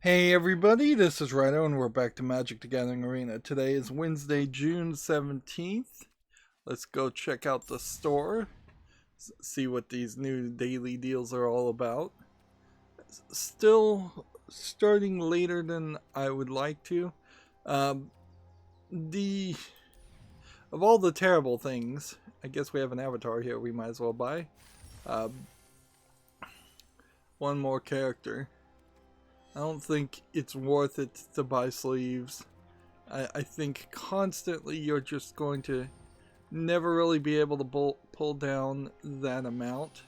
Hey everybody, this is Rydo and we're back to Magic the Gathering Arena. Today is Wednesday, June 17th. Let's go check out the store, see what these new daily deals are all about. Still starting later than I would like to. Um, the of all the terrible things, I guess we have an avatar here we might as well buy. One more character. I don't think it's worth it to buy sleeves. I think constantly you're just going to never really be able to pull down that amount.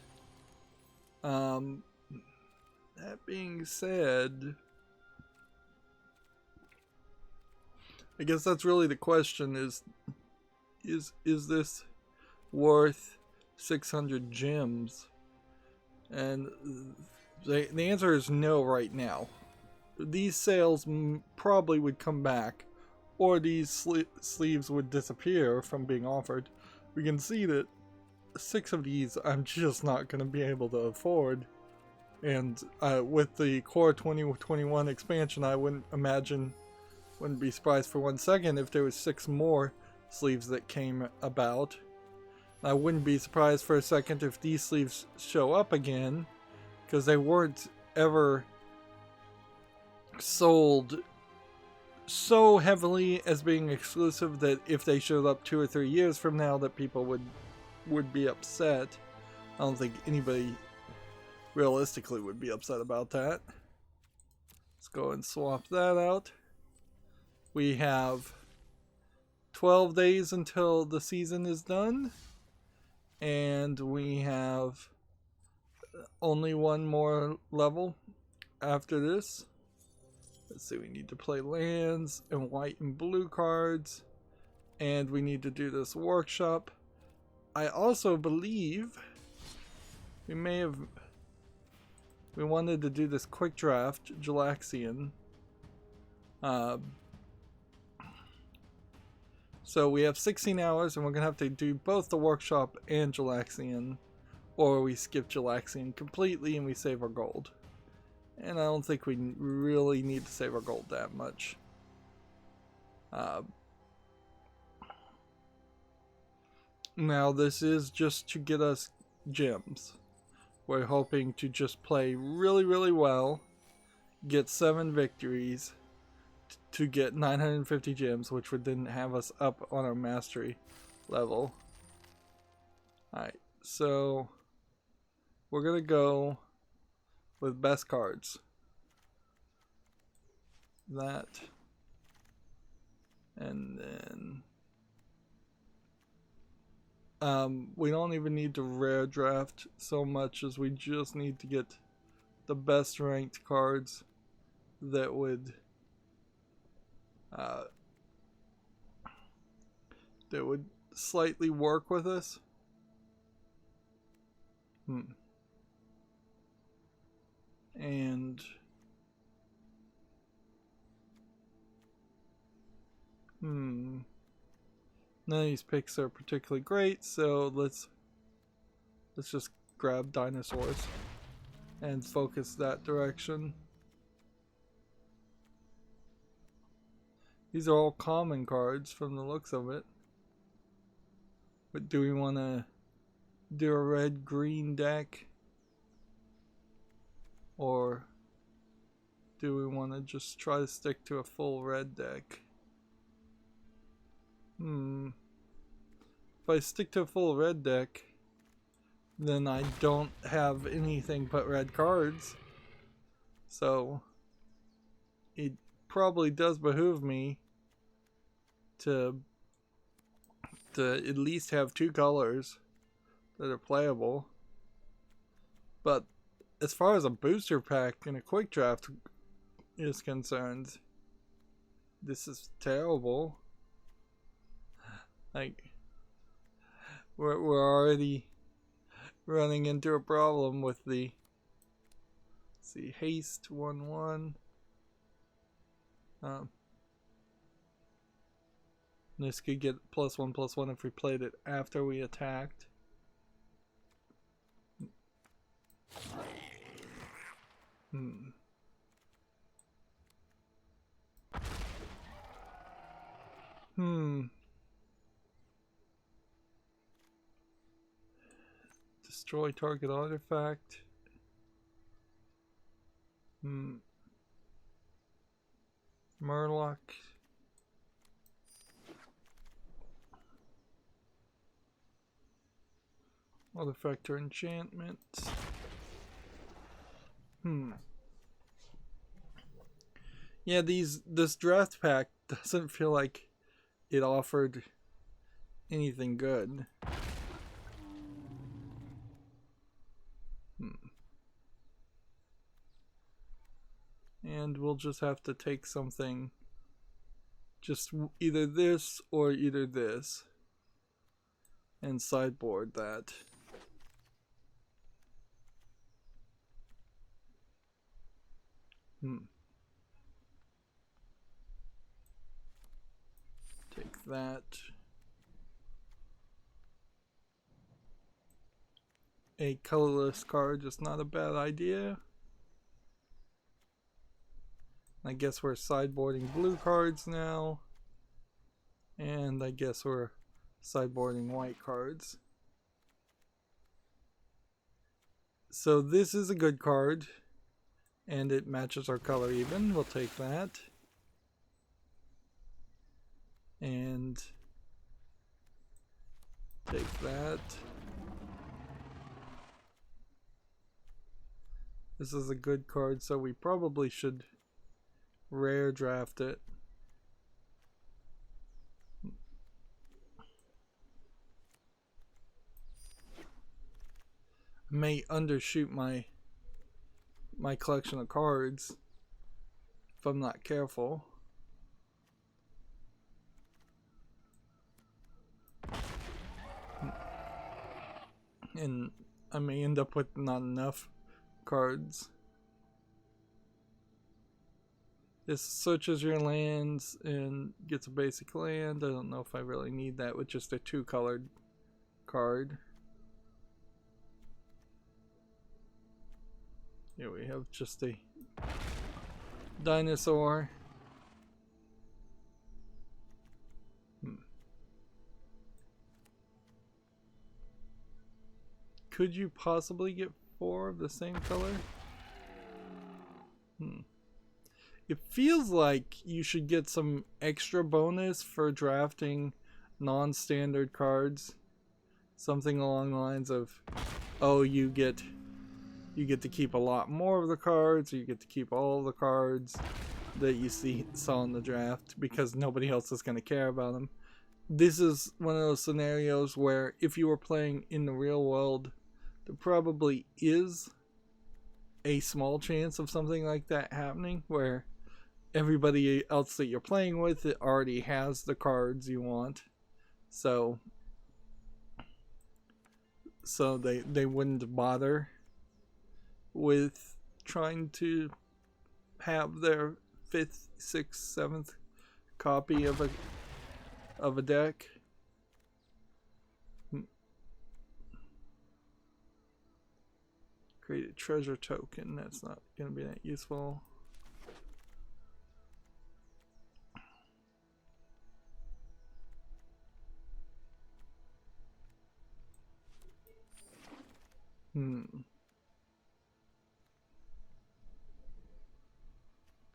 That being said, I guess that's really the question: is this worth 600 gems? And the answer is no right now. These sales probably would come back, or these sleeves would disappear from being offered. We can see that 6 of these I'm just not going to be able to afford. And with the Core 2021 expansion, I wouldn't be surprised for 1 second if there was 6 more sleeves that came about. I wouldn't be surprised for a second if these sleeves show up again, because they weren't ever sold so heavily as being exclusive that if they showed up 2 or 3 years from now that people would be upset. I don't think anybody realistically would be upset about that. Let's go and swap that out. We have 12 days until the season is done, and we have only one more level after this. Let's see, we need to play lands and white and blue cards, and we need to do this workshop. I also believe we wanted to do this quick draft Jalaxian. So we have 16 hours and we're going to have to do both the workshop and Jalaxian, or we skip Jalaxian completely and we save our gold. And I don't think we really need to save our gold that much. Now this is just to get us gems. We're hoping to just play really, really well, get 7 victories to get 950 gems, which would then have us up on our mastery level. Alright, so we're gonna go with best cards. That. And then we don't even need to rare draft so much as we just need to get the best ranked cards that would slightly work with us. And none of these picks are particularly great, so let's just grab dinosaurs and focus that direction. These are all common cards from the looks of it. But do we want to do a red-green deck? Or do we want to just try to stick to a full red deck? If I stick to a full red deck, then I don't have anything but red cards. So it probably does behoove me to at least have 2 colors that are playable. But as far as a booster pack and a quick draft is concerned, this is terrible. Like, we're already running into a problem with the, let's see, haste 1/1. This could get +1/+1 if we played it after we attacked. Destroy target artifact. Murloc. Artifact or enchantment. Yeah, this draft pack doesn't feel like it offered anything good. And we'll just have to take something, just either this or either this, and sideboard that. Take that. A colorless card is not a bad idea. I guess we're sideboarding blue cards now. And I guess we're sideboarding white cards. So this is a good card. And it matches our color even. We'll take that. And take that. This is a good card, so we probably should rare draft it. I may undershoot my collection of cards if I'm not careful. And I may end up with not enough cards. This searches your lands and gets a basic land. I don't know if I really need that with just a 2-colored card. Here we have just a dinosaur. Could you possibly get 4 of the same color? It feels like you should get some extra bonus for drafting non-standard cards. Something along the lines of, oh, you get to keep a lot more of the cards, or you get to keep all of the cards that you saw in the draft because nobody else is going to care about them. This is one of those scenarios where if you were playing in the real world, there probably is a small chance of something like that happening, where everybody else that you're playing with already has the cards you want, so they wouldn't bother with trying to have their 5th, 6th, 7th copy of a deck. Create a treasure token. That's not going to be that useful.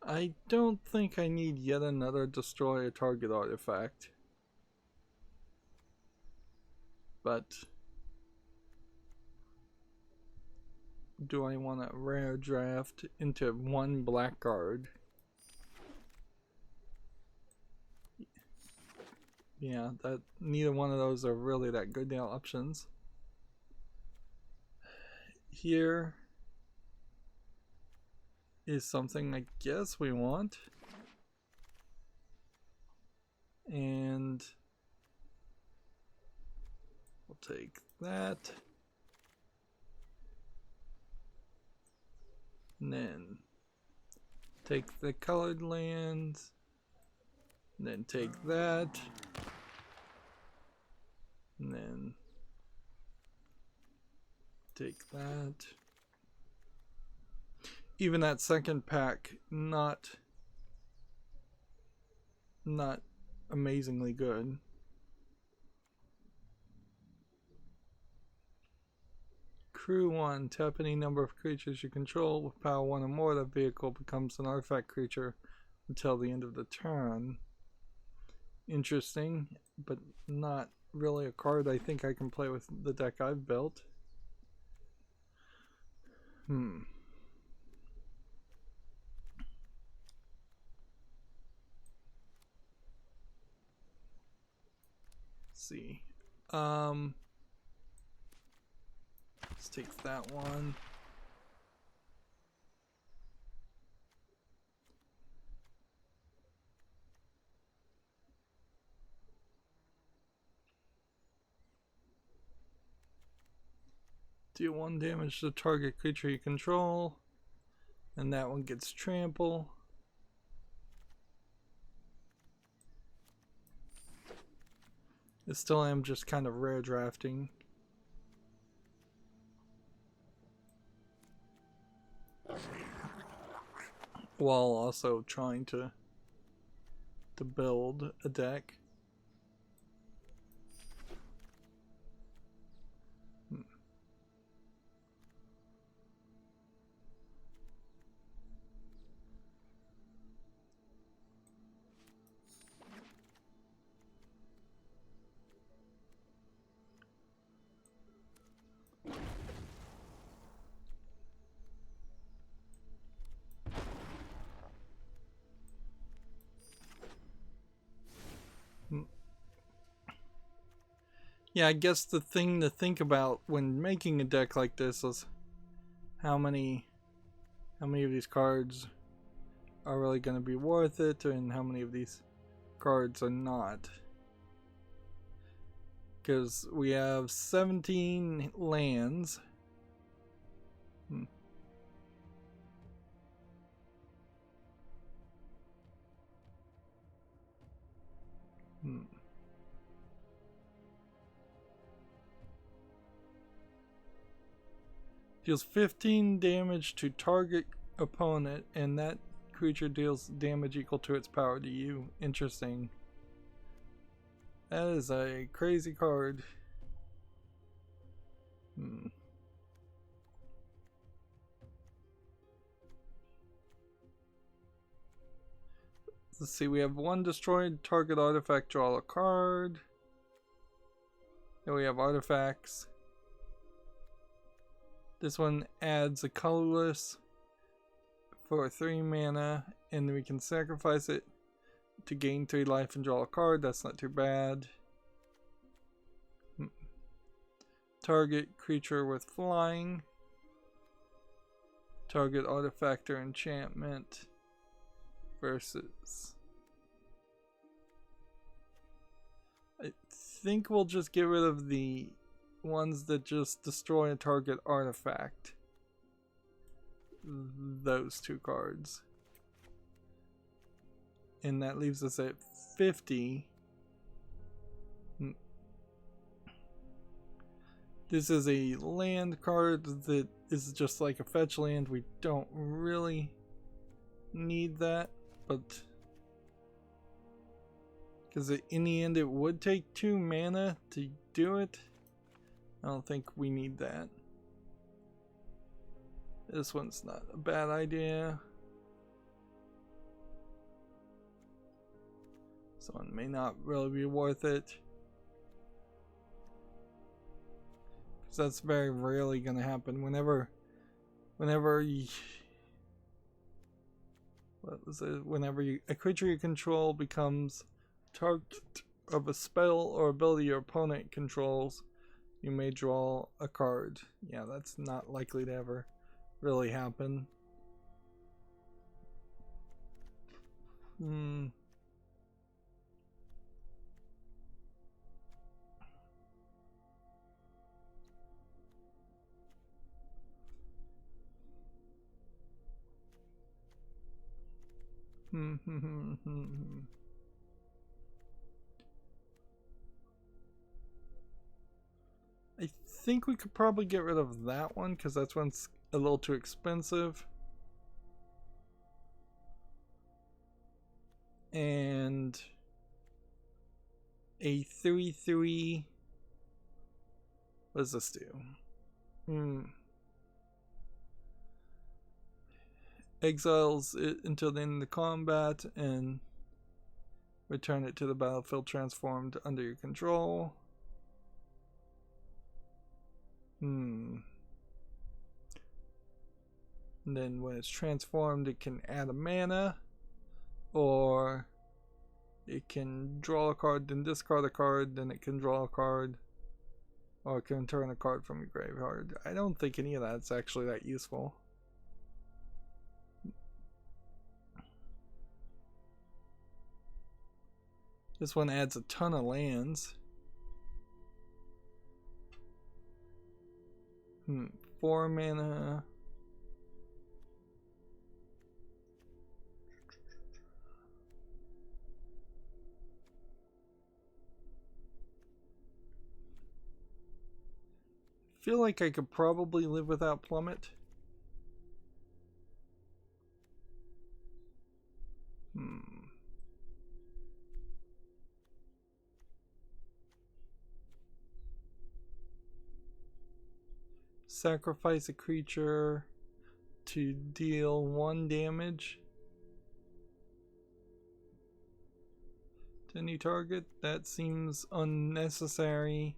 I don't think I need yet another destroy a target artifact. But do I want to rare draft into 1 black card? Yeah, that neither one of those are really that good options. Here is something I guess we want. And we'll take that. And then take the colored lands. And then take that. And then take that. Even that second pack, not amazingly good. Crew 1. Tap any number of creatures you control with power 1 or more. That vehicle becomes an artifact creature until the end of the turn. Interesting, but not really a card I think I can play with the deck I've built. Let's see. Let's take that one. Deal 1 damage to target creature you control. And that one gets trample. I still am just kind of rare drafting. While also trying to build a deck. Yeah, I guess the thing to think about when making a deck like this is how many of these cards are really going to be worth it, and how many of these cards are not. Because we have 17 lands. Deals 15 damage to target opponent, and that creature deals damage equal to its power to you. Interesting. That is a crazy card. Let's see, we have 1 destroyed target artifact, draw a card. Then we have artifacts. This one adds a colorless for 3 mana, and we can sacrifice it to gain 3 life and draw a card. That's not too bad. Target creature with flying. Target artifact or enchantment versus... I think we'll just get rid of the ones that just destroy a target artifact. Those 2 cards. And that leaves us at 50. This is a land card that is just like a fetch land. We don't really need that, but because in the end it would take 2 mana to do it. I don't think we need that. This one's not a bad idea. This one may not really be worth it, because that's very rarely going to happen. Whenever a creature you control becomes target of a spell or ability your opponent controls, you may draw a card. Yeah, that's not likely to ever really happen. I think we could probably get rid of that one, because that one's a little too expensive. And a 3/3. What does this do? Exiles it until the end of the combat and return it to the battlefield transformed under your control. And then when it's transformed, it can add a mana, or it can draw a card, then discard a card, then it can draw a card, or it can turn a card from your graveyard. I don't think any of that's actually that useful. This one adds a ton of lands. 4 mana. Feel like I could probably live without Plummet. Sacrifice a creature to deal 1 damage to any target. That seems unnecessary.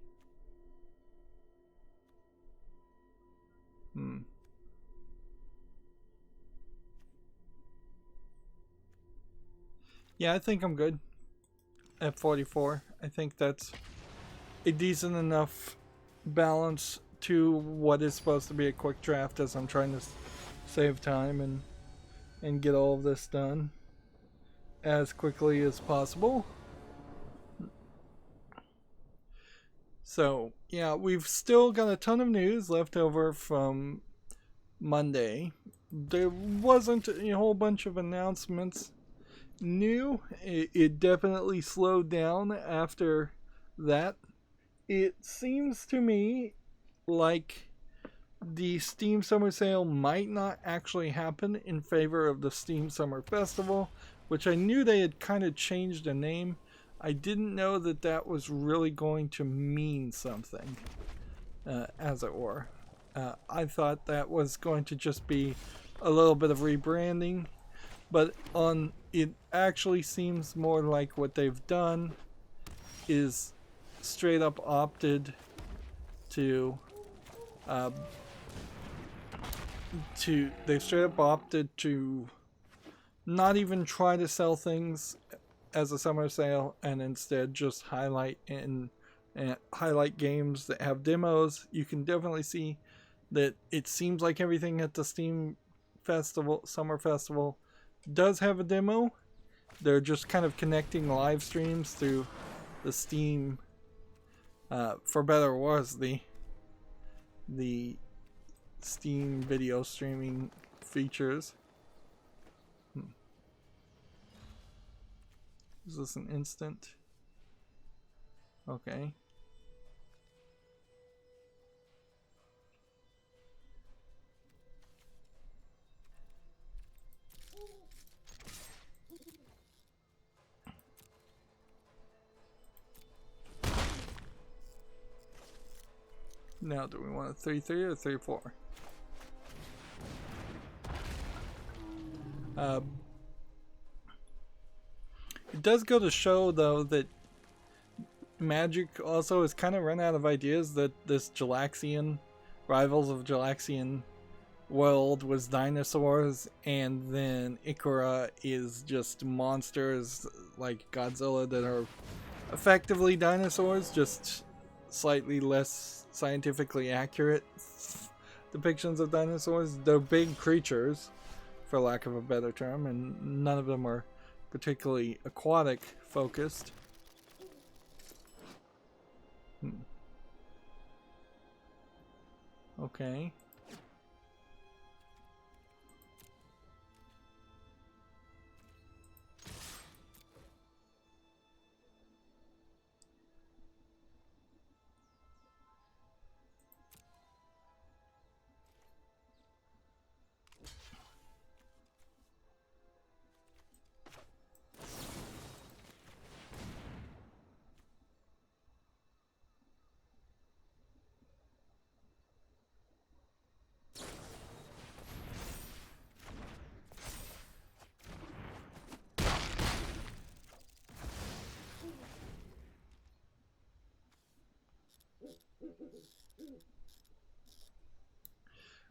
Yeah, I think I'm good at 44. I think that's a decent enough balance to what is supposed to be a quick draft, as I'm trying to save time and get all of this done as quickly as possible. So yeah, we've still got a ton of news left over from Monday. There wasn't a whole bunch of announcements new. It definitely slowed down after that. It seems to me like the Steam Summer Sale might not actually happen in favor of the Steam Summer Festival, which I knew they had kind of changed the name. I didn't know that that was really going to mean something, as it were. I thought that was going to just be a little bit of rebranding, but it actually seems more like what they've done is straight up opted to not even try to sell things as a summer sale, and instead just highlight games that have demos. You can definitely see that it seems like everything at the Steam Summer Festival does have a demo. They're just kind of connecting live streams through the Steam, for better or worse, the Steam video streaming features. Is this an instant? Okay. Now, do we want a 3/3 or 3/4? It does go to show, though, that Magic also has kind of run out of ideas. That this Jalaxian, Rivals of Jalaxian world was dinosaurs, and then Ikora is just monsters like Godzilla that are effectively dinosaurs, just slightly less scientifically accurate depictions of dinosaurs. They're big creatures, for lack of a better term, and none of them are particularly aquatic focused. Okay.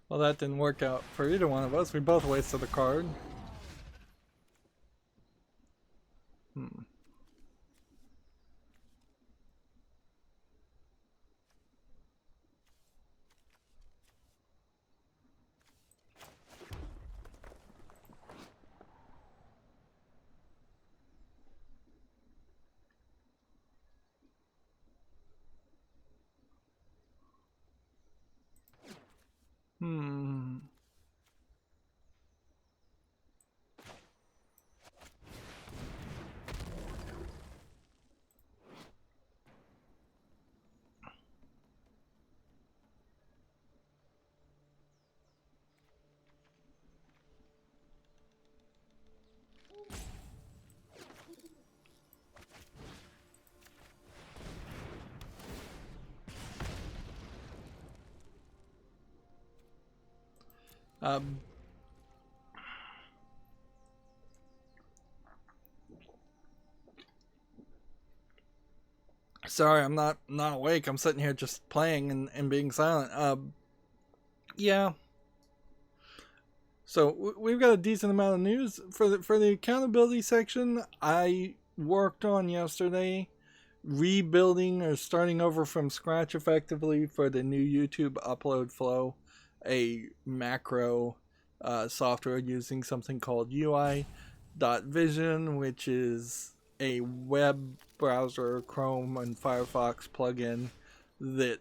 Well, that didn't work out for either one of us. We both wasted a card. Hmm. Hmm. Um. Sorry, I'm not awake. I'm sitting here just playing and being silent. Yeah. So we've got a decent amount of news for the accountability section. I worked on yesterday, rebuilding or starting over from scratch effectively for the new YouTube upload flow, a macro software using something called UI.vision, which is a web browser, Chrome and Firefox plugin that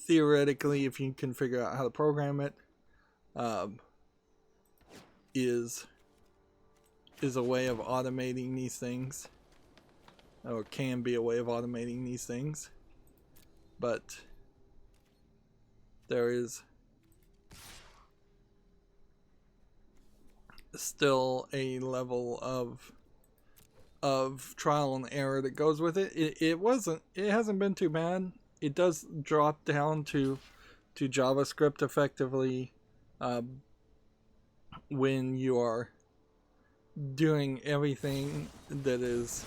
theoretically, if you can figure out how to program it, um, is a way of automating these things, or can be a way of automating these things, but there is still a level of trial and error that goes with it. It hasn't been too bad. It does drop down to JavaScript effectively when you are doing everything that is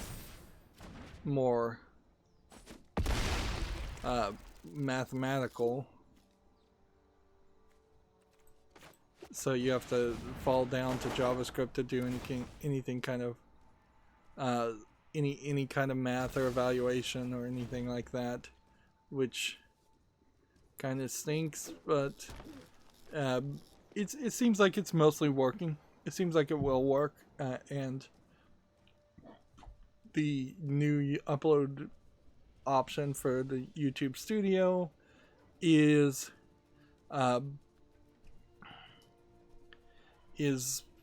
more mathematical. So you have to fall down to JavaScript to do anything kind of any kind of math or evaluation or anything like that, which kind of stinks. But it seems like it's mostly working. It seems like it will work, and the new upload option for the YouTube Studio is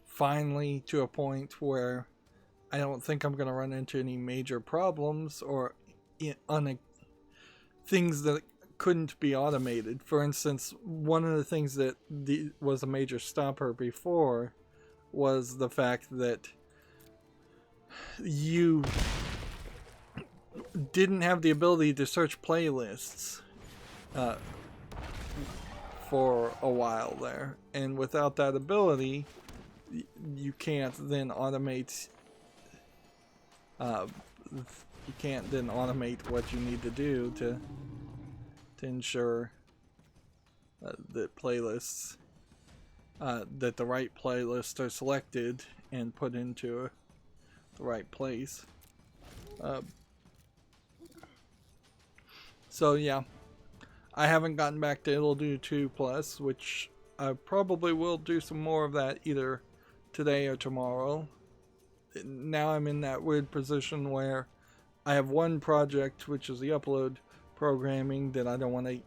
finally to a point where I don't think I'm going to run into any major problems or things that couldn't be automated. For instance, one of the things that was a major stopper before was the fact that you didn't have the ability to search playlists for a while there, and without that ability, you can't then automate. You can't then automate what you need to do to ensure that playlists, that the right playlists are selected and put into the right place. So yeah, I haven't gotten back to It'll Do 2 Plus, which I probably will do some more of that either today or tomorrow. Now I'm in that weird position where I have one project, which is the upload programming, that I don't want to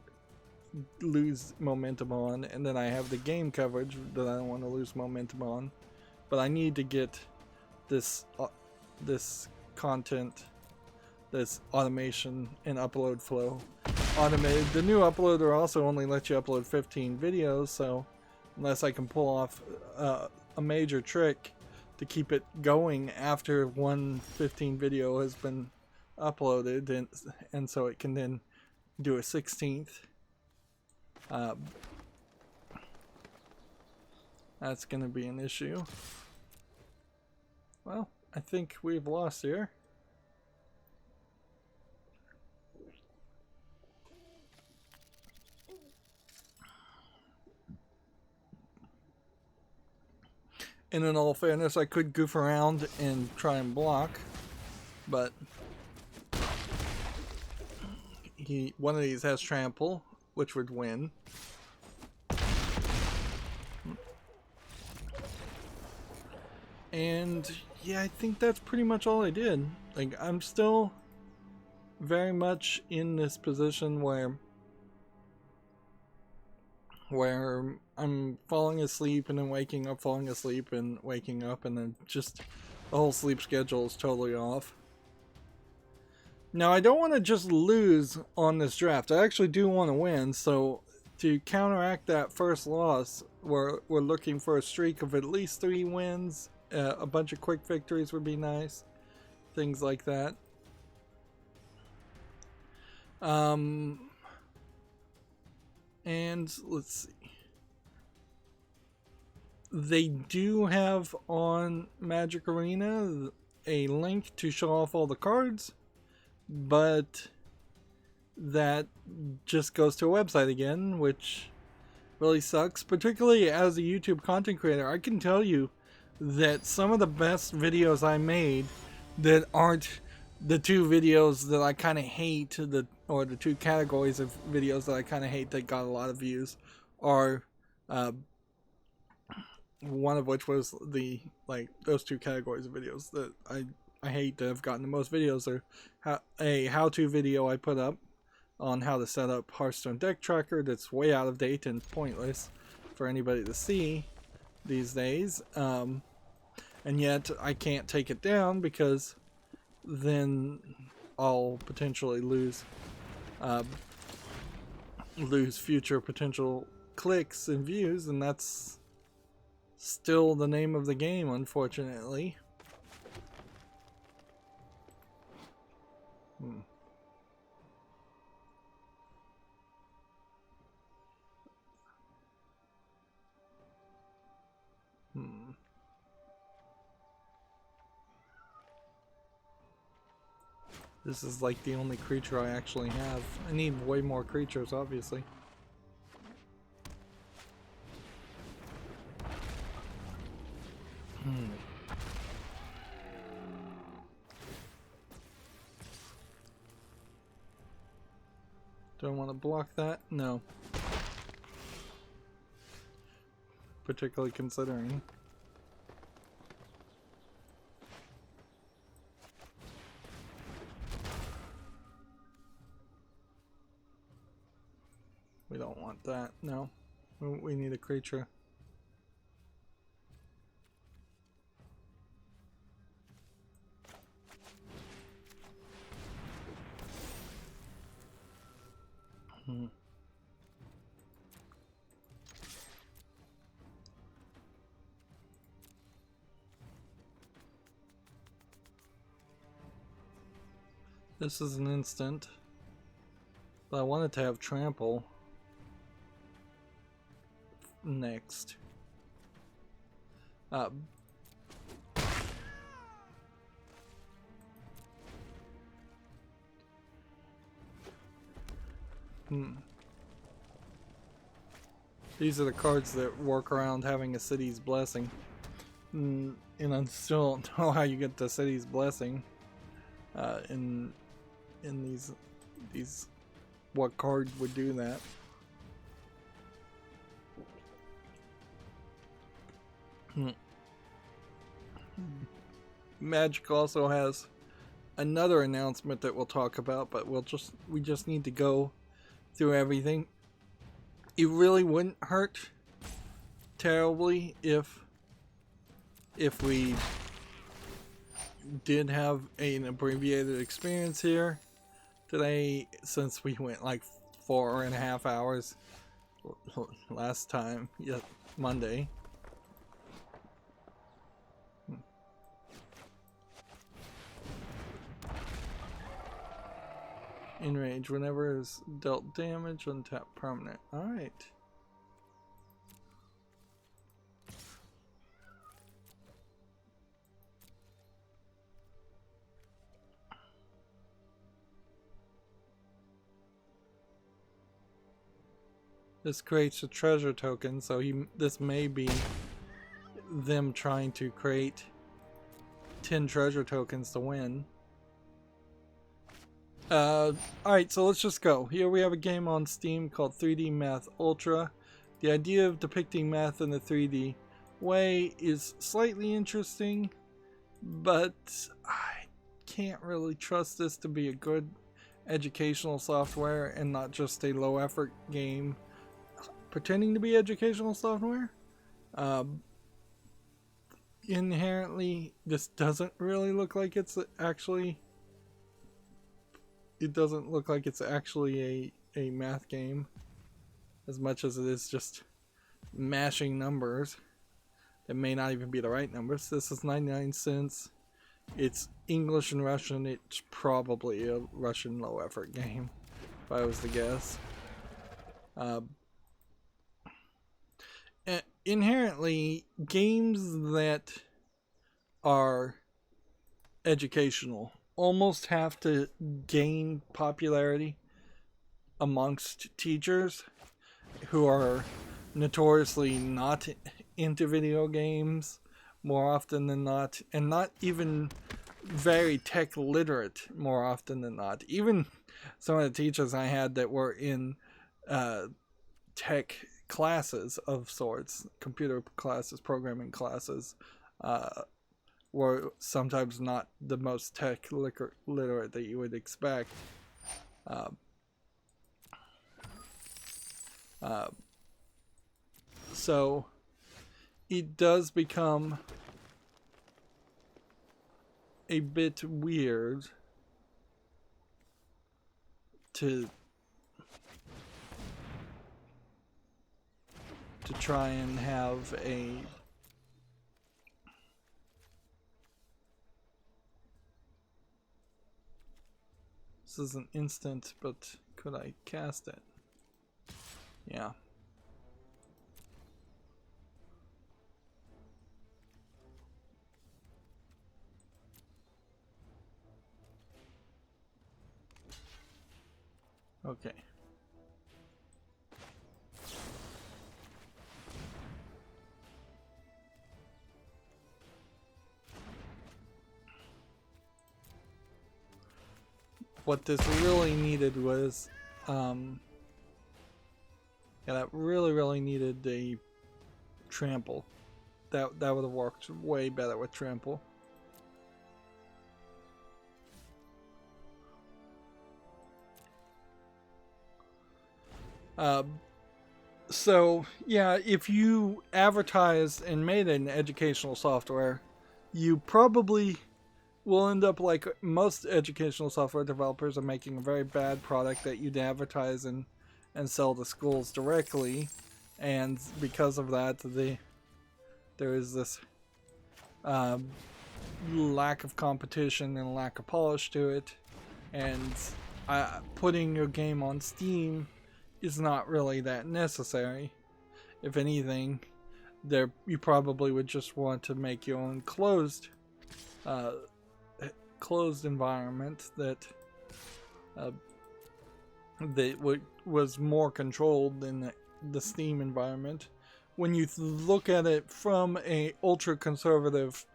lose momentum on, and then I have the game coverage that I don't want to lose momentum on. But I need to get this content, this automation and upload flow automated. The new uploader also only lets you upload 15 videos, so unless I can pull off a major trick to keep it going after one 15 video has been uploaded, and so it can then do a 16th, that's going to be an issue. Well, I think we've lost here. And in all fairness, I could goof around and try and block, but one of these has trample, which would win. And yeah, I think that's pretty much all I did. Like, I'm still very much in this position where I'm falling asleep and then waking up, falling asleep and waking up, and then just the whole sleep schedule is totally off. Now, I don't want to just lose on this draft. I actually do want to win, so to counteract that first loss, we're looking for a streak of at least 3 wins. A bunch of quick victories would be nice. Things like that. And let's see. They do have on Magic Arena a link to show off all the cards, but that just goes to a website again, which really sucks. Particularly as a YouTube content creator, I can tell you that some of the best videos I made that aren't the 2 videos that I kind of hate, or the 2 categories of videos that I kind of hate that got a lot of views, are one of which was those 2 categories of videos that I hate that have gotten the most videos are a how-to video I put up on how to set up Hearthstone deck tracker that's way out of date and pointless for anybody to see these days, and yet I can't take it down because then I'll potentially lose future potential clicks and views, and that's still the name of the game, unfortunately. This is like the only creature I actually have. I need way more creatures, obviously. Do I want to block that? No. Particularly considering. We don't want that, no. We need a creature. This is an instant, but I wanted to have trample next. These are the cards that work around having a city's blessing. And I still don't know how you get the city's blessing in these what card would do that. Magic also has another announcement that we'll talk about, but we just need to go through everything. It really wouldn't hurt terribly if we did have an abbreviated experience here today, since we went like 4.5 hours last time, Monday. Enrage. Whenever is dealt damage, untap permanent. Alright. This creates a treasure token, so this may be them trying to create 10 treasure tokens to win. Alright, so let's just go. Here we have a game on Steam called 3D Math Ultra. The idea of depicting math in a 3D way is slightly interesting, but I can't really trust this to be a good educational software and not just a low effort game pretending to be educational software. Inherently, this doesn't really look like it's actually... It doesn't look like it's actually a math game as much as it is just mashing numbers that may not even be the right numbers. This is 99 cents. It's English and Russian. It's probably a Russian low effort game, if I was to guess. Inherently, games that are educational almost have to gain popularity amongst teachers who are notoriously not into video games more often than not, and not even very tech literate more often than not. Even some of the teachers I had that were in tech classes of sorts, computer classes, programming classes, were sometimes not the most tech literate that you would expect. So it does become a bit weird to try and have a this is an instant, but could I cast it? Yeah. Okay. What this really needed was, yeah, that really needed a trample. That would have worked way better with trample. So yeah, if you advertised and made an educational software, you probably will end up like most educational software developers are making a very bad product that you'd advertise and sell to schools directly, and because of that there is this lack of competition and lack of polish to it, and putting your game on Steam is not really that necessary. If anything, you probably would just want to make your own closed environment that was more controlled than the Steam environment. When you look at it from a ultra conservative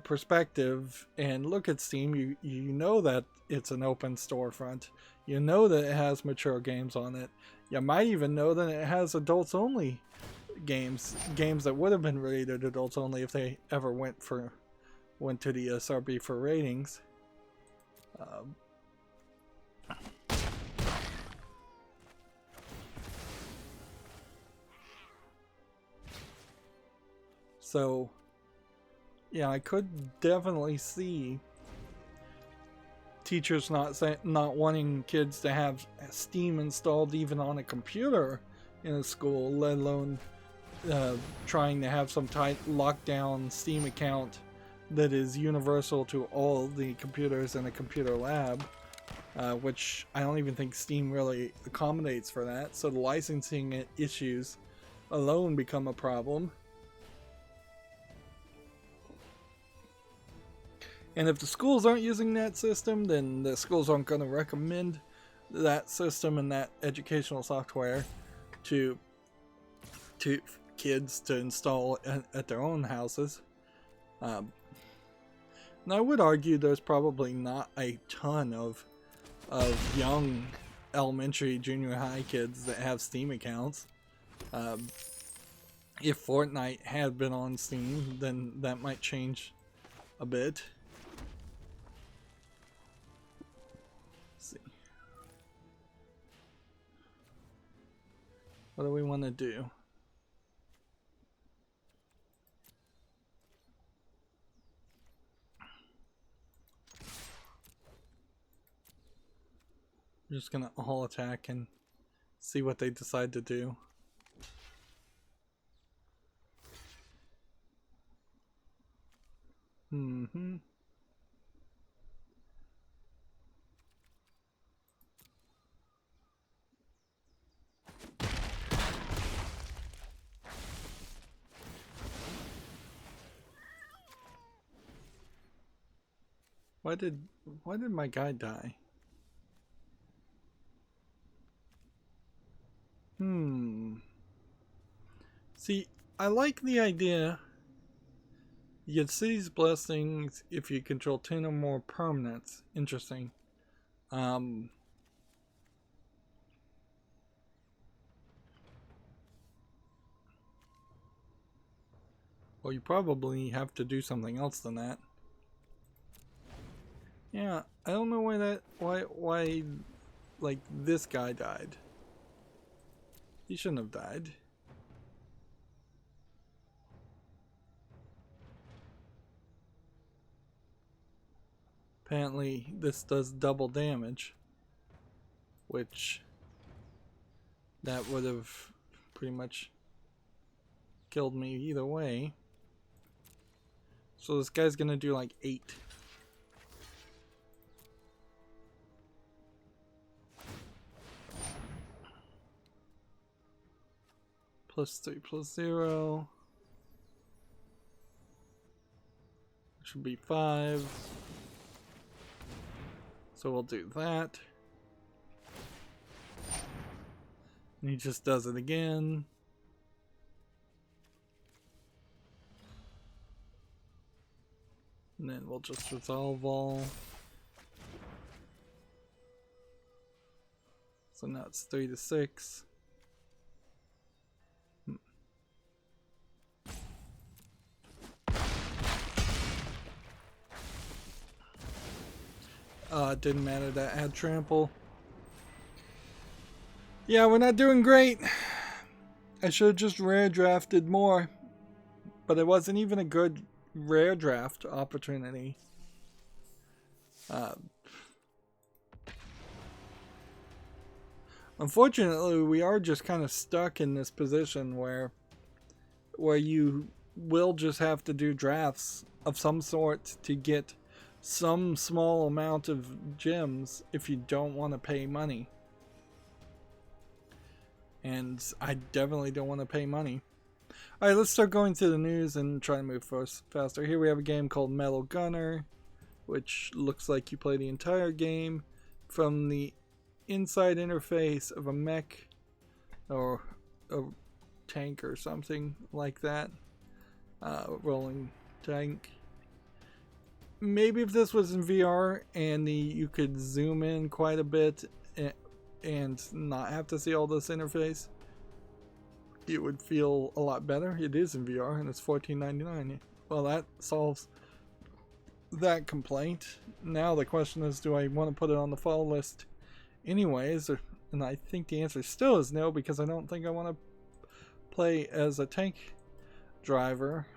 perspective and look at Steam, you know that it's an open storefront. You know that it has mature games on it. You might even know that it has adults only games that would have been rated adults only if they ever went to the SRB for ratings. So yeah, I could definitely see teachers not wanting kids to have Steam installed even on a computer in a school, let alone trying to have some tight lockdown Steam account that is universal to all the computers in a computer lab, which I don't even think Steam really accommodates for that. So the licensing issues alone become a problem. And if the schools aren't using that system, then the schools aren't going to recommend that system and that educational software to kids to install at their own houses. And I would argue there's probably not a ton of young elementary, junior high kids that have Steam accounts. If Fortnite had been on Steam, then that might change a bit. Let's see. What do we want to do? I'm just gonna all attack and see what they decide to do. Why did my guy die? See, I like the idea. You get City's Blessings if you control 10 or more permanents. Interesting. Well, you probably have to do something else than that. Yeah, I don't know why like this guy died. He shouldn't have died. Apparently this does double damage, which that would have pretty much killed me either way. So this guy's gonna do like 8. +3 +0. Should be 5. So we'll do that. And he just does it again. And then we'll just resolve all. So now it's 3 to 6. It didn't matter that I had trample. Yeah, we're not doing great. I should have just rare drafted more. But it wasn't even a good rare draft opportunity. Unfortunately, we are just kind of stuck in this position where you will just have to do drafts of some sort to get some small amount of gems if you don't want to pay money. And I definitely don't want to pay money. Alright, let's start going through the news and try to move faster. Here we have a game called Metal Gunner, which looks like you play the entire game from the inside interface of a mech or a tank or something like that. Rolling tank. Maybe if this was in VR and you could zoom in quite a bit and not have to see all this interface, it would feel a lot better. It is in VR and it's $14.99. Well, that solves that complaint. Now the question is, do I want to put it on the fall list anyways? And I think the answer still is no, because I don't think I want to play as a tank driver.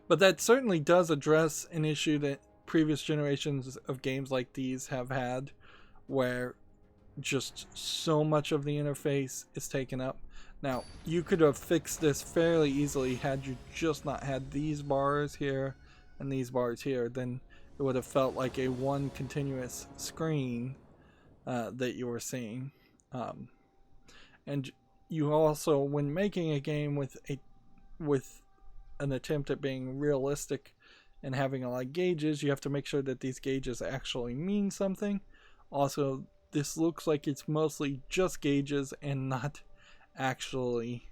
But that certainly does address an issue that previous generations of games like these have had, where just so much of the interface is taken up. Now, you could have fixed this fairly easily had you just not had these bars here and these bars here. Then it would have felt like a one continuous screen that you were seeing. And you also, when making a game with an attempt at being realistic and having a lot of gauges, you have to make sure that these gauges actually mean something. Also, this looks like it's mostly just gauges and not actually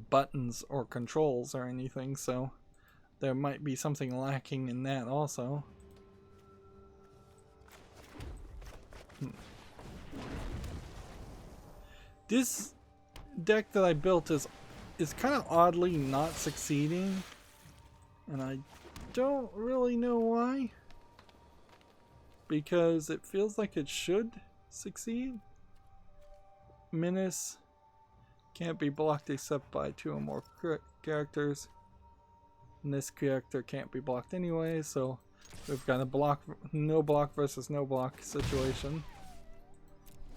buttons or controls or anything, so there might be something lacking in that also. This deck that I built is kind of oddly not succeeding, and I don't really know why, because it feels like it should succeed. Menace can't be blocked except by 2 or more characters, and this character can't be blocked anyway, so we've got a no block versus no block situation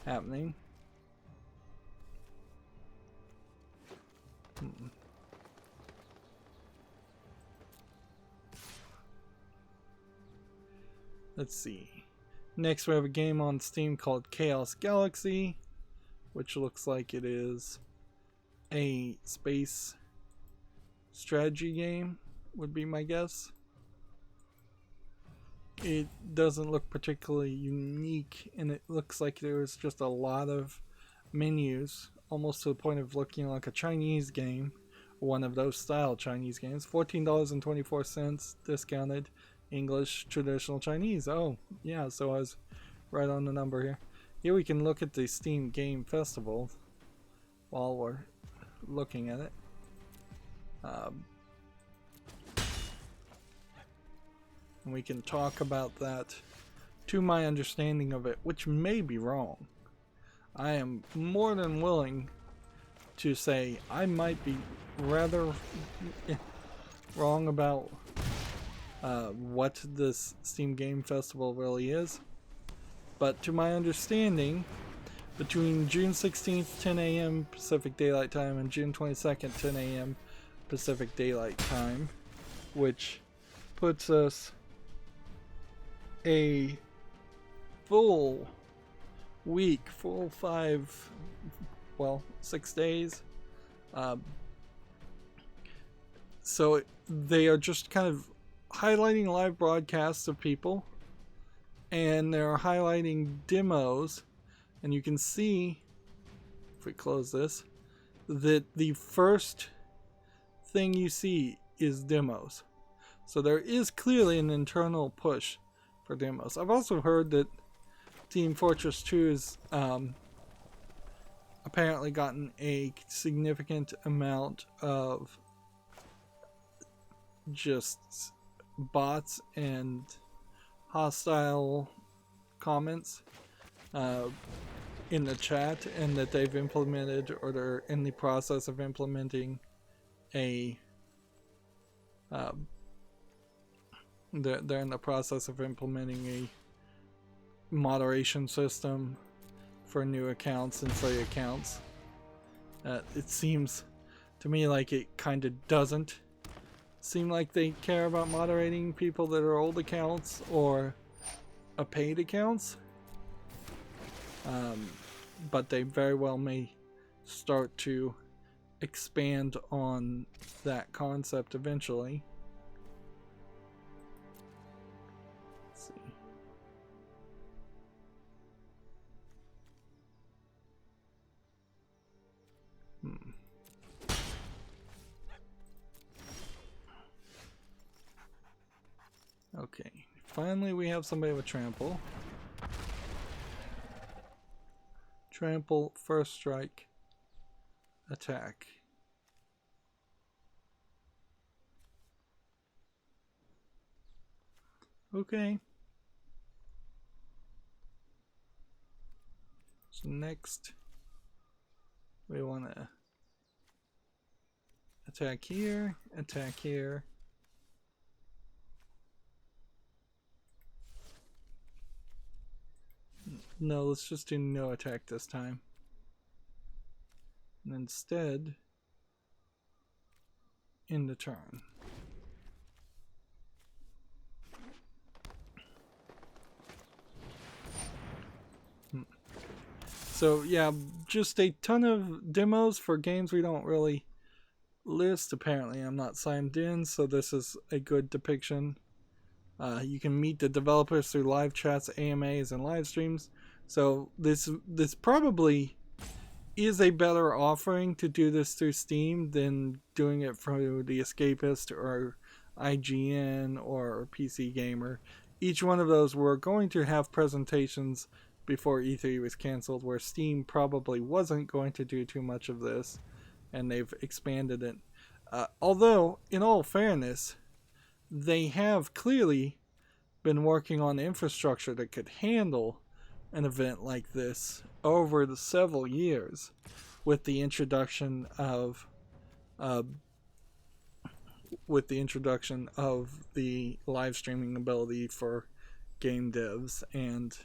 happening. Let's see. Next we have a game on Steam called Chaos Galaxy, which looks like it is a space strategy game, would be my guess. It doesn't look particularly unique, and it looks like there's just a lot of menus, almost to the point of looking like a Chinese game, one of those style Chinese games. $14.24 discounted, English, traditional Chinese. Oh yeah, so I was right on the number here. Here we can look at the Steam Game Festival while we're looking at it. And we can talk about that to my understanding of it, which may be wrong. I am more than willing to say I might be rather wrong about what this Steam Game Festival really is. But to my understanding, between June 16th, 10 a.m. Pacific Daylight Time, and June 22nd, 10 a.m. Pacific Daylight Time, which puts us a full week, full 6 days. So they are just kind of highlighting live broadcasts of people, and they're highlighting demos, and you can see, if we close this, that the first thing you see is demos. So there is clearly an internal push for demos. I've also heard that Team Fortress 2 has apparently gotten a significant amount of just bots and hostile comments in the chat, and that they've implemented, or they're in the process of implementing, a they're in the process of implementing a moderation system for new accounts and free accounts. It seems to me like it kind of doesn't seem like they care about moderating people that are old accounts or paid accounts, but they very well may start to expand on that concept eventually. Let's see. Okay, finally we have somebody with trample. Trample, first strike, attack. Okay. So next, we want to attack here, attack here. No, let's just do no attack this time. And instead, end the turn. So yeah, just a ton of demos for games we don't really list. Apparently I'm not signed in, so this is a good depiction. You can meet the developers through live chats, AMAs, and live streams. So this probably is a better offering to do this through Steam than doing it through The Escapist or IGN or PC Gamer. Each one of those were going to have presentations before E3 was canceled where Steam probably wasn't going to do too much of this, and they've expanded it. Although, in all fairness, they have clearly been working on infrastructure that could handle an event like this over the several years, with the introduction of the live streaming ability for game devs and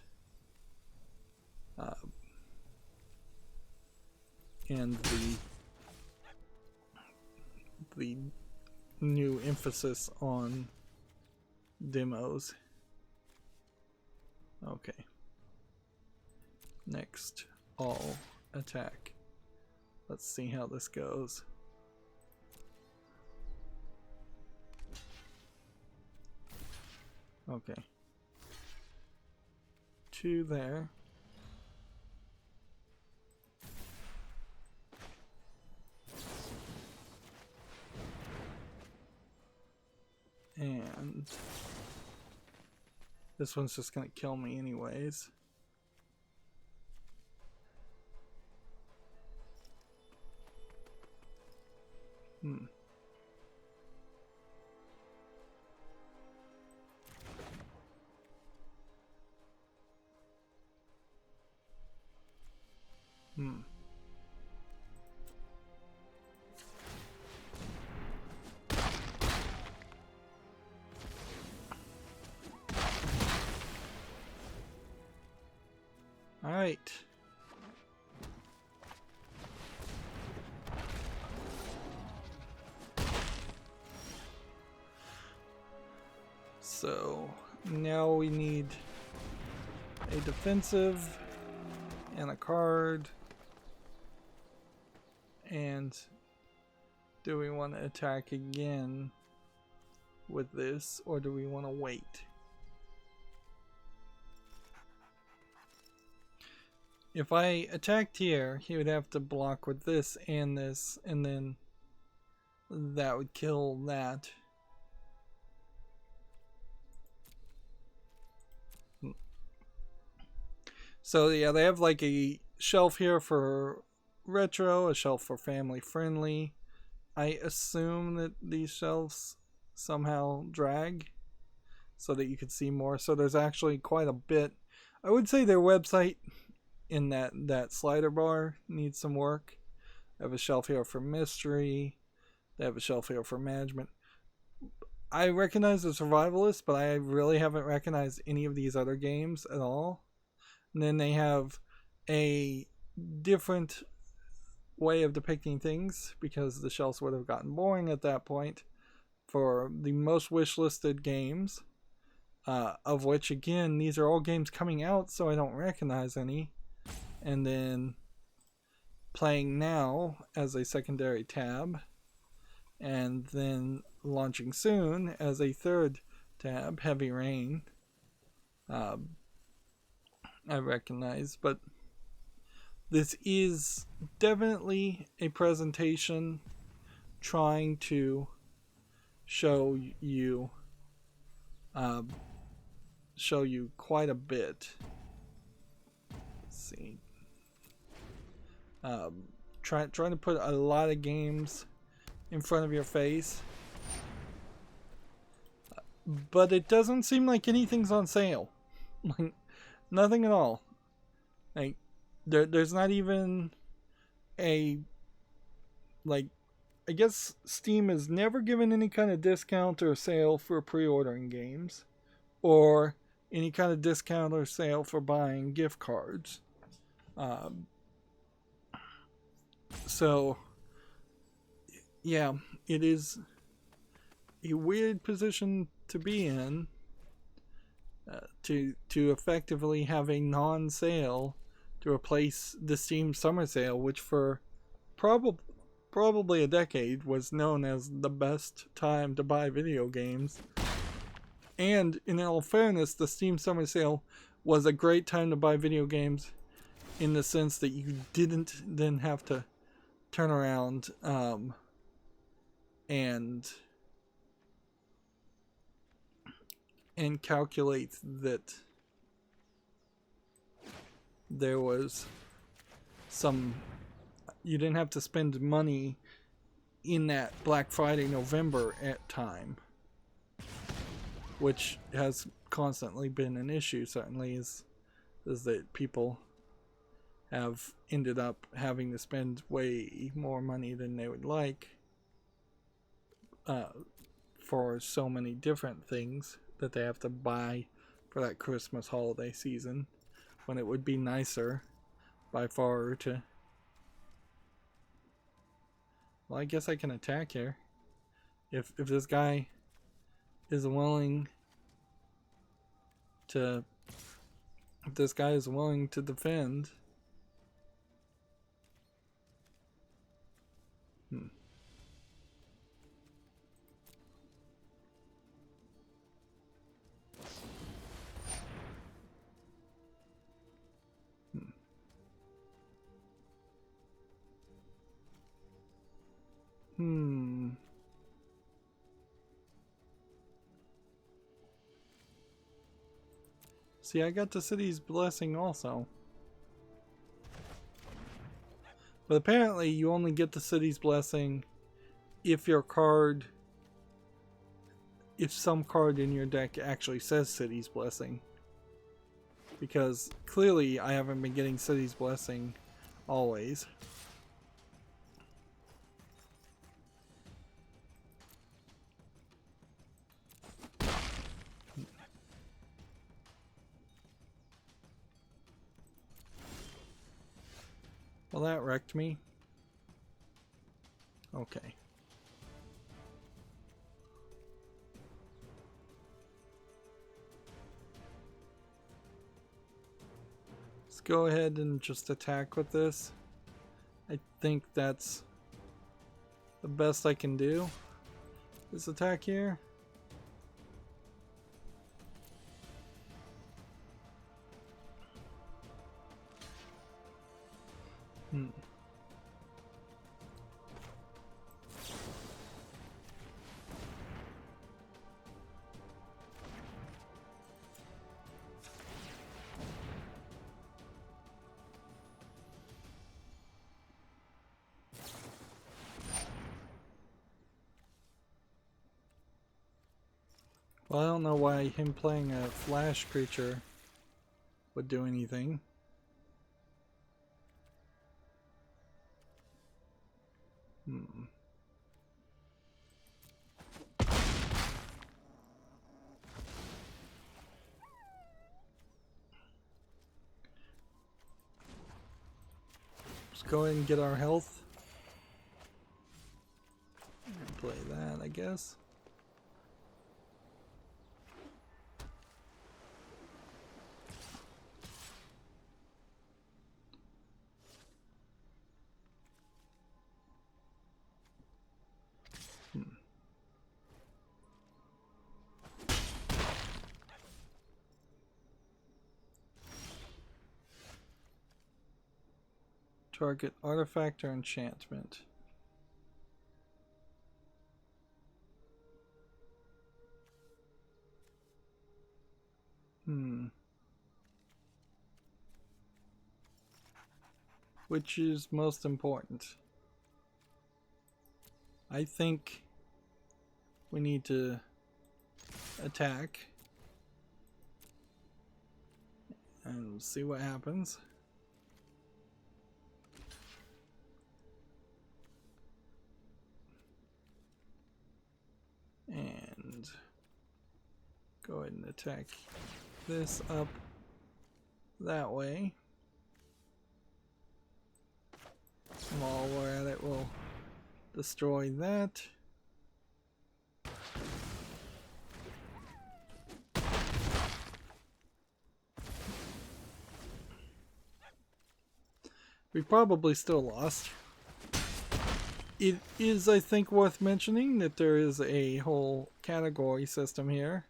the new emphasis on demos. Okay. Next, all attack. Let's see how this goes. Okay. 2 there. And this one's just gonna kill me anyways. Hmm. All right. So now we need a defensive and a card. And do we want to attack again with this, or do we want to wait? If I attacked here, he would have to block with this, and then that would kill that. So yeah, they have like a shelf here for retro, a shelf for family friendly. I assume that these shelves somehow drag so that you could see more. So there's actually quite a bit. I would say their website in that slider bar needs some work. They have a shelf here for mystery. They have a shelf here for management. I recognize the survivalist, but I really haven't recognized any of these other games at all. And then they have a different way of depicting things, because the shelves would have gotten boring at that point, for the most wishlisted games, of which, again, these are all games coming out, so I don't recognize any. And then playing now as a secondary tab, and then launching soon as a third tab, Heavy Rain. I recognize, but this is definitely a presentation trying to show you quite a bit. Let's see. Trying to put a lot of games in front of your face, but it doesn't seem like anything's on sale. Like, nothing at all. Like, there's not even a, like, I guess Steam has never given any kind of discount or sale for pre-ordering games, or any kind of discount or sale for buying gift cards. So yeah, it is a weird position to be in, to effectively have a non-sale to replace the Steam Summer Sale, which for probably a decade was known as the best time to buy video games. And in all fairness, the Steam Summer Sale was a great time to buy video games in the sense that you didn't then have to turn around and calculate that there was some, you didn't have to spend money in that Black Friday November at time, which has constantly been an issue. Certainly is that people have ended up having to spend way more money than they would like for so many different things that they have to buy for that Christmas holiday season, when it would be nicer by far to... Well, I guess I can attack here. If this guy is willing to... If this guy is willing to defend... See, I got the city's blessing also. But apparently you only get the city's blessing if your card... if some card in your deck actually says city's blessing. Because clearly I haven't been getting city's blessing always. Well, that wrecked me. Okay. Let's go ahead and just attack with this. I think that's the best I can do. This attack here. Well, I don't know why him playing a flash creature would do anything. Let's go ahead and get our health. And play that, I guess. Target artifact or enchantment. Which is most important? I think we need to attack and see what happens. And go ahead and attack this up that way. And while we're at it, we'll destroy that. We probably still lost. It is, I think, worth mentioning that there is a whole category system here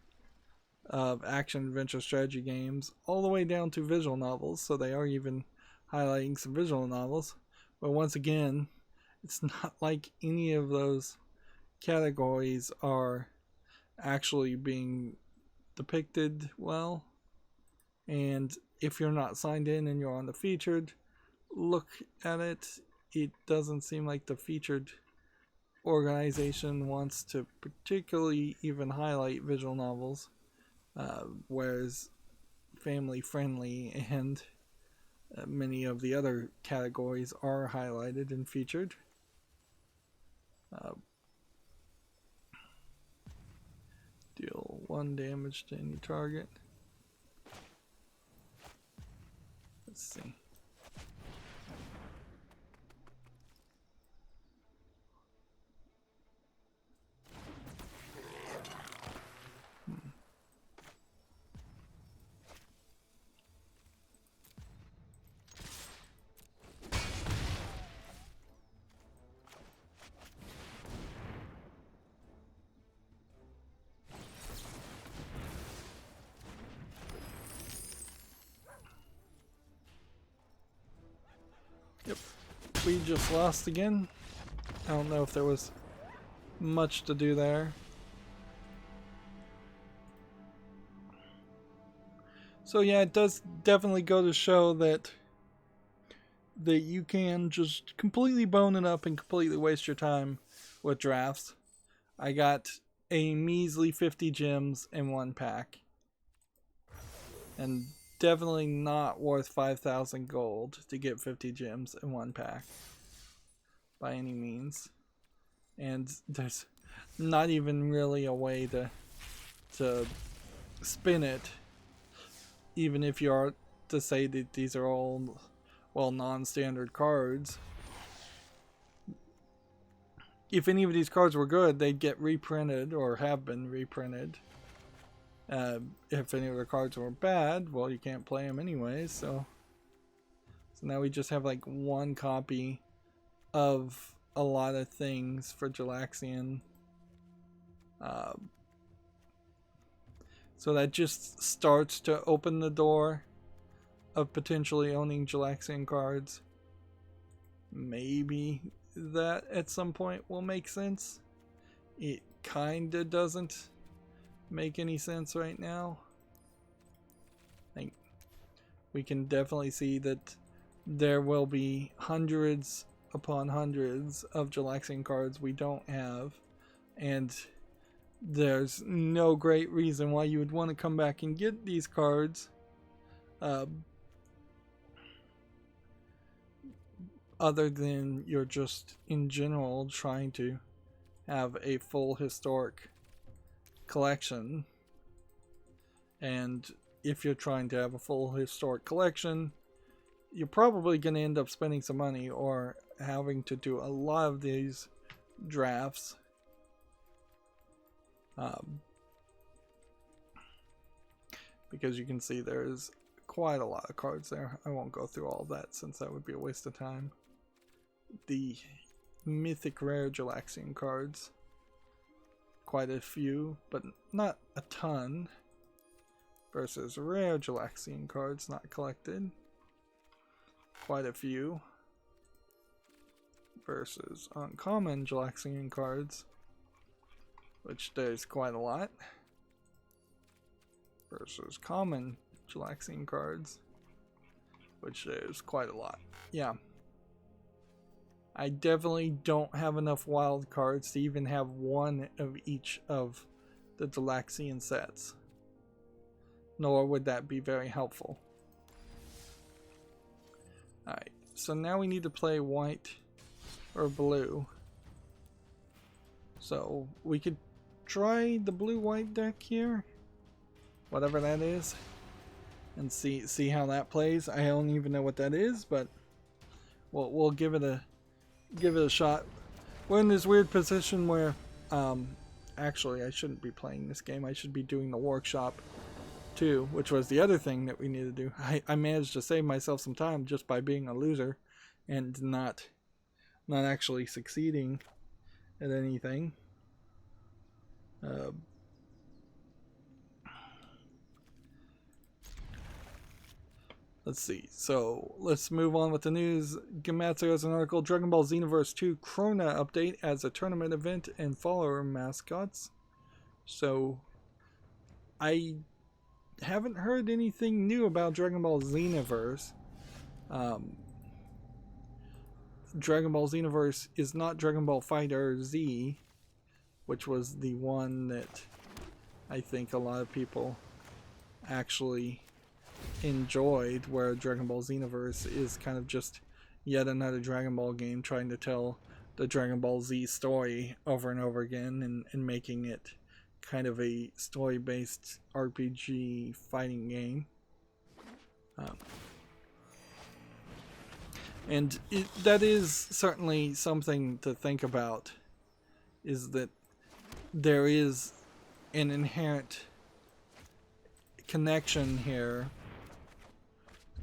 of action, adventure, strategy games, all the way down to visual novels, so they are even highlighting some visual novels. But once again, it's not like any of those categories are actually being depicted well. And if you're not signed in and you're on the featured, look at it. It doesn't seem like the featured organization wants to particularly even highlight visual novels, whereas family friendly and many of the other categories are highlighted and featured. Deal 1 damage to any target. Let's see. Yep, we just lost again. I don't know if there was much to do there. So yeah, it does definitely go to show that you can just completely bone it up and completely waste your time with drafts. I got a measly 50 gems in one pack. And definitely not worth 5,000 gold to get 50 gems in one pack. By any means. And there's not even really a way to spin it. Even if you are to say that these are all, well, non-standard cards. If any of these cards were good, they'd get reprinted or have been reprinted. If any of the cards were bad, well, you can't play them anyways. So now we just have like one copy of a lot of things for Jalaxian. So that just starts to open the door of potentially owning Jalaxian cards. Maybe that at some point will make sense. It kinda doesn't make any sense right now. Like, we can definitely see that there will be hundreds upon hundreds of Jalaxian cards we don't have, and there's no great reason why you would want to come back and get these cards other than you're just in general trying to have a full historic collection. And if you're trying to have a full historic collection, you're probably going to end up spending some money or having to do a lot of these drafts. Because you can see there's quite a lot of cards there. I won't go through all that since that would be a waste of time. The mythic rare Jalaxian cards, quite a few, but not a ton, versus rare Jalaxian cards not collected, quite a few, versus uncommon Jalaxian cards, which there's quite a lot, versus common Jalaxian cards, which there's quite a lot. Yeah. I definitely don't have enough wild cards to even have one of each of the Jalaxian sets. Nor would that be very helpful. Alright, so now we need to play white or blue. So we could try the blue-white deck here, whatever that is, and see how that plays. I don't even know what that is, but we'll give it a shot. We're in this weird position where actually I shouldn't be playing this game. I should be doing the workshop too, which was the other thing that we need to do. I managed to save myself some time just by being a loser and not actually succeeding at anything. Let's see. So let's move on with the news. Gematsu has an article: Dragon Ball Xenoverse 2 Krona update as a tournament event and follower mascots. So I haven't heard anything new about Dragon Ball Xenoverse. Dragon Ball Xenoverse is not Dragon Ball Fighter Z, which was the one that I think a lot of people actually enjoyed, where Dragon Ball Xenoverse is kind of just yet another Dragon Ball game trying to tell the Dragon Ball Z story over and over again and making it kind of a story-based RPG fighting game. And that is certainly something to think about, is that there is an inherent connection here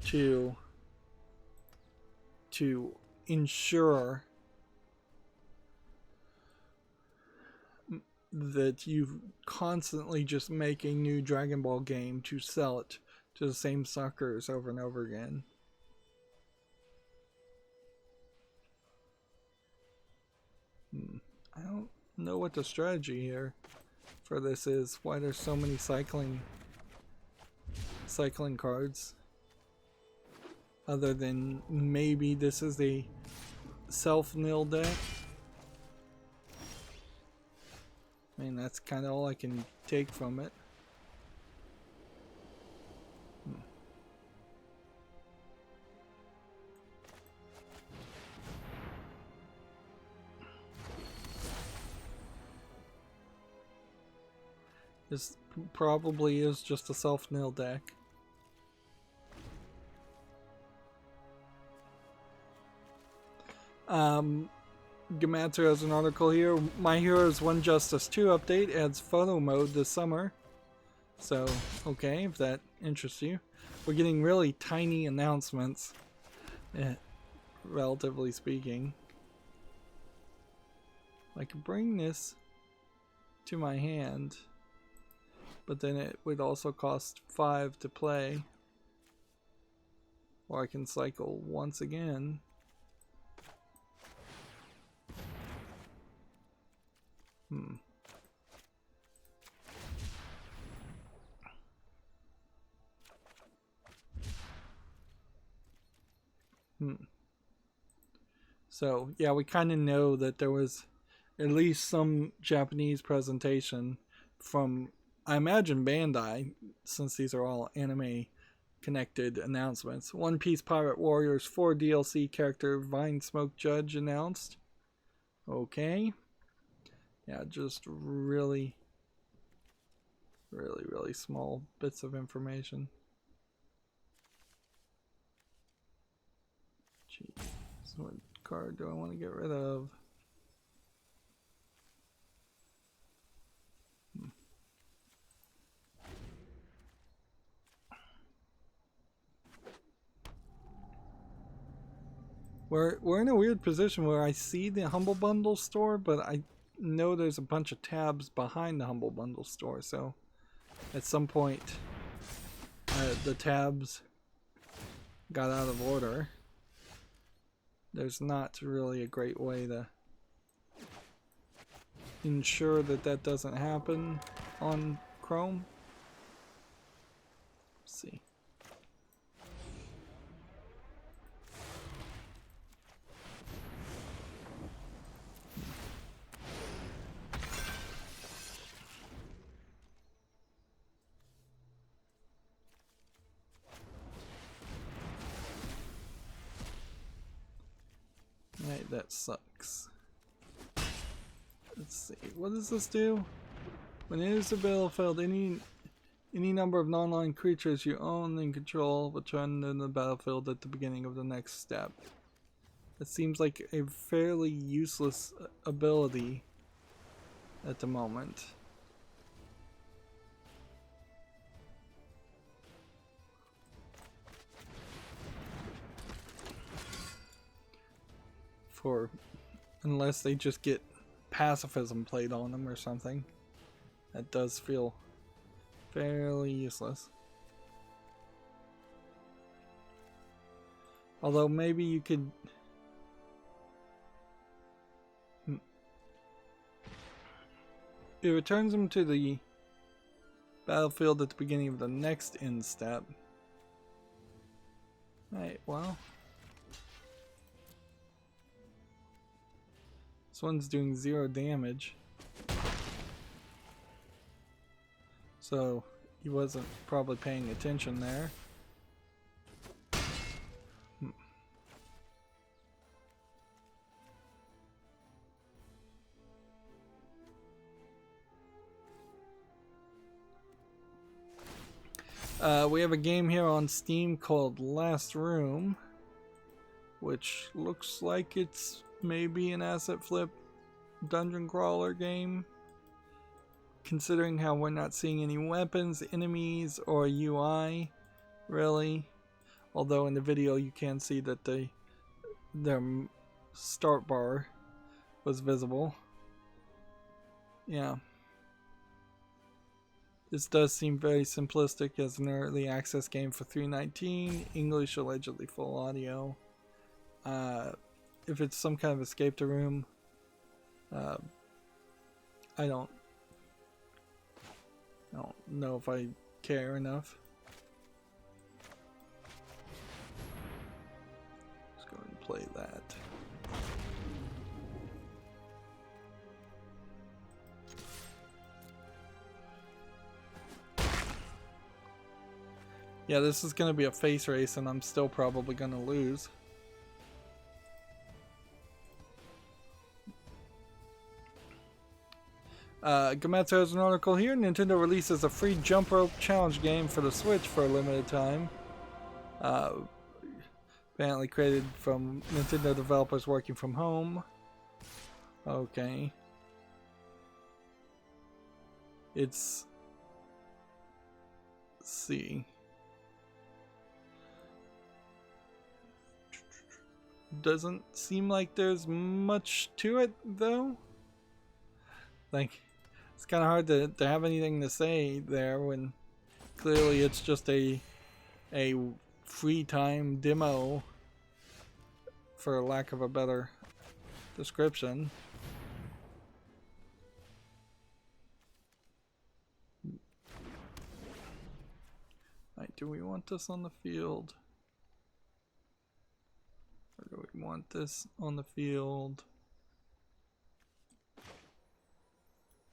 to ensure that you constantly just make a new Dragon Ball game to sell it to the same suckers over and over again. I don't know what the strategy here for this is, why there's so many cycling cards, other than maybe this is a self-nil deck. I mean, that's kind of all I can take from it. This probably is just a self-nil deck. Gematsu has an article here. My Heroes 1 Justice 2 update adds photo mode this summer. So, okay, if that interests you. We're getting really tiny announcements, relatively speaking. I could bring this to my hand, but then it would also cost 5 to play. Or I can cycle once again. So, yeah, we kind of know that there was at least some Japanese presentation from, I imagine, Bandai, since these are all anime connected announcements. One Piece Pirate Warriors 4 DLC character Vine Smoke Judge announced. Okay. Yeah, just really small bits of information. Jeez, so what card do I want to get rid of? We're in a weird position where I see the Humble Bundle store, but I know there's a bunch of tabs behind the Humble Bundle store, so at some point the tabs got out of order. There's not really a great way to ensure that that doesn't happen on Chrome. Let's see. Right, that sucks. Let's see, what does this do? When it is the battlefield, any number of non-line creatures you own and control will turn in the battlefield at the beginning of the next step. It seems like a fairly useless ability at the moment. Unless they just get pacifism played on them or something. That does feel fairly useless. Although maybe you could... It returns him to the battlefield at the beginning of the next end step. Alright, well. This one's doing 0 damage. So, he wasn't probably paying attention there. We have a game here on Steam called Last Room, which looks like it's maybe an asset flip dungeon crawler game, considering how we're not seeing any weapons, enemies, or UI, really. Although in the video you can see that their start bar was visible. Yeah. This does seem very simplistic as an early access game for $3.19, English, allegedly full audio. If it's some kind of escape the room, I don't know if I care enough. Let's go and play that. Yeah, this is going to be a face race, and I'm still probably going to lose. Gametsu has an article here. Nintendo releases a free jump rope challenge game for the Switch for a limited time. Apparently created from Nintendo developers working from home. Okay. Let's see. Doesn't seem like there's much to it, though. Like, it's kind of hard to have anything to say there when clearly it's just a free time demo, for lack of a better description. Right, do we want this on the field? Or do we want this on the field?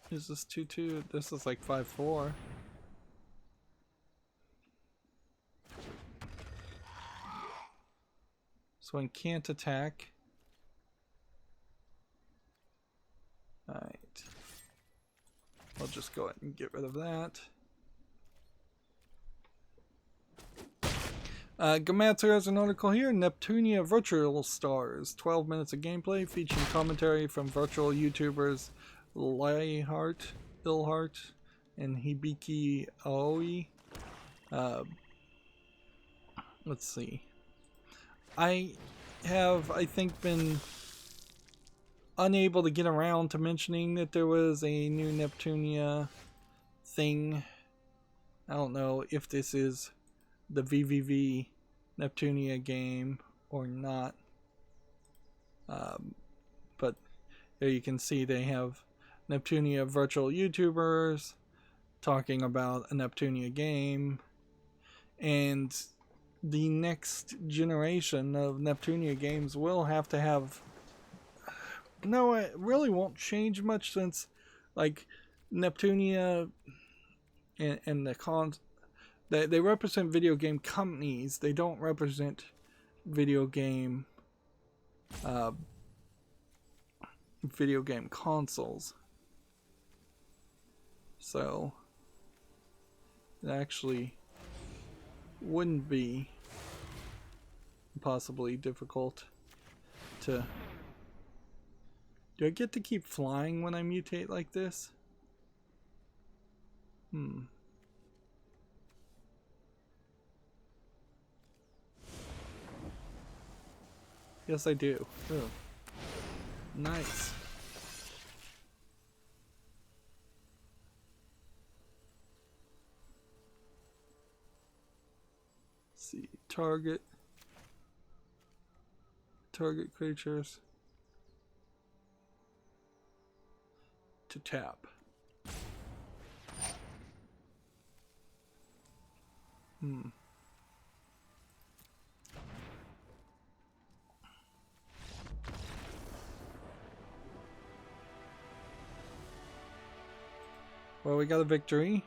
Is this 2-2? This is like 5-4. So one can't attack. Alright. I'll just go ahead and get rid of that. Gametsu has an article here. Neptunia Virtual Stars. 12 minutes of gameplay featuring commentary from virtual YouTubers Ilhart, and Hibiki Aoi. Let's see. I have, I think, been unable to get around to mentioning that there was a new Neptunia thing. I don't know if this is the VVV Neptunia game or not. But here you can see they have Neptunia virtual YouTubers talking about a Neptunia game, and the next generation of Neptunia games will have to have... No, it really won't change much, since like Neptunia and the cons, they represent video game companies. They don't represent video game consoles. So it actually wouldn't be possibly difficult to... Do I get to keep flying when I mutate like this? Yes, I do. Oh. Nice. Let's see, target. target creatures to tap. Well, we got a victory,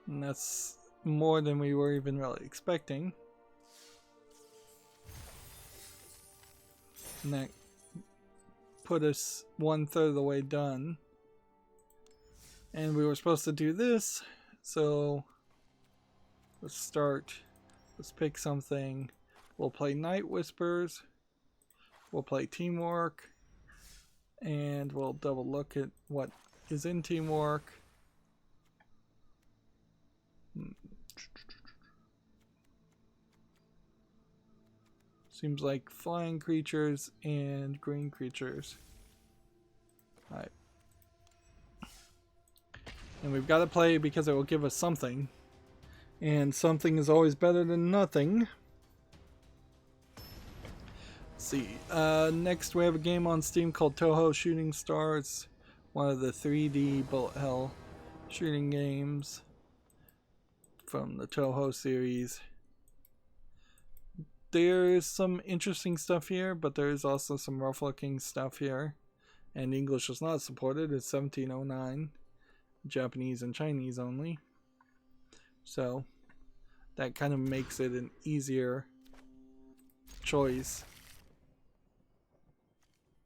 and that's more than we were even really expecting. And that put us 1/3 of the way done. And we were supposed to do this, so let's start. Let's pick something. We'll play Night Whispers. We'll play Teamwork. And we'll double look at what is in Teamwork. Seems like flying creatures and green creatures. Alright. And we've got to play because it will give us something. And something is always better than nothing. Let's see. Next we have a game on Steam called Toho Shooting Stars. One of the 3D bullet hell shooting games from the Toho series. There's some interesting stuff here, but there's also some rough looking stuff here. And English is not supported. It's 1709. Japanese and Chinese only. So that kind of makes it an easier choice.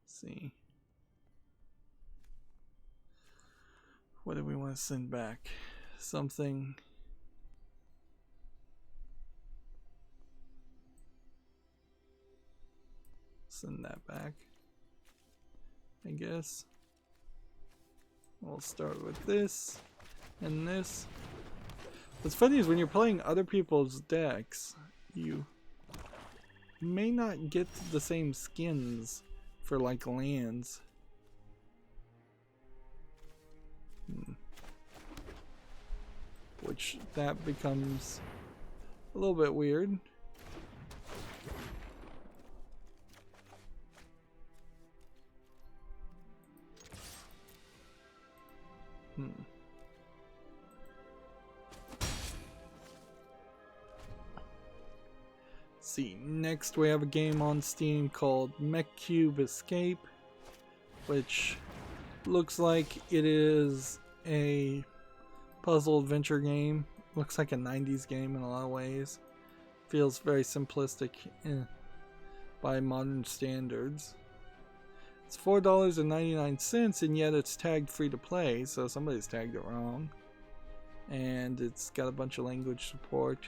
Let's see. What do we want to send back? Something. Send that back, I guess. We'll start with this and this. What's funny is when you're playing other people's decks, you may not get the same skins for like lands. Which that becomes a little bit weird. See, next we have a game on Steam called Mech Escape, which looks like it is a puzzle adventure game. Looks like a 90s game in a lot of ways. Feels very simplistic by modern standards. It's $4.99 and yet it's tagged free to play, so somebody's tagged it wrong. And it's got a bunch of language support.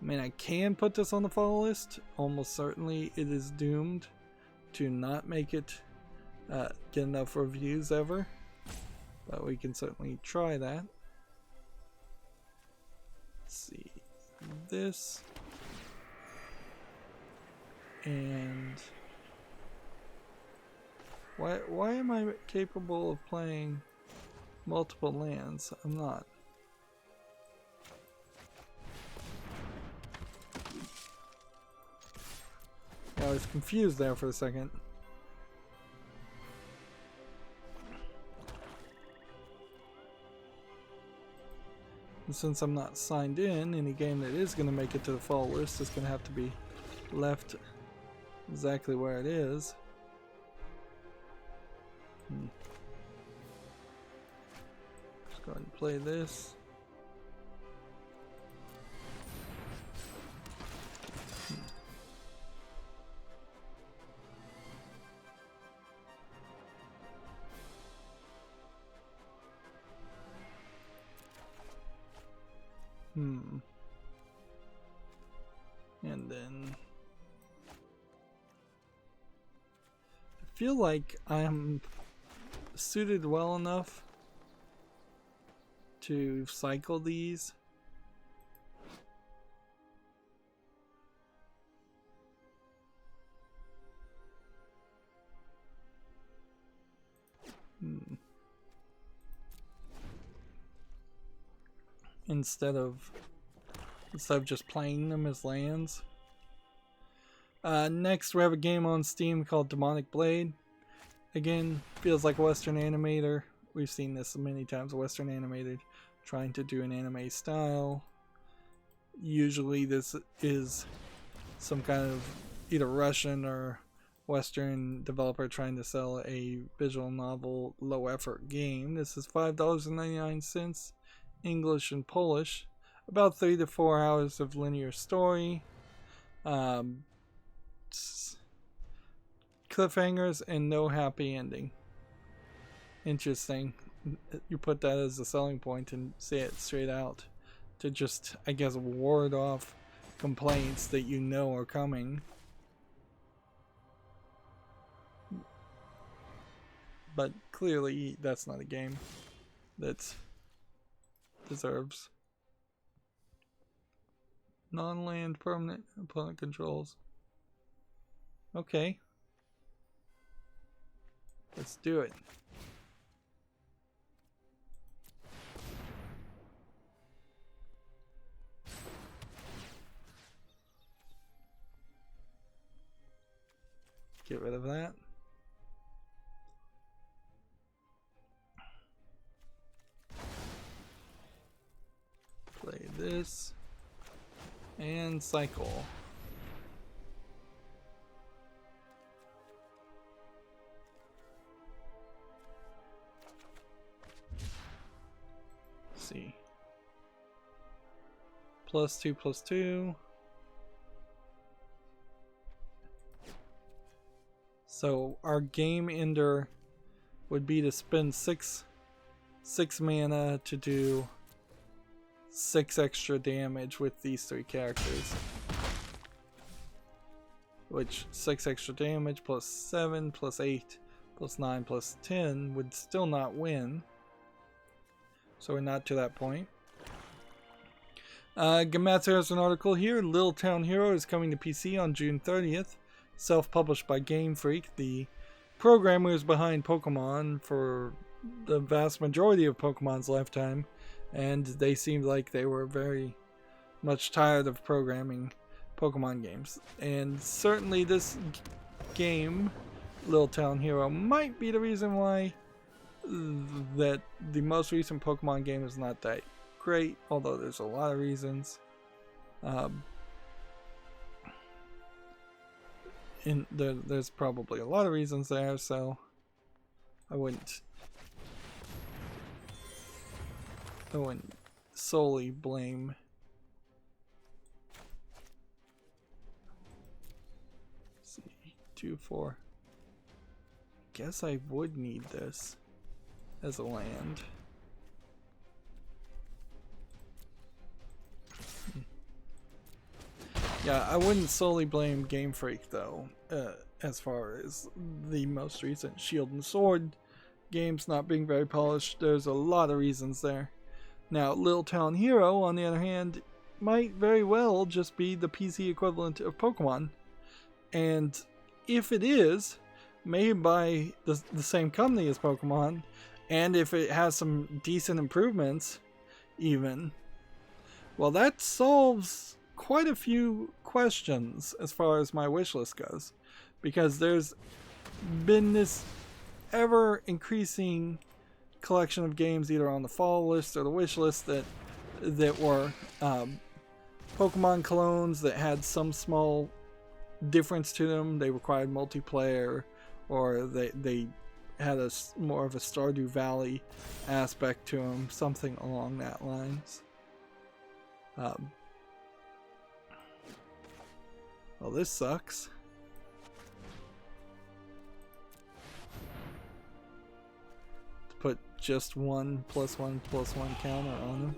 I mean, I can put this on the follow list. Almost certainly it is doomed to not make it get enough reviews ever. But we can certainly try that. Let's see. This. And why am I capable of playing multiple lands? I'm not. Yeah, I was confused there for a second. And since I'm not signed in, any game that is going to make it to the fall list is going to have to be left exactly where it is. Let's go ahead and play this. And then I feel like I'm suited well enough to cycle these. Instead of just playing them as lands. Next, we have a game on Steam called Demonic Blade. Again, feels like a Western animator. We've seen this many times, a Western animator trying to do an anime style. Usually this is some kind of either Russian or Western developer trying to sell a visual novel low effort game. This is $5.99, English and Polish. About 3 to 4 hours of linear story. Cliffhangers and no happy ending. Interesting. You put that as a selling point and say it straight out to just, I guess, ward off complaints that you know are coming. But clearly that's not a game that deserves non-land permanent opponent controls. Okay. Let's do it. Get rid of that. Play this. And cycle. Let's see. +2/+2. So our game ender would be to spend six mana to do 6 extra damage with these 3 characters. Which 6 extra damage plus 7 plus 8 plus 9 plus 10 would still not win. So we're not to that point. Gamatsu has an article here. Little Town Hero is coming to PC on June 30th. Self-published by Game Freak, the programmers behind Pokemon for the vast majority of Pokemon's lifetime. And they seemed like they were very much tired of programming Pokemon games. And certainly this game, Little Town Hero, might be the reason why that the most recent Pokemon game is not that great, although there's a lot of reasons. There's probably a lot of reasons there, so I wouldn't solely blame let's see, 2, 4. Guess I would need this as a land. Yeah, I wouldn't solely blame Game Freak though, as far as the most recent Shield and Sword games not being very polished. There's a lot of reasons there. Now, Little Town Hero, on the other hand, might very well just be the PC equivalent of Pokemon. And if it is, made by the same company as Pokemon, and if it has some decent improvements, even, well, that solves quite a few questions as far as my wish list goes. Because there's been this ever increasing collection of games either on the fall list or the wish list that were Pokemon clones that had some small difference to them. They required multiplayer, or they had more of a Stardew Valley aspect to them, something along that lines. Well, this sucks. Put just 1+1+1 counter on them.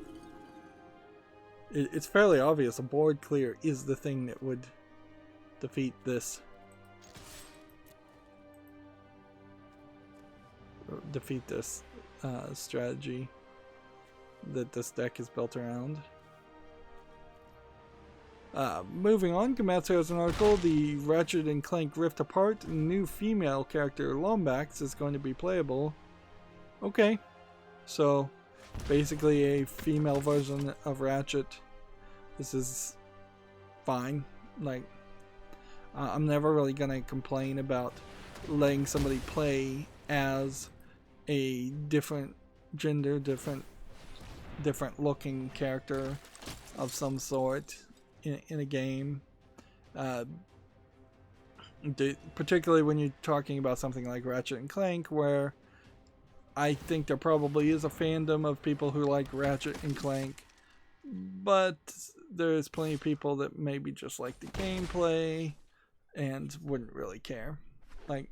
It's fairly obvious a board clear is the thing that would defeat this. Strategy that this deck is built around. Moving on, Gamatsu has an article. The Ratchet and Clank Rift Apart new female character Lombax is going to be playable. Okay, so basically a female version of Ratchet. This is fine. Like, I'm never really gonna complain about letting somebody play as a different gender, different looking character of some sort in a game. Particularly when you're talking about something like Ratchet and Clank, where I think there probably is a fandom of people who like Ratchet and Clank, but there's plenty of people that maybe just like the gameplay and wouldn't really care. Like,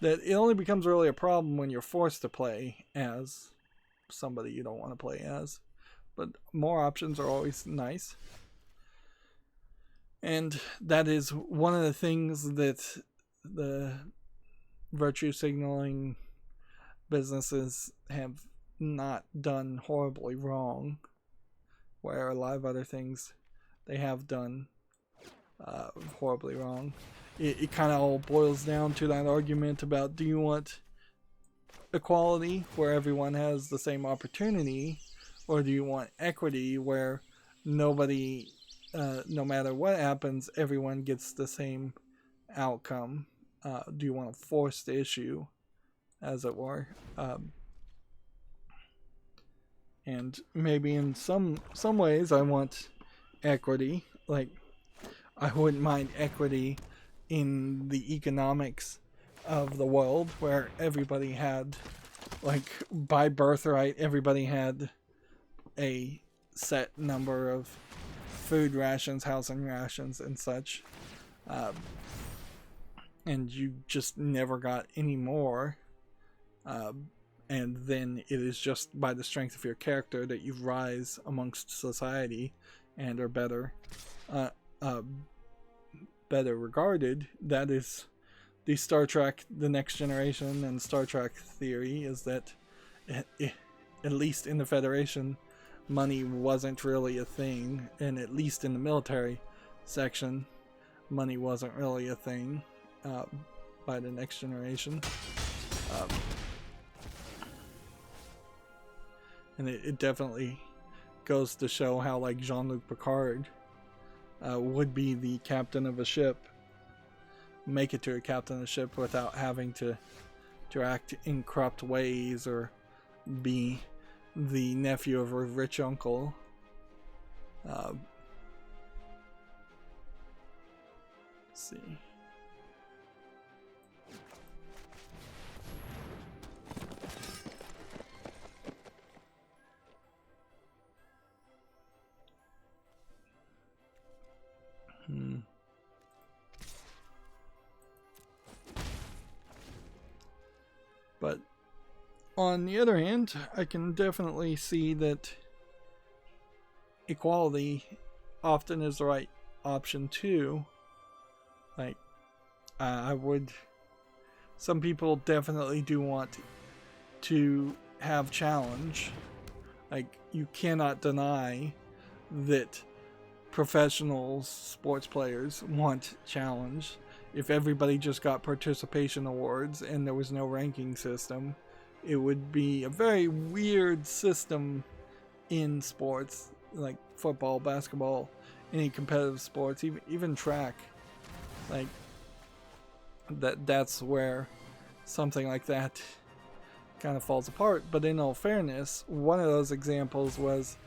that it only becomes really a problem when you're forced to play as somebody you don't want to play as. But more options are always nice. And that is one of the things that the virtue signaling businesses have not done horribly wrong, where a lot of other things they have done horribly wrong. It kind of all boils down to that argument about, do you want equality where everyone has the same opportunity, or do you want equity where nobody, no matter what happens, everyone gets the same outcome? Do you want to force the issue, as it were? And maybe in some ways I want equity. Like, I wouldn't mind equity in the economics of the world, where everybody had, like, by birthright, everybody had a set number of food rations, housing rations, and such. And you just never got any more. And then it is just by the strength of your character that you rise amongst society and are better regarded. That is the Star Trek The Next Generation and Star Trek theory, is that at least in the Federation, money wasn't really a thing, and at least in the military section, money wasn't really a thing by the Next Generation. And it definitely goes to show how, like, Jean-Luc Picard would be the captain of a ship, make it to a captain of a ship without having to act in corrupt ways or be the nephew of a rich uncle. Let's see. But on the other hand, I can definitely see that equality often is the right option too. Like, some people definitely do want to have challenge. Like, you cannot deny that professional sports players want challenge. If everybody just got participation awards and there was no ranking system, it would be a very weird system in sports, like football, basketball, any competitive sports, even track. Like, that's where something like that kind of falls apart. But in all fairness, one of those examples was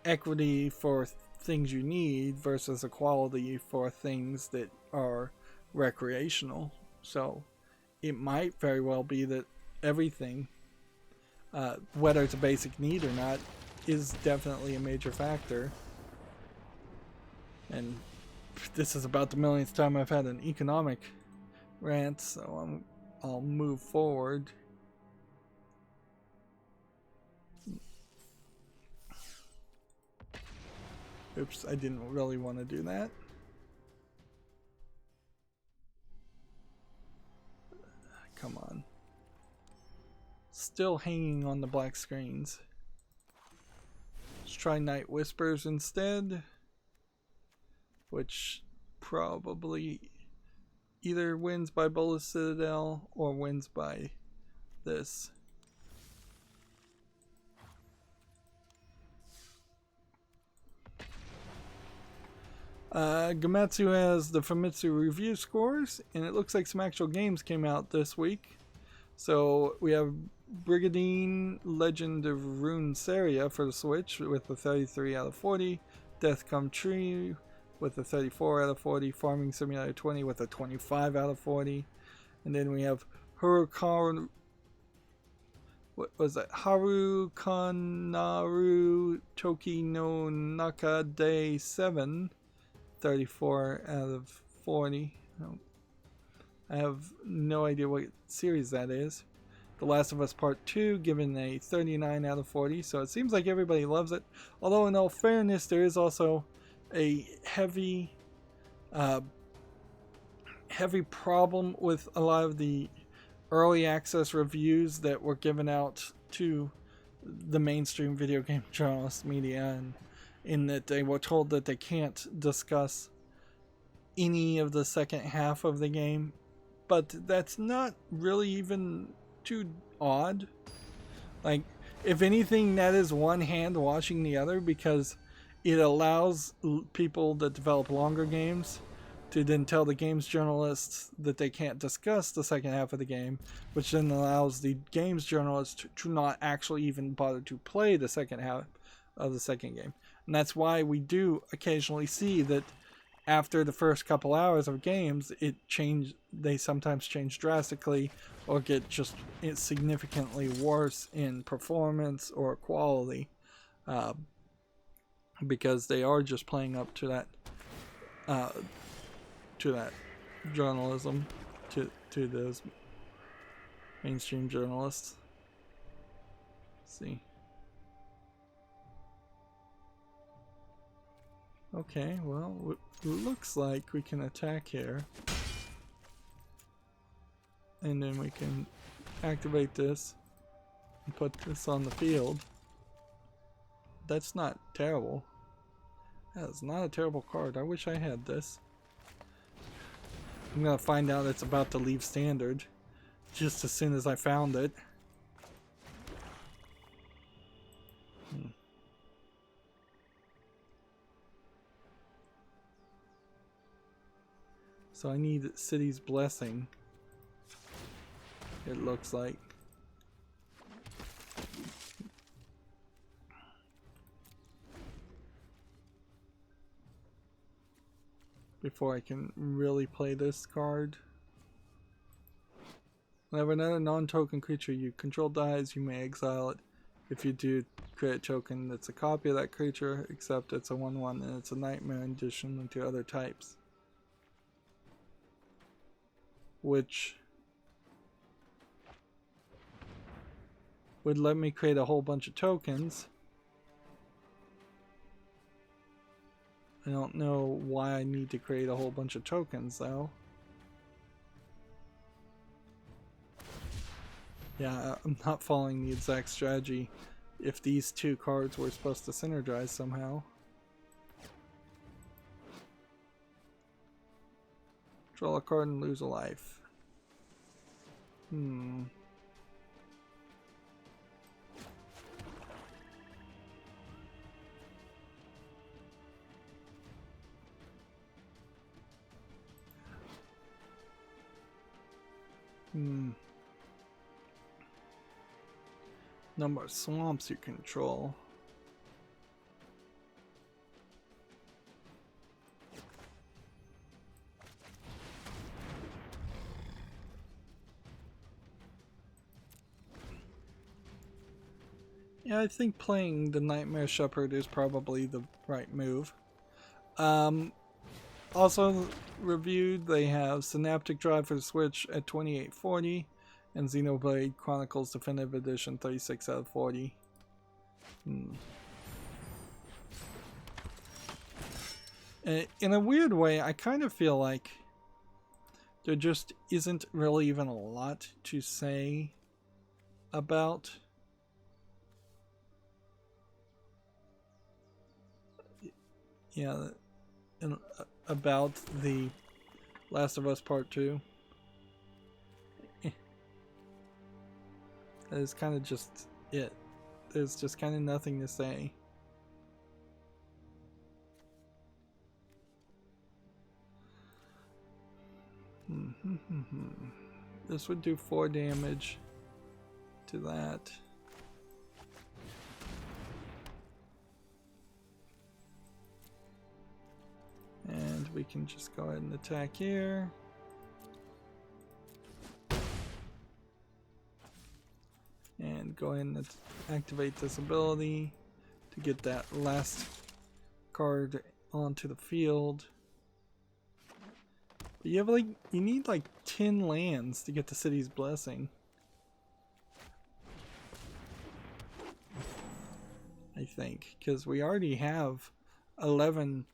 equity for things you need versus equality for things that are recreational. So it might very well be that everything, whether it's a basic need or not, is definitely a major factor. And this is about the millionth time I've had an economic rant, so I'll move forward. Oops, I didn't really want to do that. Come on. Still hanging on the black screens. Let's try Night Whispers instead, which probably either wins by Bolas Citadel or wins by this. Gamatsu has the Famitsu review scores, and it looks like some actual games came out this week. So we have Brigadine Legend of Runesaria for the Switch with a 33 out of 40, Death Come True with a 34 out of 40, Farming Simulator 20 with a 25 out of 40, and then we have Hurukanaru Toki no Naka Day 7, 34 out of 40. I have no idea what series that is. The Last of Us Part 2 given a 39 out of 40, so it seems like everybody loves it. Although in all fairness, there is also a heavy problem with a lot of the early access reviews that were given out to the mainstream video game journalist media, and in that they were told that they can't discuss any of the second half of the game. But that's not really even too odd. Like, if anything, that is one hand washing the other, because it allows people that develop longer games to then tell the games journalists that they can't discuss the second half of the game, which then allows the games journalists to not actually even bother to play the second half of the second game. And that's why we do occasionally see that after the first couple hours of games, they sometimes change drastically or get just significantly worse in performance or quality, because they are just playing up to that journalism, to those mainstream journalists. Let's see. Okay, well, it looks like we can attack here. And then we can activate this and put this on the field. That's not terrible. That is not a terrible card. I wish I had this. I'm gonna find out it's about to leave standard just as soon as I found it. So I need City's Blessing, it looks like. Before I can really play this card. Whenever another non-token creature you control dies, you may exile it. If you do, create a token that's a copy of that creature, except it's a 1/1 and it's a nightmare in addition to other types. Which would let me create a whole bunch of tokens. I don't know why I need to create a whole bunch of tokens though. Yeah, I'm not following the exact strategy if these two cards were supposed to synergize somehow. Draw a card and lose a life. Number of swamps you control. Yeah, I think playing the Nightmare Shepherd is probably the right move. Also reviewed, they have Synaptic Drive for the Switch at 2840 and Xenoblade Chronicles Definitive Edition 36 out of 40. In a weird way, I kind of feel like there just isn't really even a lot to say about about the Last of Us Part 2. That is kind of just it. There's just kind of nothing to say. This would do 4 damage to that. And we can just go ahead and attack here. And go ahead and activate this ability to get that last card onto the field. But you have you need like 10 lands to get the city's blessing. I think, because we already have 11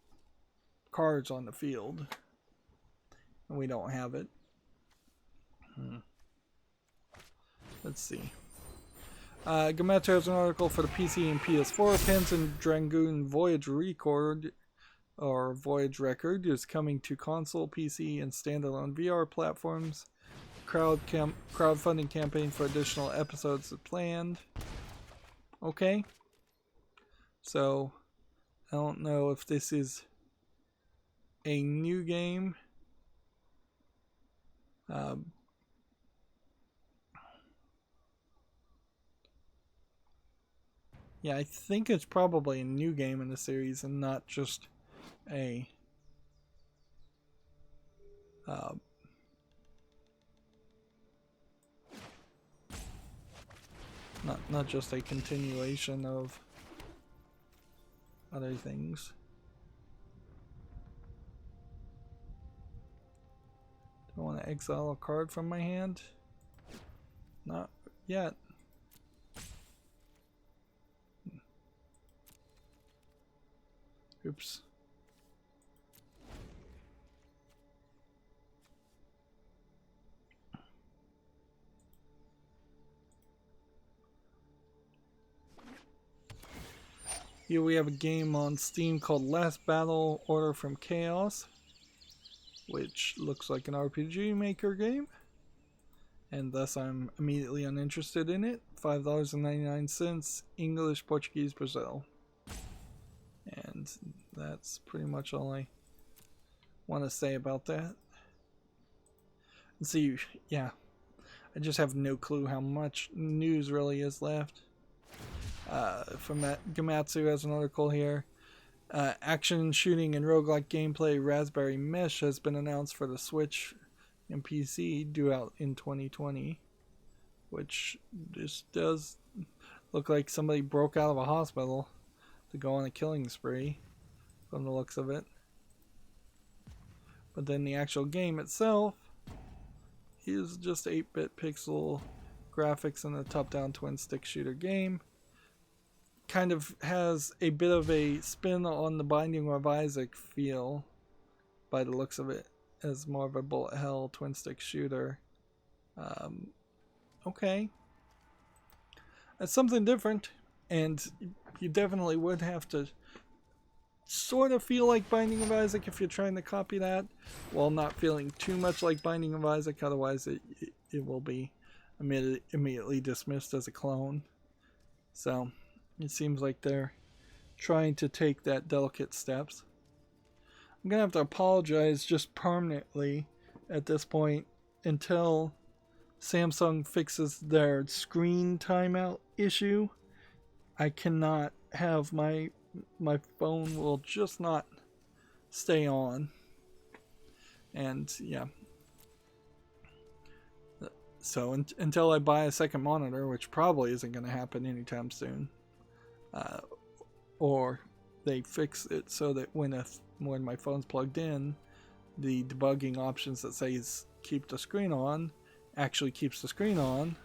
cards on the field and we don't have it. Let's see. Gametsu has an article for the PC and PS4. Panzer Dragoon Voyage Record or Voyage Record is coming to console, PC, and standalone VR platforms. Crowdfunding campaign for additional episodes is planned. Okay. So, I don't know if this is a new game. Yeah, I think it's probably a new game in the series and not just a not just a continuation of other things. Do I want to exile a card from my hand? Not yet. Oops. Here we have a game on Steam called Last Battle Order from Chaos, which looks like an RPG Maker game, and thus I'm immediately uninterested in it. $5.99, English, Portuguese, Brazil. And that's pretty much all I want to say about that. And see, yeah, I just have no clue how much news really is left. From that, Gametsu has an article here. Action, shooting, and roguelike gameplay Raspberry Mesh has been announced for the Switch and PC, due out in 2020. Which just does look like somebody broke out of a hospital to go on a killing spree, from the looks of it. But then the actual game itself is just 8-bit pixel graphics in a top-down twin-stick shooter game. Kind of has a bit of a spin on the Binding of Isaac feel, by the looks of it, as more of a bullet hell twin-stick shooter. Okay. That's something different, and you definitely would have to sort of feel like Binding of Isaac if you're trying to copy that, while not feeling too much like Binding of Isaac, otherwise it will be immediately dismissed as a clone. So, it seems like they're trying to take that delicate steps. I'm going to have to apologize just permanently at this point until Samsung fixes their screen timeout issue. I cannot have my phone will just not stay on. And yeah. So until I buy a second monitor, which probably isn't going to happen anytime soon, or they fix it so that when my phone's plugged in, the debugging options that says keep the screen on actually keeps the screen on.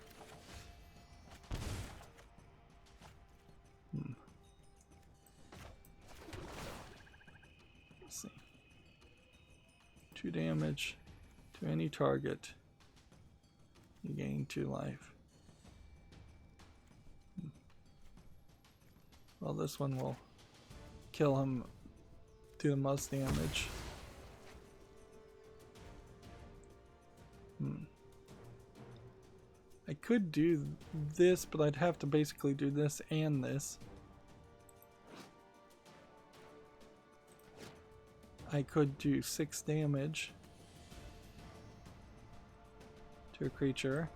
Let's see. 2 damage to any target. You gain 2 life. Well, this one will kill him, do the most damage. I could do this, but I'd have to basically do this and this. I could do 6 damage. to a creature.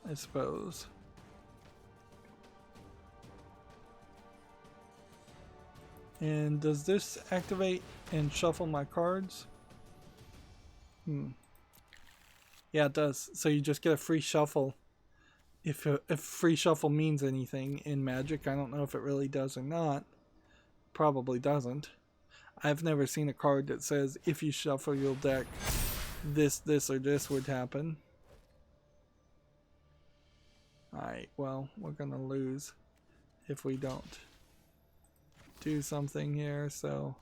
I suppose. And does this activate and shuffle my cards? Yeah, it does. So you just get a free shuffle. If free shuffle means anything in Magic, I don't know if it really does or not. Probably doesn't. I've never seen a card that says if you shuffle your deck, this, or this would happen. Alright, well, we're gonna lose if we don't do something here, so...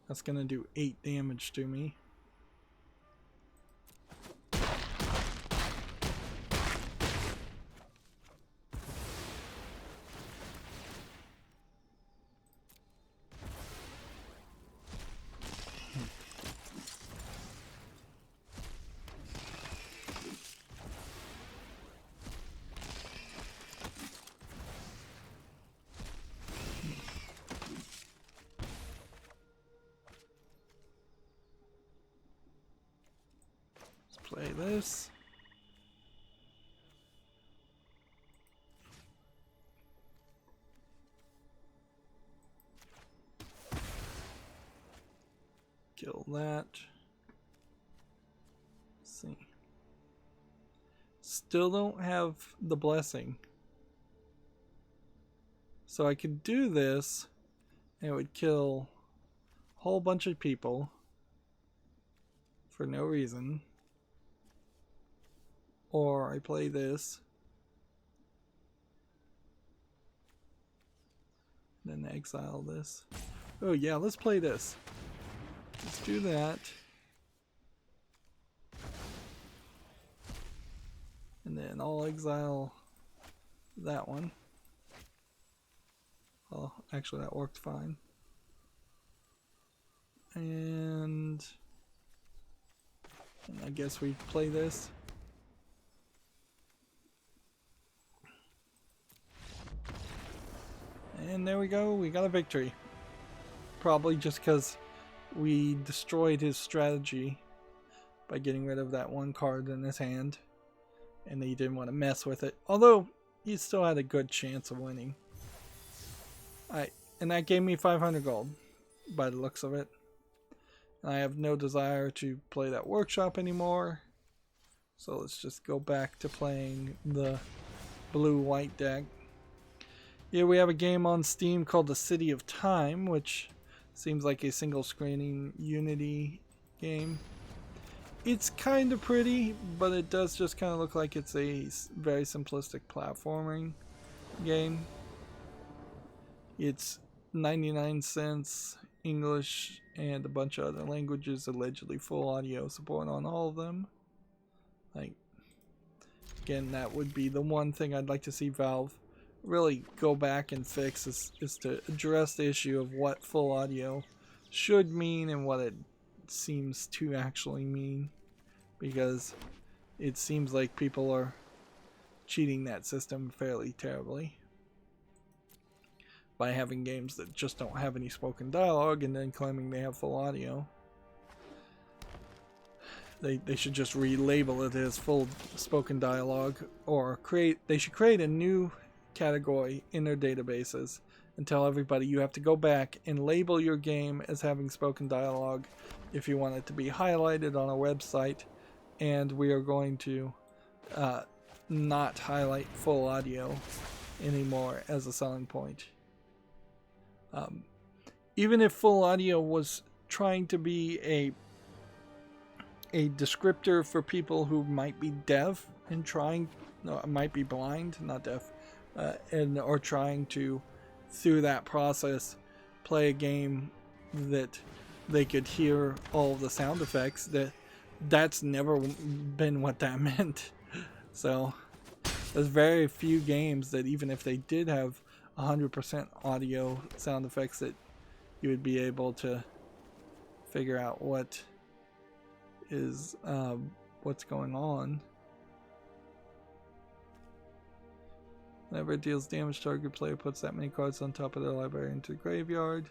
That's gonna do 8 damage to me. Play this. Kill that. Let's see. Still don't have the blessing. So I could do this and it would kill a whole bunch of people for no reason. Or I play this, then exile this. Oh yeah, let's play this. Let's do that. And then I'll exile that one. Well, actually that worked fine. And I guess we play this. And there we go, we got a victory. Probably just because we destroyed his strategy by getting rid of that one card in his hand. And he didn't want to mess with it. Although, he still had a good chance of winning. Alright, and that gave me 500 gold, by the looks of it. And I have no desire to play that workshop anymore. So let's just go back to playing the blue-white deck. Yeah, we have a game on Steam called The City of Time, which seems like a single screening Unity game. It's kind of pretty, but it does just kind of look like it's a very simplistic platforming game. It's 99 cents, English, and a bunch of other languages, allegedly full audio support on all of them. Like, again, that would be the one thing I'd like to see Valve really go back and fix, is to address the issue of what full audio should mean and what it seems to actually mean, because it seems like people are cheating that system fairly terribly by having games that just don't have any spoken dialogue and then claiming they have full audio. They should just relabel it as full spoken dialogue, or they should create a new category in their databases and tell everybody you have to go back and label your game as having spoken dialogue if you want it to be highlighted on a website, and we are going to not highlight full audio anymore as a selling point. Even if full audio was trying to be a descriptor for people who might be deaf and might be blind, not deaf, or trying to, through that process, play a game that they could hear all the sound effects, that's never been what that meant. So there's very few games that, even if they did have 100% audio sound effects, that you would be able to figure out what is what's going on. Whenever it deals damage, target player puts that many cards on top of their library into the graveyard.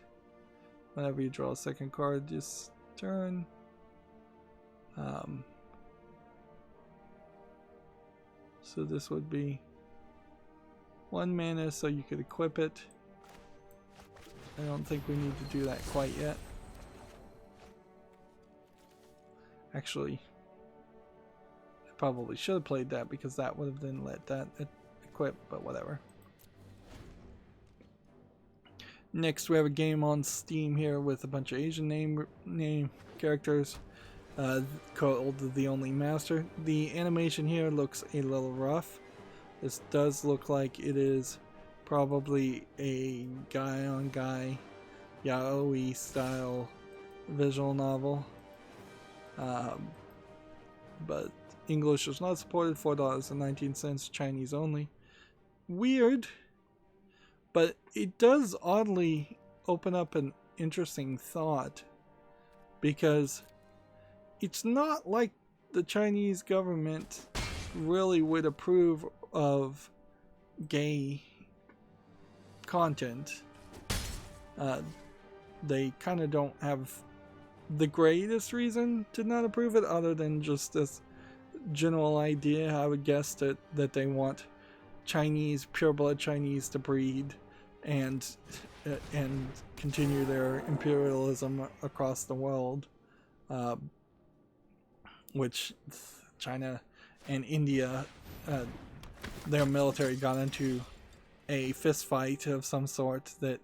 Whenever you draw a second card this turn. So this would be 1 mana, so you could equip it. I don't think we need to do that quite yet. Actually, I probably should have played that because that would have then let that equip, but whatever. Next, we have a game on Steam here with a bunch of Asian name characters called The Only Master. The animation here looks a little rough. This does look like it is probably a guy-on-guy yaoi style visual novel. But English is not supported, $4.19, Chinese only. Weird, but it does oddly open up an interesting thought, because it's not like the Chinese government really would approve of gay content. They kind of don't have the greatest reason to not approve it, other than just this general idea, I would guess, that they want Chinese, pureblood Chinese, to breed and continue their imperialism across the world, which China and India, their military got into a fist fight of some sort that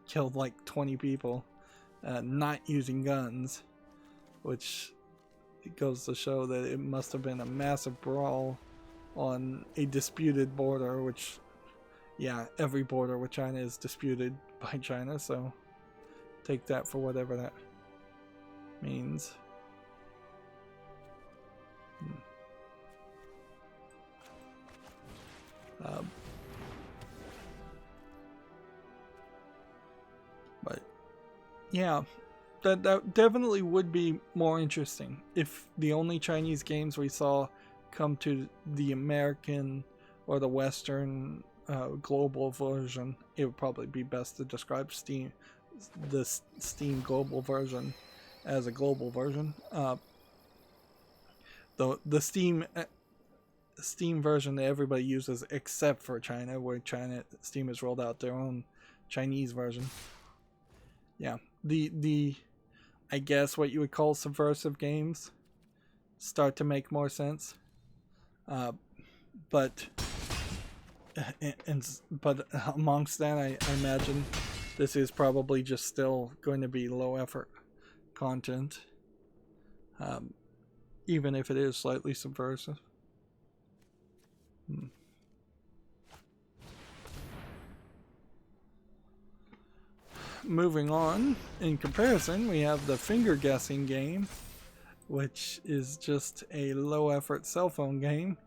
killed like 20 people, not using guns, which it goes to show that it must have been a massive brawl on a disputed border, which, yeah, every border with China is disputed by China, so take that for whatever that means. But yeah, that definitely would be more interesting if the only Chinese games we saw come to the American or the Western global version. It would probably be best to describe the Steam global version as a global version. The Steam version that everybody uses except for China, where Steam has rolled out their own Chinese version. Yeah, the I guess what you would call subversive games start to make more sense. But amongst that, I imagine this is probably just still going to be low effort content, even if it is slightly subversive. Moving on, in comparison, we have the finger guessing game, which is just a low effort cell phone game,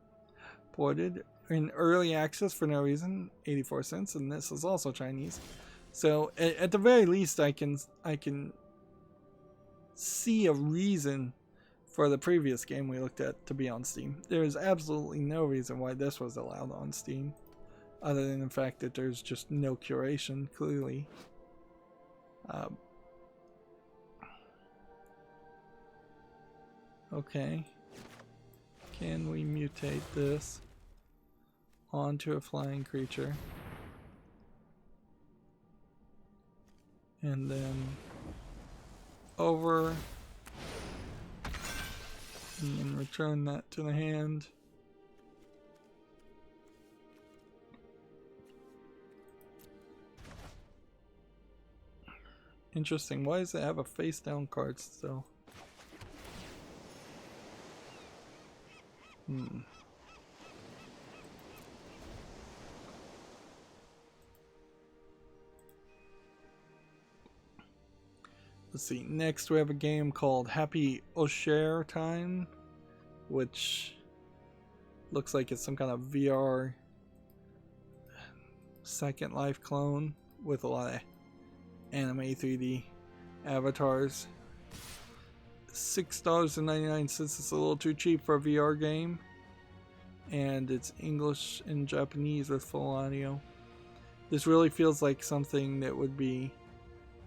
ported in early access for no reason, 84 cents, and this is also Chinese. So at the very least, I can see a reason for the previous game we looked at to be on Steam. There is absolutely no reason why this was allowed on Steam, other than the fact that there's just no curation, clearly. Okay, can we mutate this onto a flying creature and then over and return that to the hand? Interesting. Why does it have a face down card still? Let's see. Next, we have a game called Happy Osher Time, which looks like it's some kind of VR Second Life clone with a lot of anime 3D avatars. $6.99. It's a little too cheap for a VR game. And it's English and Japanese with full audio. This really feels like something that would be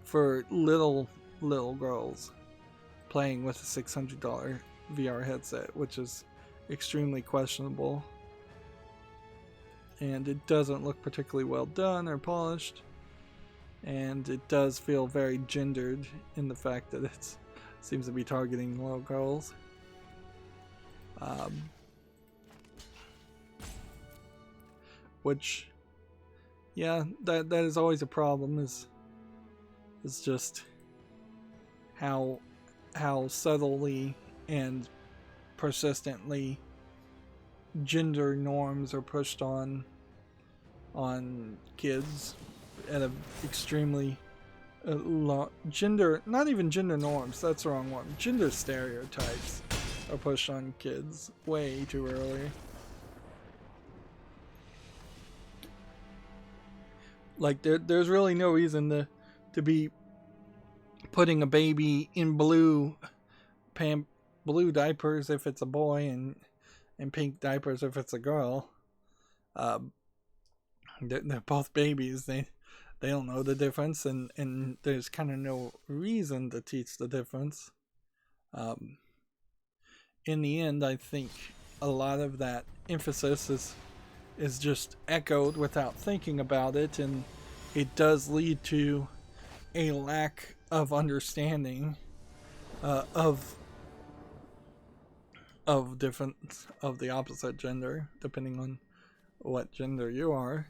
for little girls playing with a $600 VR headset, which is extremely questionable. And it doesn't look particularly well done or polished. And it does feel very gendered in the fact that it seems to be targeting little girls. Which, yeah, that is always a problem. Is just how subtly and persistently gender norms are pushed on kids at an extremely gender, not even gender norms, that's the wrong one. Gender stereotypes are pushed on kids way too early. Like there's really no reason to be putting a baby in blue diapers if it's a boy and pink diapers if it's a girl. They're both babies. They don't know the difference, and there's kind of no reason to teach the difference. In the end, I think a lot of that emphasis is just echoed without thinking about it, and it does lead to a lack of understanding of the opposite gender, depending on what gender you are,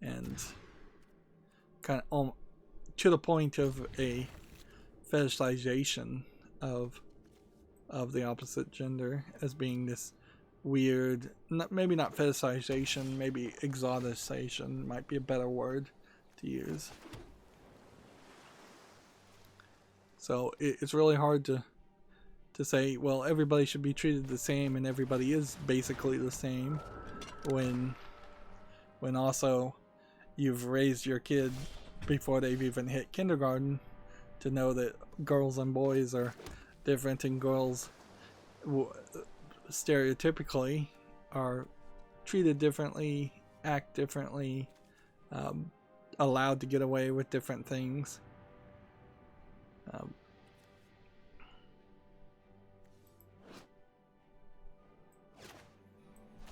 and kind of to the point of a fetishization of the opposite gender as being this weird, maybe not fetishization, maybe exoticization might be a better word to use. So it's really hard to say, well, everybody should be treated the same and everybody is basically the same when also you've raised your kid before they've even hit kindergarten to know that girls and boys are different, and girls stereotypically are treated differently, act differently, allowed to get away with different things.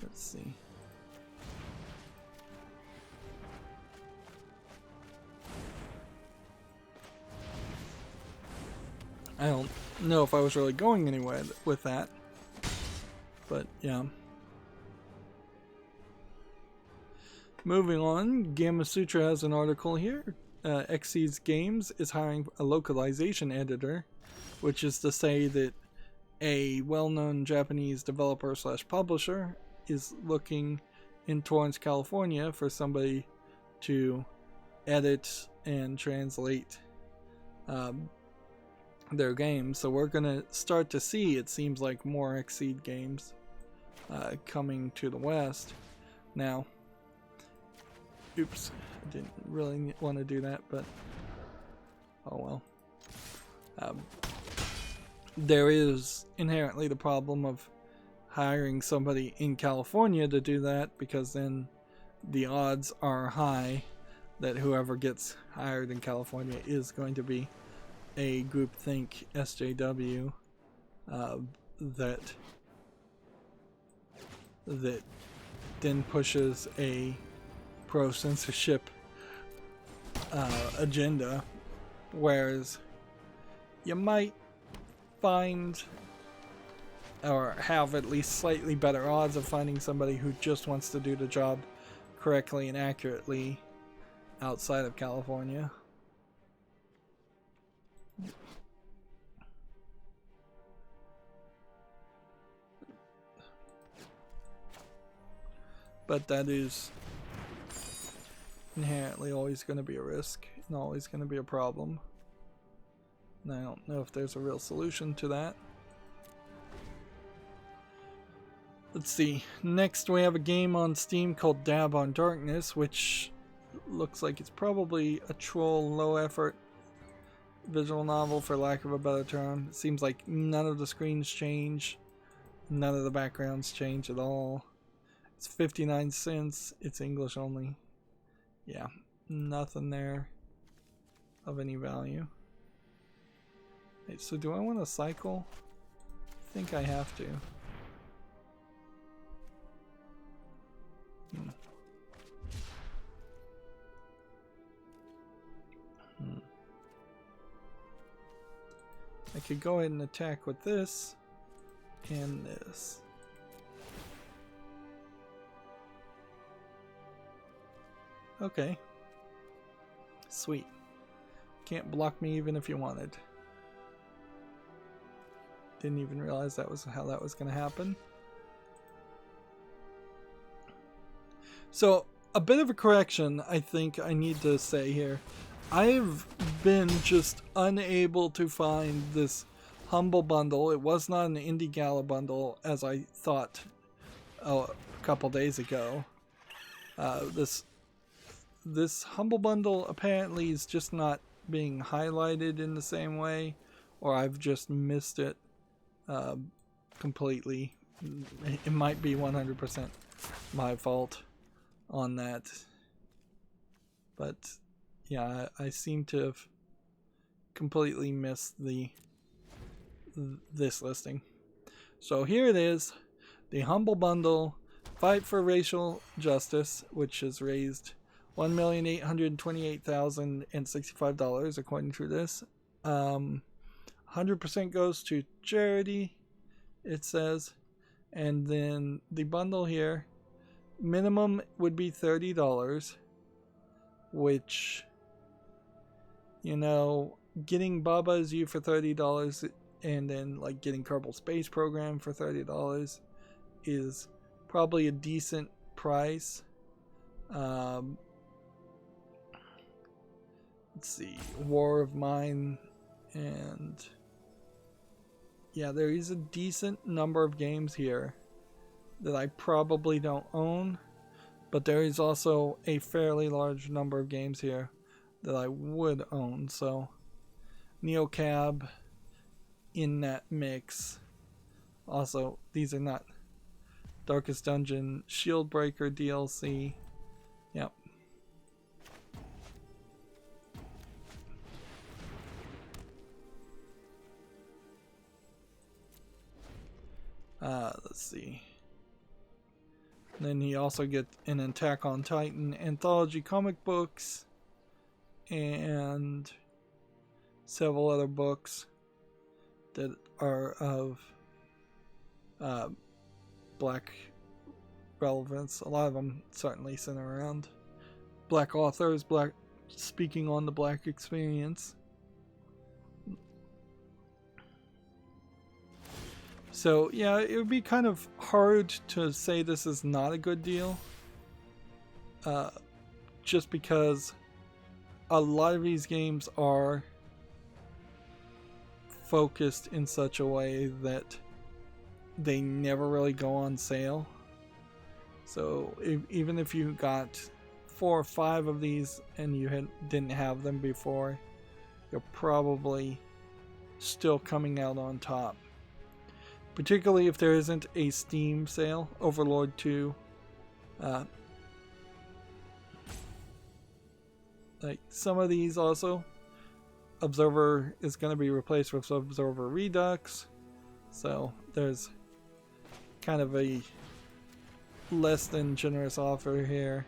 Let's see. I don't know if I was really going anywhere with that, but yeah. Moving on, Gamma Sutra has an article here. Xseeds Games is hiring a localization editor, which is to say that a well-known Japanese developer / publisher is looking in Torrance, California for somebody to edit and translate their games. So we're gonna start to see, it seems like, more Xseed games coming to the West. Now, oops, I didn't really want to do that, but oh well. There is inherently the problem of hiring somebody in California to do that, because then the odds are high that whoever gets hired in California is going to be a groupthink SJW that then pushes a pro-censorship agenda, whereas you might find or have at least slightly better odds of finding somebody who just wants to do the job correctly and accurately outside of California. But that is inherently always going to be a risk and always going to be a problem. And I don't know if there's a real solution to that. Let's see. Next we have a game on Steam called Dab on Darkness, which looks like it's probably a troll low effort visual novel, for lack of a better term. It seems like none of the screens change, none of the backgrounds change at all. It's 59 cents. It's English only. Yeah, nothing there of any value. Wait, so do I want to cycle? I think I have to. I could go ahead and attack with this and this. Okay. Sweet. Can't block me even if you wanted. Didn't even realize that was how that was going to happen. So, a bit of a correction I think I need to say here. I've been just unable to find this Humble Bundle. It was not an Indie Gala bundle as I thought a couple days ago. This Humble Bundle apparently is just not being highlighted in the same way, or I've just missed it completely. It might be 100% my fault on that. But yeah, I seem to have completely missed this listing. So here it is, the Humble Bundle, Fight for Racial Justice, which has raised $1,828,065 according to this. 100% goes to charity, it says. And then the bundle here, minimum would be $30, which, you know, getting Baba Is You for $30 and then like getting Kerbal Space Program for $30 is probably a decent price. Let's see, War of Mine, and yeah, there is a decent number of games here that I probably don't own, but there is also a fairly large number of games here that I would own. So Neocab in that mix. Also, these are not Darkest Dungeon Shieldbreaker DLC. Yep. Let's see. Then he also gets an Attack on Titan anthology comic books and several other books that are of black relevance. A lot of them certainly center around black authors, black speaking on the black experience. So yeah, it would be kind of hard to say this is not a good deal, just because a lot of these games are focused in such a way that they never really go on sale. So even if you got 4 or 5 of these and you didn't have them before, you're probably still coming out on top. Particularly if there isn't a Steam sale. Overlord 2. Like some of these also. Observer is going to be replaced with Observer Redux. So there's kind of a less than generous offer here.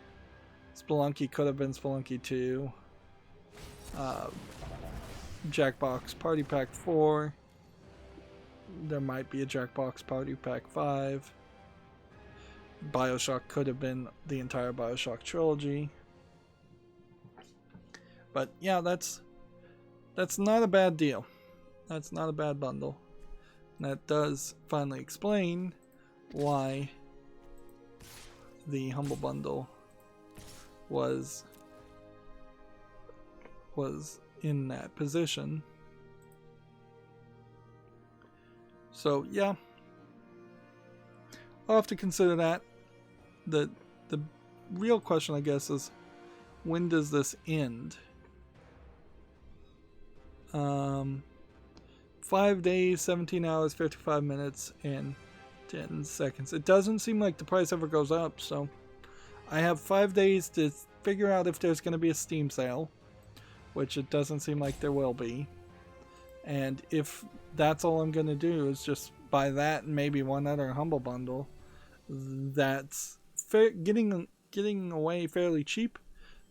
Spelunky could have been Spelunky 2. Jackbox Party Pack 4. There might be a Jackbox Party Pack 5. BioShock could have been the entire BioShock trilogy. But yeah, that's not a bad deal. That's not a bad bundle. And that does finally explain why the Humble Bundle was in that position. So yeah, I'll have to consider that. The real question, I guess, is when does this end? 5 days, 17 hours, 55 minutes, and 10 seconds. It doesn't seem like the price ever goes up, so I have 5 days to figure out if there's going to be a Steam sale, which it doesn't seem like there will be. And if that's all I'm going to do is just buy that and maybe one other Humble Bundle, that's getting away fairly cheap.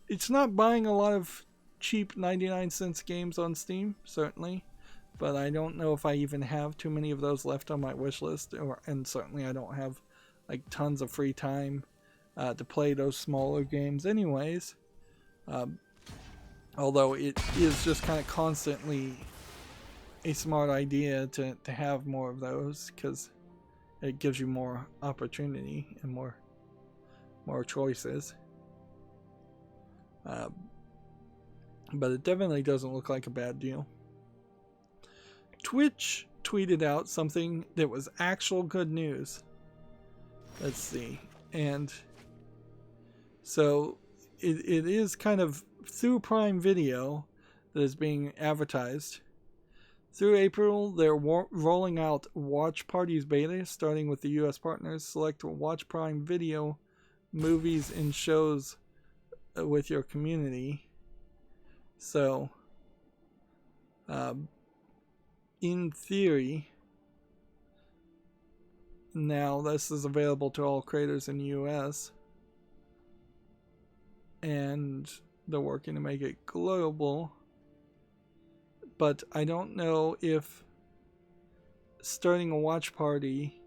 It's not buying a lot of cheap 99-cent games on Steam, certainly, but I don't know if I even have too many of those left on my wish list, and certainly I don't have like tons of free time to play those smaller games anyways. Although it is just kind of constantly a smart idea to have more of those, because it gives you more opportunity and more choices. But it definitely doesn't look like a bad deal. Twitch tweeted out something that was actual good news. Let's see. And so it is kind of through Prime Video that is being advertised. Through April, they're rolling out Watch Parties beta, starting with the US partners. Select Watch Prime Video movies and shows with your community. So, in theory, now this is available to all creators in the US, and they're working to make it global. But I don't know if starting a watch party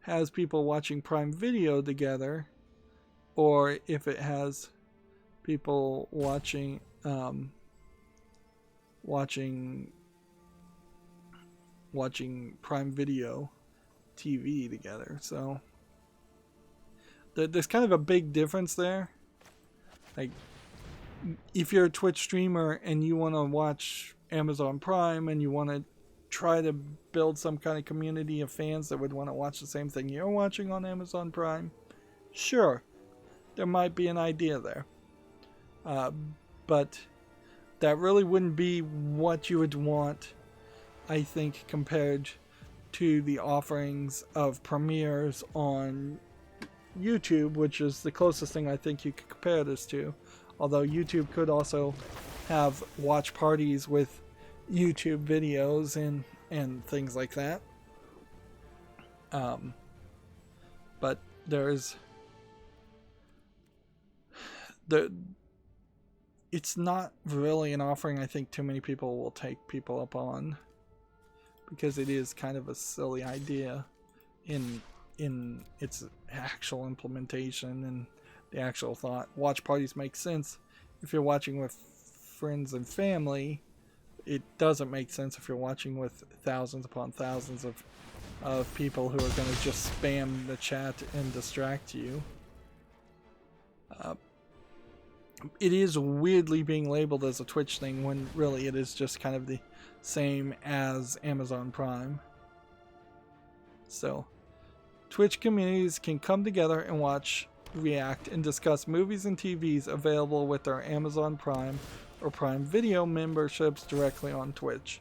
has people watching Prime Video together, or if it has people watching Prime Video TV together. So there's kind of a big difference there. Like, if you're a Twitch streamer and you want to watch Amazon Prime and you want to try to build some kind of community of fans that would want to watch the same thing you're watching on Amazon Prime, sure, there might be an idea there. But that really wouldn't be what you would want, I think, compared to the offerings of premieres on YouTube, which is the closest thing I think you could compare this to. Although YouTube could also have watch parties with YouTube videos and things like that. But it's not really an offering I think too many people will take people up on, because it is kind of a silly idea in its actual implementation and the actual thought. Watch parties make sense if you're watching with friends and family. It doesn't make sense if you're watching with thousands upon thousands of people who are going to just spam the chat and distract you. It is weirdly being labeled as a Twitch thing when really it is just kind of the same as Amazon Prime. So, Twitch communities can come together and watch, react, and discuss movies and TVs available with their Amazon Prime or Prime Video memberships directly on Twitch.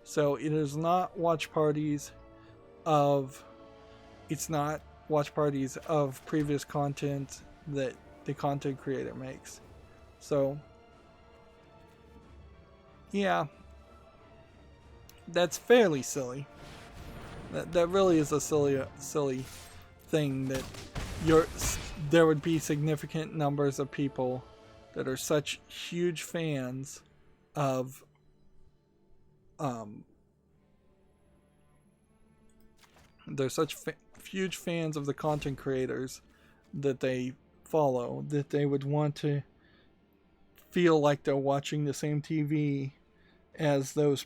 So it is not watch parties of previous content that the content creator makes. So yeah, that's fairly silly. That really is a silly thing, that there would be significant numbers of people that are such huge fans of they're such huge fans of the content creators that they follow, that they would want to feel like they're watching the same TV as those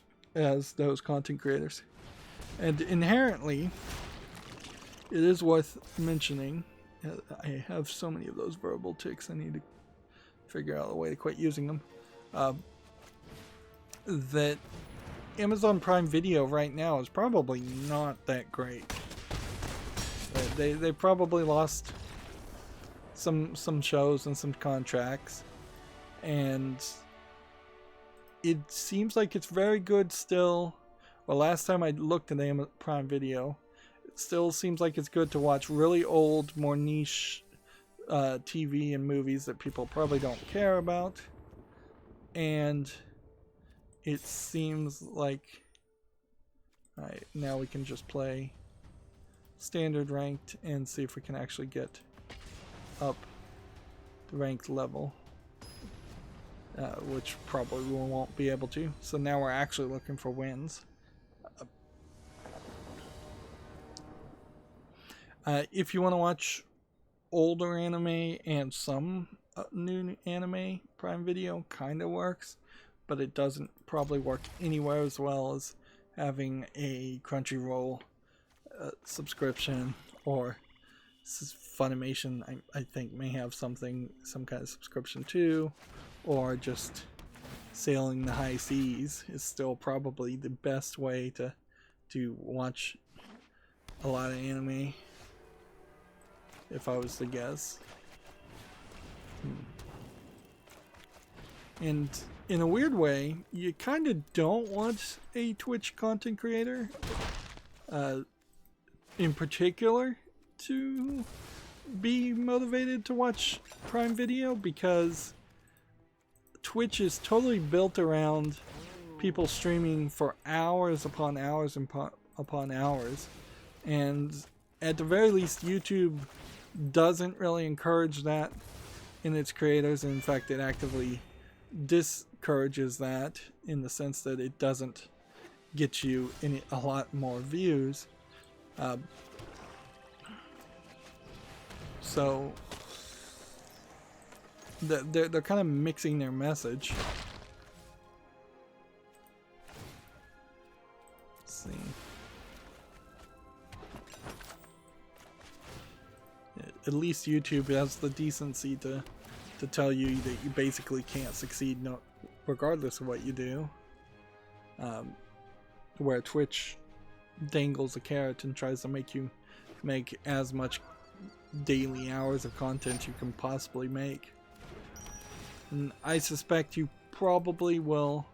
content creators. And inherently, it is worth mentioning, I have so many of those verbal tics, I need to figure out a way to quit using them, that Amazon Prime Video right now is probably not that great. They probably lost some shows and some contracts, and it seems like it's very good still. Well, last time I looked at Amazon Prime Video, it still seems like it's good to watch really old, more niche TV and movies that people probably don't care about. And it seems like... Alright, now we can just play standard ranked and see if we can actually get up the ranked level. Which probably we won't be able to. So now we're actually looking for wins. If you want to watch older anime and some new anime, Prime Video kind of works, but it doesn't probably work anywhere as well as having a Crunchyroll subscription, or Funimation I think may have some kind of subscription too, or just sailing the high seas is still probably the best way to watch a lot of anime, if I was to guess. And in a weird way, you kind of don't want a Twitch content creator in particular to be motivated to watch Prime Video, because Twitch is totally built around people streaming for hours upon hours upon hours, and at the very least YouTube doesn't really encourage that in its creators. In fact, it actively discourages that, in the sense that it doesn't get you a lot more views. So they're kind of mixing their message. Let's see. At least YouTube has the decency to tell you that you basically can't succeed regardless of what you do. Where Twitch dangles a carrot and tries to make you make as much daily hours of content you can possibly make. And I suspect you probably will,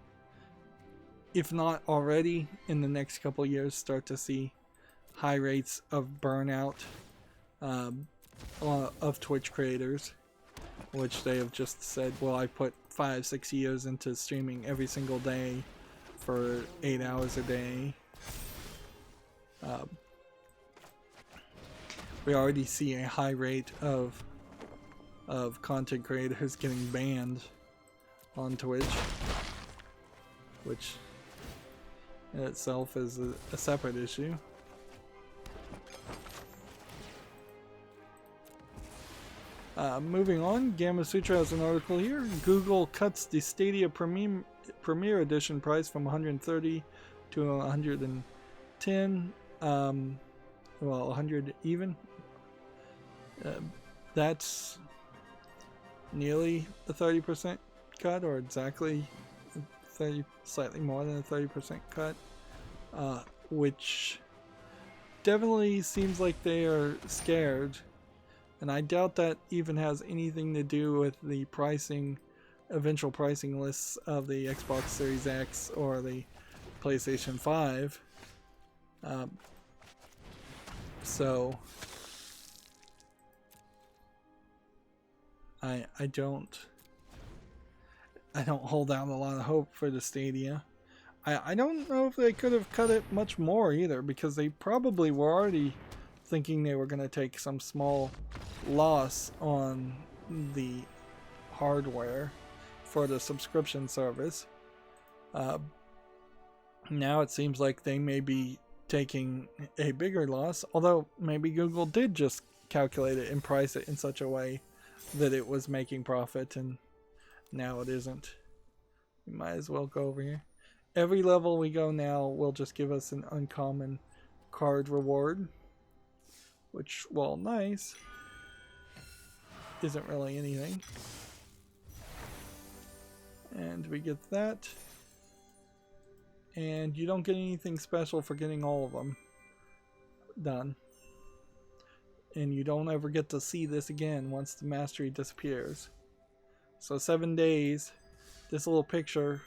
if not already, in the next couple of years, start to see high rates of burnout of Twitch creators, which they have just said, well, I put 5-6 years into streaming every single day for 8 hours a day. We already see a high rate of content creators getting banned on Twitch, which in itself is a separate issue. Moving on, Gamma Sutra has an article here. Google cuts the Stadia Premier Edition price from $130 to $110. Well, 100 even. That's nearly a 30% cut, or exactly 30, slightly more than a 30% cut, which definitely seems like they are scared. And I doubt that even has anything to do with the pricing, eventual pricing lists of the Xbox Series X or the PlayStation 5. So I don't hold out a lot of hope for the Stadia. I don't know if they could have cut it much more either, because they probably were already thinking they were going to take some small loss on the hardware for the subscription service. Now it seems like they may be taking a bigger loss, although maybe Google did just calculate it and price it in such a way that it was making profit, and now it isn't. We might as well go over here. Every level we go now will just give us an uncommon card reward, which, while nice, isn't really anything. And we get that. And you don't get anything special for getting all of them done. And you don't ever get to see this again once the mastery disappears. So 7 days, this little picture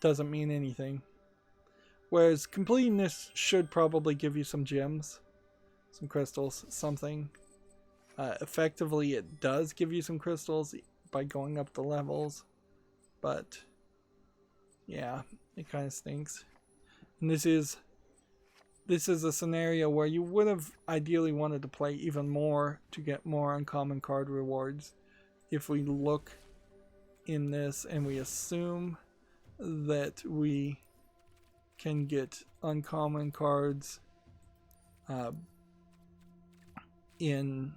doesn't mean anything. Whereas completing this should probably give you some gems, some crystals, something. Effectively, it does give you some crystals by going up the levels, but yeah, it kind of stinks. And this is a scenario where you would have ideally wanted to play even more to get more uncommon card rewards. If we look in this and we assume that we can get uncommon cards in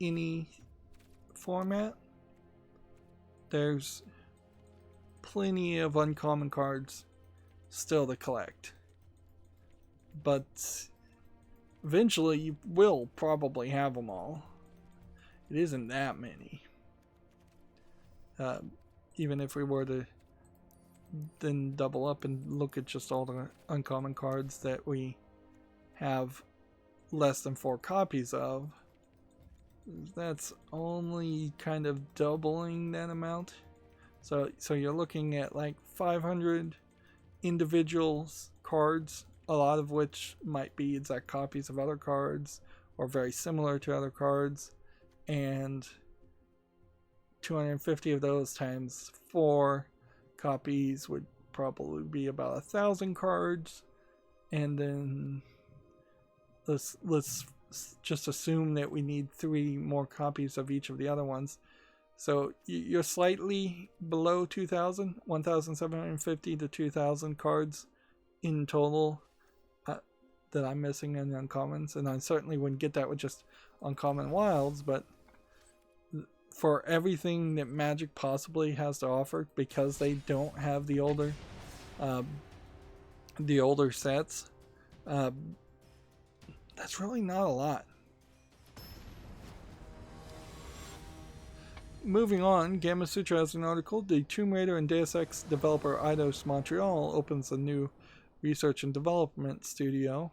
any format, there's plenty of uncommon cards still to collect. But eventually you will probably have them all. It isn't that many. Even if we were to then double up and look at just all the uncommon cards that we have less than 4 copies of, that's only kind of doubling that amount. So you're looking at like 500 individual cards, a lot of which might be exact copies of other cards or very similar to other cards, and 250 of those times 4 copies would probably be about 1,000 cards. And then let's just assume that we need 3 more copies of each of the other ones. So you're slightly below 2,000, 1,750 to 2,000 cards in total that I'm missing in uncommons. And I certainly wouldn't get that with just uncommon wilds, but for everything that Magic possibly has to offer, because they don't have the older sets, that's really not a lot. Moving on, Gamma Sutra has an article. The Tomb Raider and Deus Ex developer Eidos Montreal opens a new research and development studio,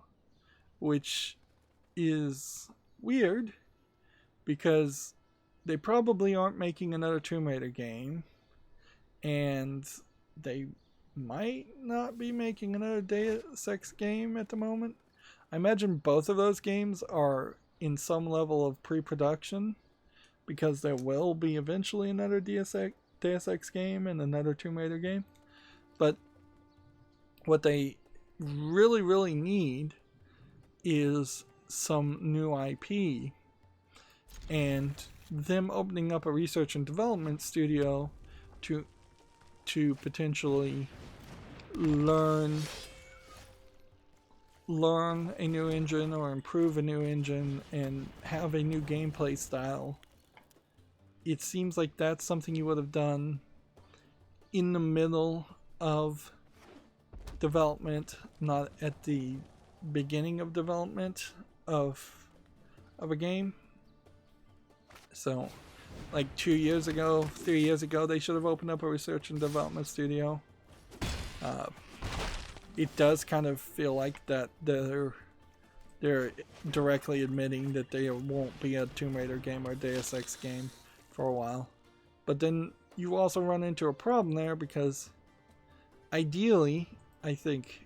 which is weird because they probably aren't making another Tomb Raider game, and they might not be making another Deus Ex game at the moment. I imagine both of those games are in some level of pre-production, because there will be eventually another Deus Ex game and another Tomb Raider game. But what they really, really need is some new IP, and them opening up a research and development studio to potentially learn a new engine or improve a new engine and have a new gameplay style. It seems like that's something you would have done in the middle of development, not at the beginning of development of a game. So, like 2 years ago, 3 years ago, they should have opened up a research and development studio. It does kind of feel like that they're directly admitting that there won't be a Tomb Raider game or Deus Ex game for a while. But then you also run into a problem there, because ideally, I think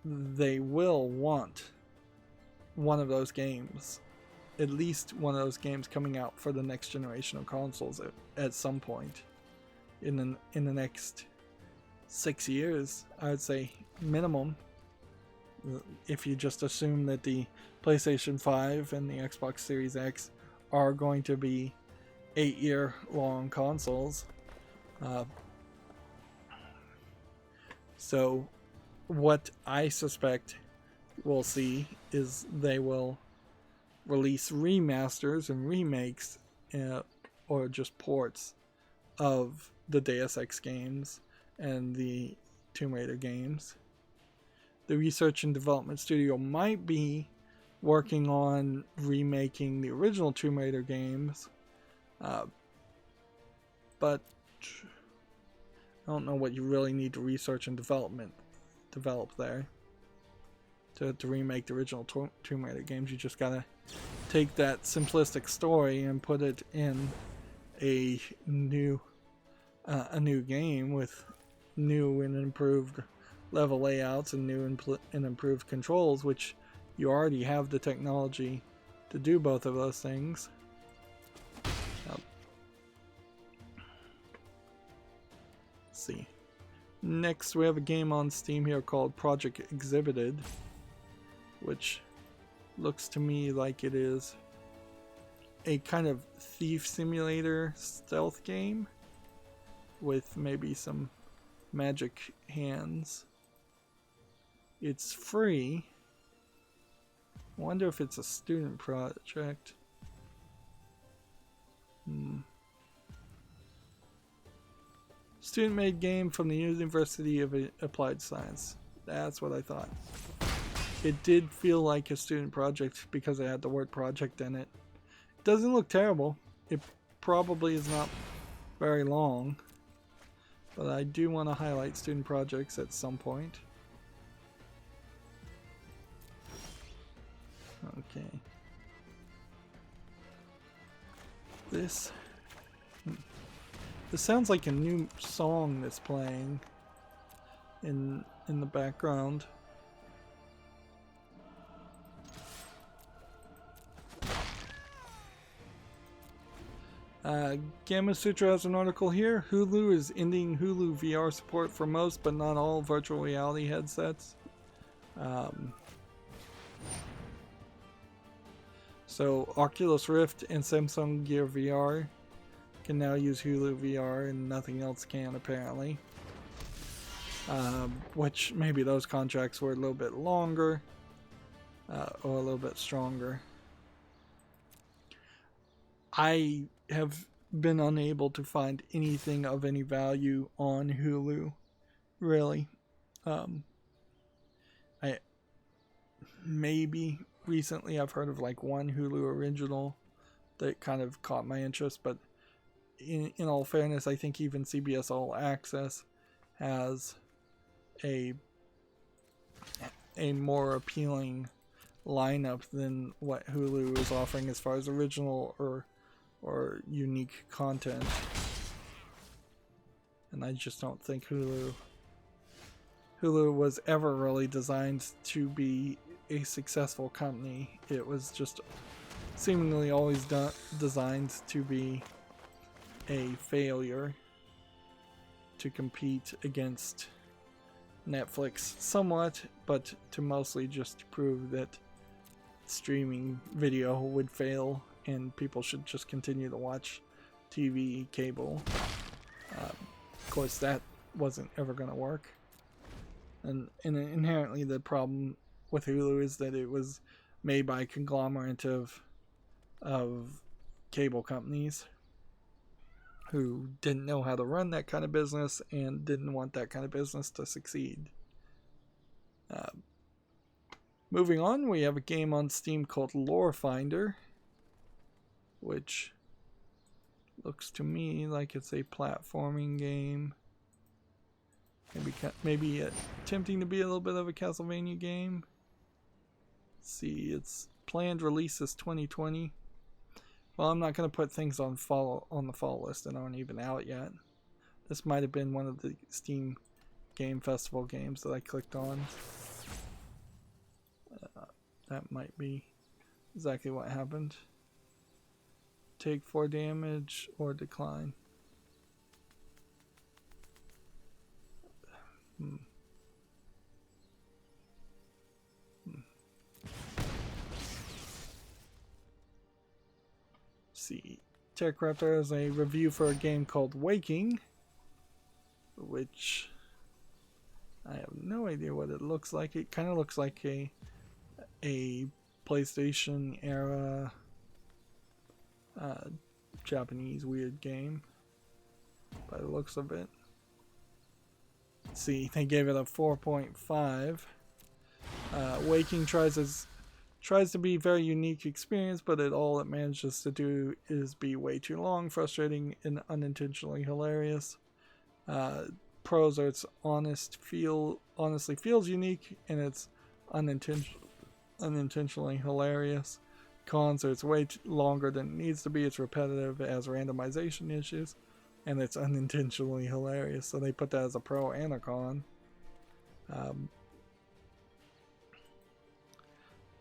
they will want one of those games, at least one of those games, coming out for the next generation of consoles at some point in the next 6 years, I would say, minimum. If you just assume that the PlayStation 5 and the Xbox Series X are going to be 8-year-long consoles. So what I suspect we'll see is they will release remasters and remakes or just ports of the Deus Ex games and the Tomb Raider games. The research and development studio might be working on remaking the original Tomb Raider games, but I don't know what you really need to research and develop there to remake the original Tomb Raider games. You just gotta take that simplistic story and put it in a new game with new and improved level layouts and new and improved controls, which you already have the technology to do both of those things. Let's see. Next, we have a game on Steam here called Project Exhibited, which looks to me like it is a kind of thief simulator stealth game with maybe some magic hands. It's free. I wonder if it's a student project. Student-made game from the University of Applied Science. That's what I thought. It did feel like a student project because it had the word project in it. It doesn't look terrible. It probably is not very long. But I do want to highlight student projects at some point. Okay. This sounds like a new song that's playing in the background. Gamma Sutra has an article here. Hulu is ending Hulu VR support for most but not all virtual reality headsets. So Oculus Rift and Samsung Gear VR can now use Hulu VR and nothing else can apparently. Which maybe those contracts were a little bit longer or a little bit stronger. I have been unable to find anything of any value on Hulu, really. Maybe recently I've heard of like one Hulu original that kind of caught my interest, but in all fairness, I think even CBS All Access has a more appealing lineup than what Hulu is offering as far as original or unique content. And I just don't think Hulu was ever really designed to be a successful company. It was just seemingly always designed to be a failure to compete against Netflix somewhat, but to mostly just prove that streaming video would fail and people should just continue to watch TV, cable. Of course, that wasn't ever going to work. And inherently the problem with Hulu is that it was made by a conglomerate of cable companies who didn't know how to run that kind of business and didn't want that kind of business to succeed. Moving on, we have a game on Steam called Lore Finder, which looks to me like it's a platforming game. Maybe attempting to be a little bit of a Castlevania game. Let's see, its planned release is 2020. Well, I'm not going to put things on the fall list that aren't even out yet. This might have been one of the Steam Game Festival games that I clicked on. That might be exactly what happened. Take 4 damage or decline. See, TechRaptor has a review for a game called Waking, which I have no idea what it looks like. It kind of looks like a PlayStation era Japanese weird game by the looks of it. Let's see, they gave it a 4.5. Waking tries to be a very unique experience, but all it manages to do is be way too long, frustrating, and unintentionally hilarious. Pros are its honestly feels unique, and it's unintentionally hilarious. Cons are it's way longer than it needs to be. It's repetitive, it has randomization issues. and it's unintentionally hilarious. So they put that as a pro and a con.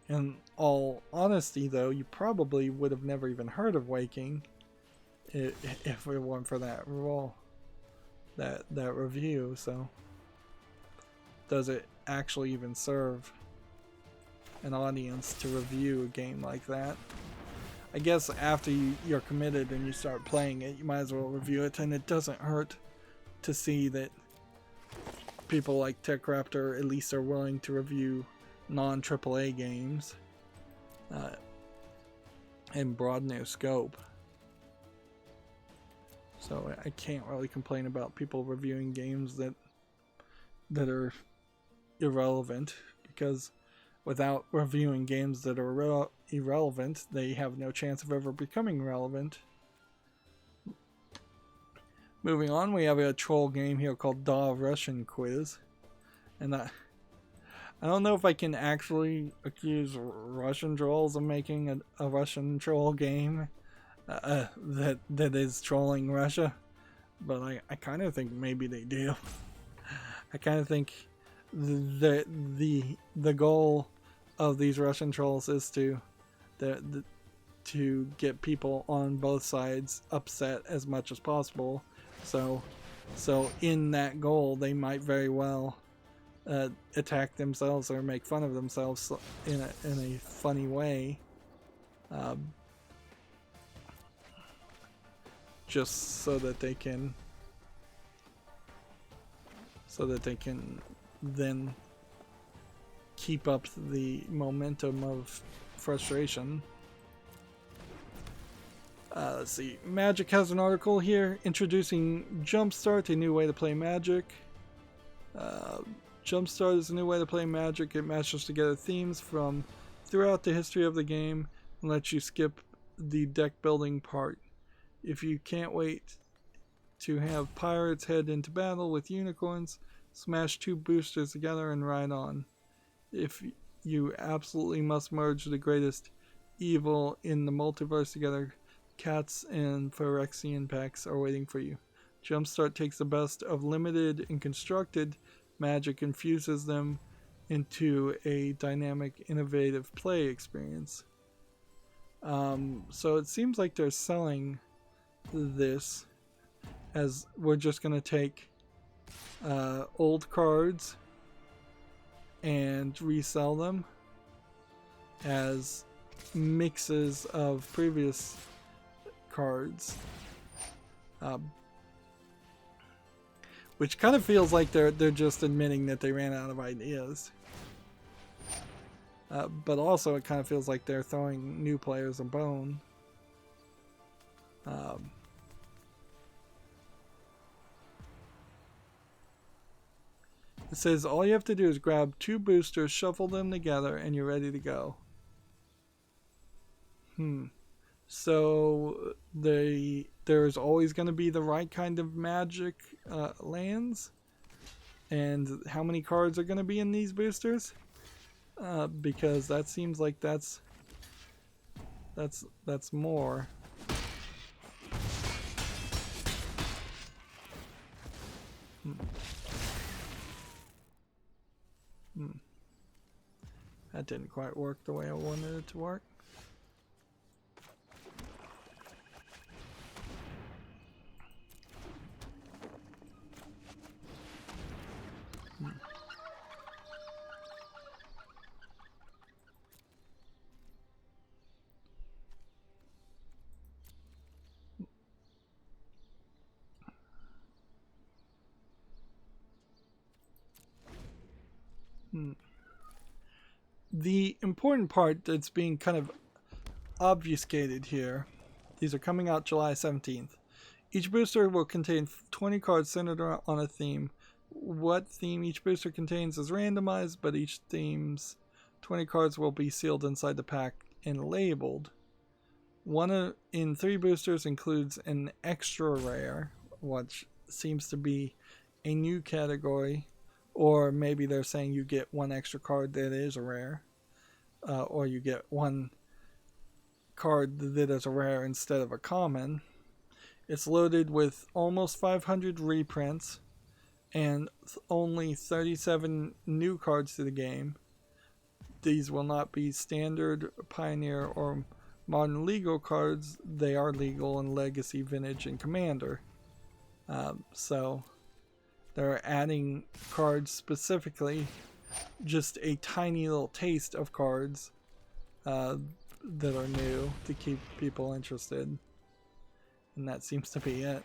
In all honesty, though, you probably would have never even heard of Waking if it weren't for that role, that review. So, does it actually even serve an audience to review a game like that? I guess after you're committed and you start playing it, you might as well review it, and it doesn't hurt to see that people like TechRaptor at least are willing to review non-AAA games and broaden their scope. So I can't really complain about people reviewing games that are irrelevant, because without reviewing games that are irrelevant, they have no chance of ever becoming relevant. Moving on, we have a troll game here called Da Russian Quiz, and I don't know if I can actually accuse Russian trolls of making a Russian troll game that is trolling Russia, but I kind of think maybe they do. I kind of think the goal of these Russian trolls is to get people on both sides upset as much as possible. So in that goal, they might very well attack themselves or make fun of themselves in a funny way, just so that they can then keep up the momentum of frustration. Let's see. Magic has an article here introducing Jumpstart, a new way to play Magic. Jumpstart is a new way to play Magic. It matches together themes from throughout the history of the game and lets you skip the deck building part. If you can't wait to have pirates head into battle with unicorns, smash 2 boosters together and ride on. If you absolutely must merge the greatest evil in the multiverse together, cats and Phyrexian packs are waiting for you. Jumpstart takes the best of limited and constructed Magic and fuses them into a dynamic, innovative play experience. So it seems like they're selling this as we're just going to take old cards and resell them as mixes of previous cards, which kind of feels like they're just admitting that they ran out of ideas, but also it kind of feels like they're throwing new players a bone. It says all you have to do is grab 2 boosters, shuffle them together, and you're ready to go. So there's always going to be the right kind of Magic lands, and how many cards are going to be in these boosters? Because that seems like that's more. That didn't quite work the way I wanted it to work. The important part that's being kind of obfuscated here, these are coming out July 17th. Each booster will contain 20 cards centered on a theme. What theme each booster contains is randomized, but each theme's 20 cards will be sealed inside the pack and labeled. One in 3 boosters includes an extra rare, which seems to be a new category. Or maybe they're saying you get 1 extra card that is a rare. Or you get 1 card that is a rare instead of a common. It's loaded with almost 500 reprints and only 37 new cards to the game. These will not be standard, Pioneer, or Modern legal cards. They are legal in Legacy, Vintage, and Commander. So they're adding cards specifically, just a tiny little taste of cards that are new to keep people interested. And that seems to be it.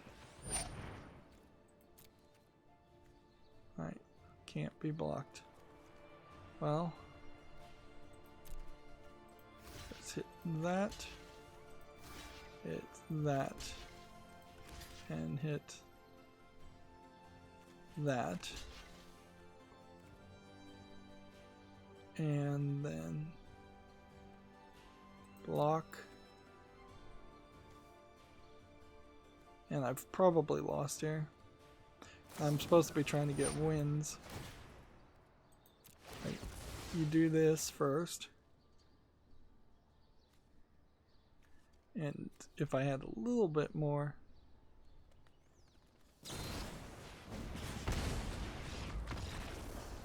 Alright, can't be blocked. Well, let's hit that, hit that, and hit that. And then block. And I've probably lost here. I'm supposed to be trying to get wins. Like, you do this first. And if I had a little bit more.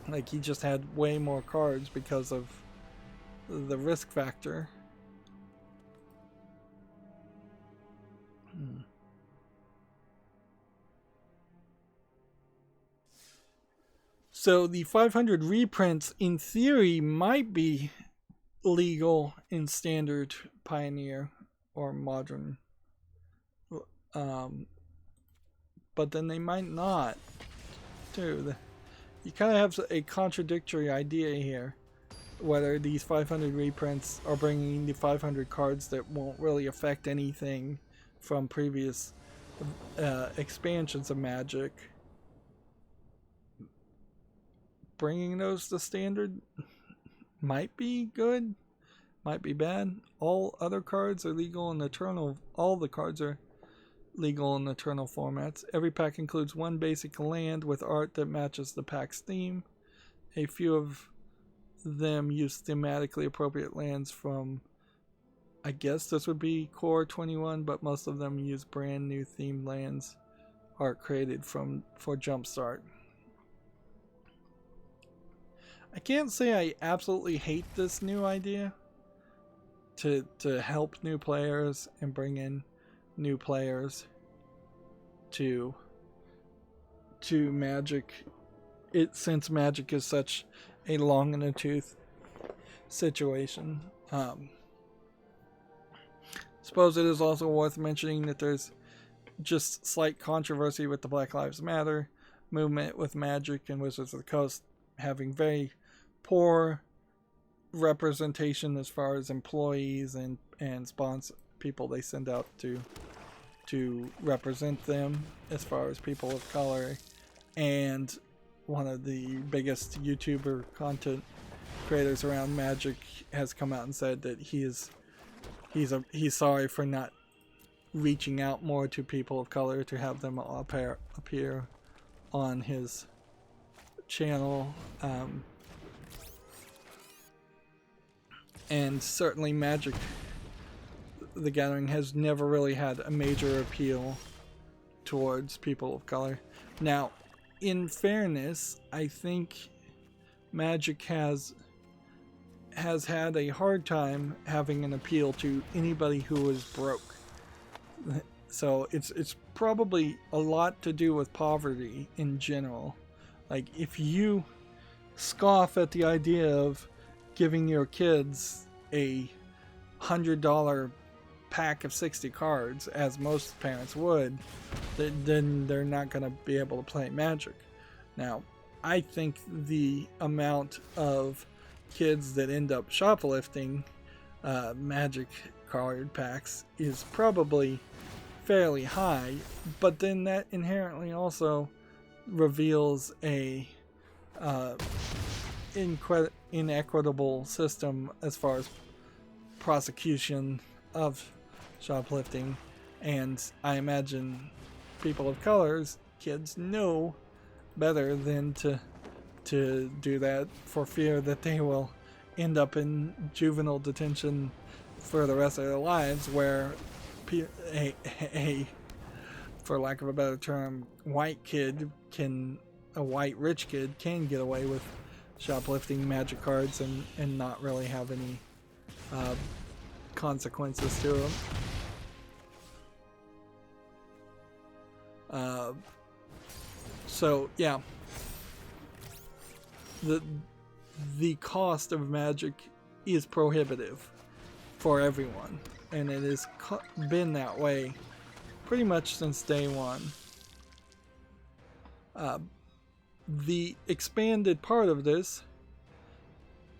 Like, he just had way more cards because of the risk factor. So the 500 reprints, in theory, might be legal in standard, Pioneer, or Modern. But then they might not, too. You kind of have a contradictory idea here. Whether these 500 reprints are bringing the 500 cards that won't really affect anything from previous expansions of Magic. Bringing those to standard might be good, might be bad. All other cards are legal in Eternal. All the cards are legal in Eternal formats. Every pack includes one basic land with art that matches the pack's theme. A few of them use thematically appropriate lands from, I guess this would be Core 21, but most of them use brand new themed lands art created for Jumpstart. I can't say I absolutely hate this new idea to help new players and bring in new players to Magic. Since Magic is such a long in the tooth situation. Suppose it is also worth mentioning that there's just slight controversy with the Black Lives Matter movement, with Magic and Wizards of the Coast having very poor representation as far as employees and sponsor people they send out to represent them as far as people of color. And one of the biggest YouTuber content creators around Magic has come out and said that he's sorry for not reaching out more to people of color to have them appear on his channel. And certainly Magic the Gathering has never really had a major appeal towards people of color. Now, in fairness, I think Magic has had a hard time having an appeal to anybody who is broke. So it's probably a lot to do with poverty in general. Like, if you scoff at the idea of giving your kids a $100 pack of 60 cards, as most parents would, then they're not going to be able to play Magic. Now, I think the amount of kids that end up shoplifting Magic card packs is probably fairly high, but then that inherently also reveals a inequitable system as far as prosecution of shoplifting. And I imagine people of color's kids know better than to do that, for fear that they will end up in juvenile detention for the rest of their lives, where a for lack of a better term, a white rich kid can get away with shoplifting Magic cards and not really have any consequences to them. So yeah, the cost of Magic is prohibitive for everyone, and it has been that way pretty much since day one. The expanded part of this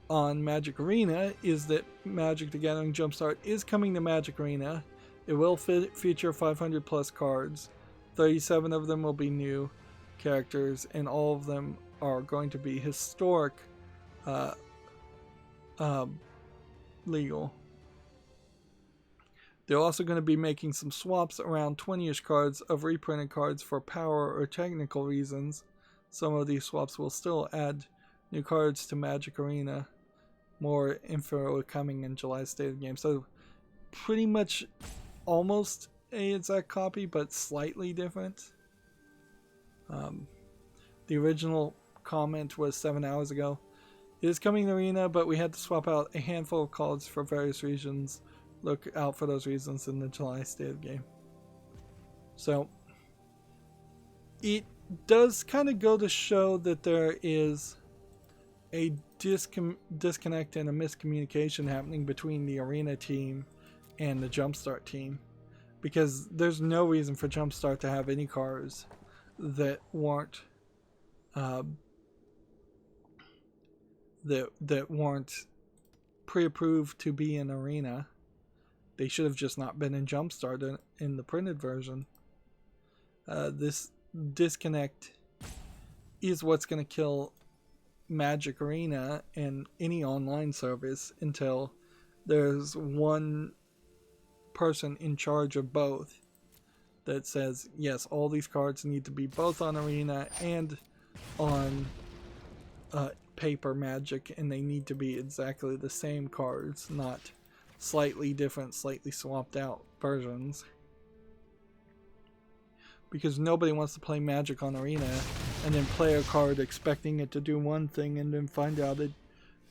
on Magic Arena is that Magic the Gathering Jumpstart is coming to Magic Arena. It will feature 500 plus cards. 37 of them will be new characters, and all of them are going to be historic legal. They're also going to be making some swaps around 20-ish cards of reprinted cards for power or technical reasons. Some of these swaps will still add new cards to Magic Arena. More info coming in July's State of the Game. So pretty much almost a exact copy, but slightly different. The original comment was 7 hours ago. It is coming to Arena, but we had to swap out a handful of cards for various reasons. Look out for those reasons in the July State of the Game. So it does kind of go to show that there is a disconnect and a miscommunication happening between the Arena team and the Jumpstart team, because there's no reason for Jumpstart to have any cards that weren't that weren't pre-approved to be in Arena. They should have just not been in Jumpstart in the printed version. This disconnect is what's going to kill Magic Arena and any online service until there's one person in charge of both that says, yes, all these cards need to be both on Arena and on paper Magic, and they need to be exactly the same cards, not slightly different, slightly swapped out versions. Because nobody wants to play Magic on Arena and then play a card expecting it to do one thing and then find out it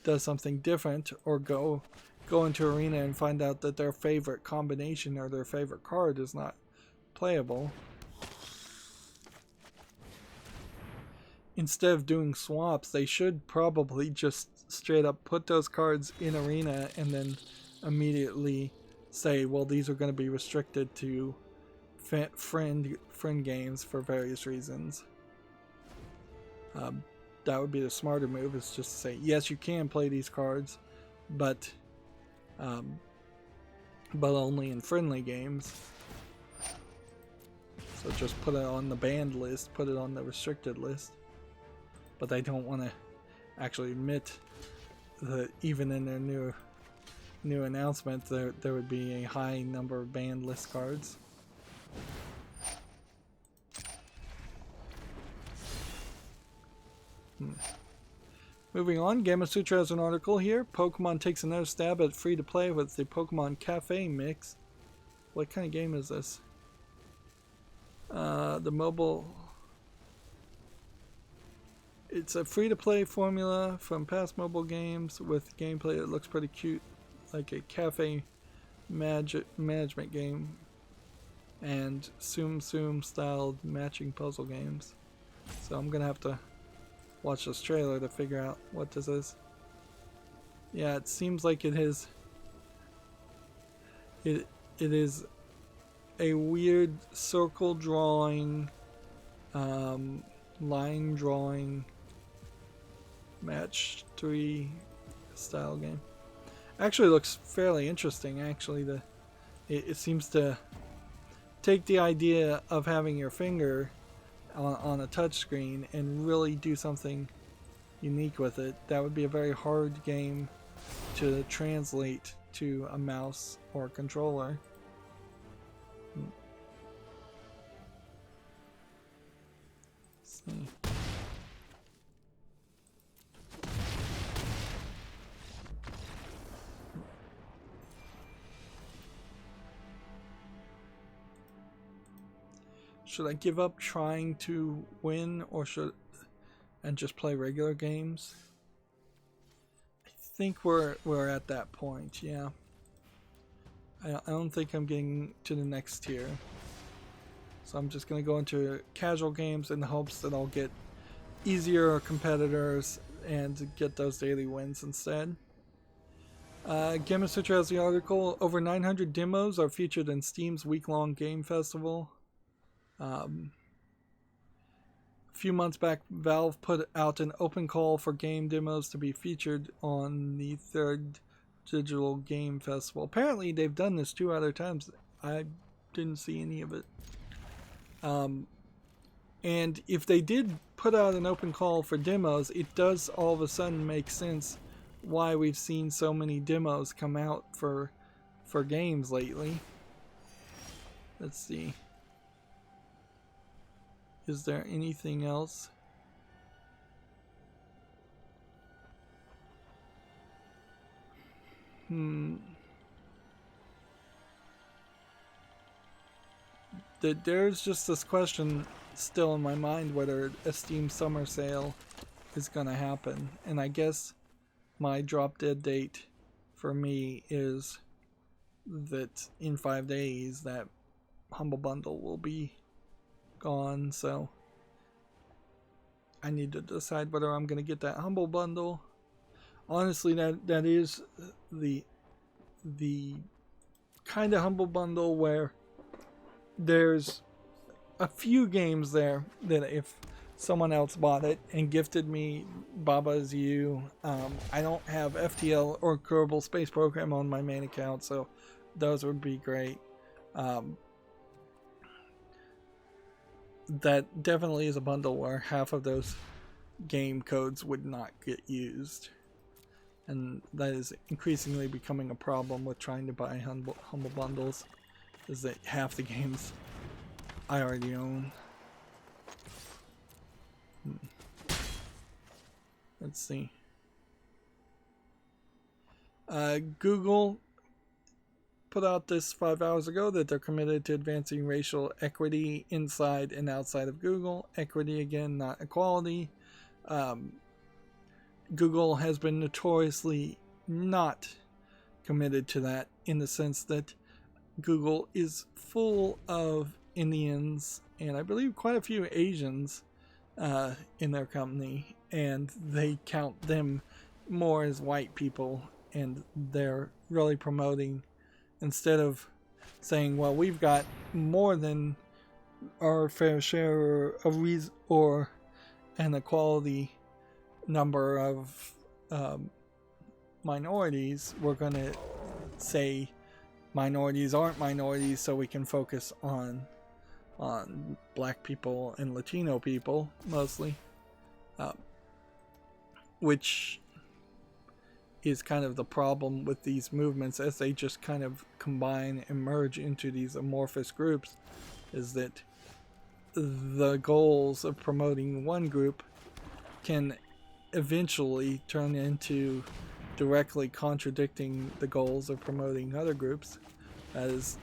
does something different, or go into Arena and find out that their favorite combination or their favorite card is not playable. Instead of doing swaps, they should probably just straight up put those cards in Arena and then immediately say, well, these are going to be restricted to friend games for various reasons. That would be the smarter move, is just to say, yes, you can play these cards, but only in friendly games. So just put it on the banned list, put it on the restricted list. But they don't want to actually admit that even in their new announcement there would be a high number of banned list cards. Moving on, Gamma Sutra has an article here. Pokemon takes another stab at free-to-play with the Pokemon Cafe mix. What kind of game is this? The mobile... It's a free-to-play formula from past mobile games with gameplay that looks pretty cute, like a cafe management game and Tsum Tsum styled matching puzzle games. So I'm gonna have to watch this trailer to figure out what this is. Yeah, it seems like it is a weird circle drawing, line drawing, match 3 style game. Actually looks fairly interesting. Actually, it seems to take the idea of having your finger on a touch screen and really do something unique with it. That would be a very hard game to translate to a mouse or controller. Let's see. should I give up trying to win, or and just play regular games? I think we're at that point. Yeah. I don't think I'm getting to the next tier. So I'm just going to go into casual games in the hopes that I'll get easier competitors and get those daily wins instead. Game Center has the article, over 900 demos are featured in Steam's week-long game festival. A few months back, Valve put out an open call for game demos to be featured on the third digital game festival. Apparently they've done this 2 other times. I didn't see any of it. And if they did put out an open call for demos, it does all of a sudden make sense why we've seen so many demos come out for games lately. Let's see. Is there anything else? There's just this question still in my mind whether a Steam summer sale is going to happen. And I guess my drop dead date for me is that in 5 days that Humble Bundle will be gone. So I need to decide whether I'm going to get that Humble Bundle. Honestly, that is the kind of Humble Bundle where there's a few games there that if someone else bought it and gifted me Baba Is You, I don't have FTL or Kerbal Space Program on my main account, so those would be great. That definitely is a bundle where half of those game codes would not get used, and that is increasingly becoming a problem with trying to buy humble bundles, is that half the games I already own. Let's see. Google put out this 5 hours ago that they're committed to advancing racial equity inside and outside of Google. Equity, again, not equality. Google has been notoriously not committed to that, in the sense that Google is full of Indians and I believe quite a few Asians in their company, and they count them more as white people, and they're really promoting, instead of saying, well, we've got more than our fair share of or an equality number of minorities, we're going to say minorities aren't minorities so we can focus on black people and Latino people mostly, which is kind of the problem with these movements as they just kind of combine and merge into these amorphous groups, is that the goals of promoting one group can eventually turn into directly contradicting the goals of promoting other groups, as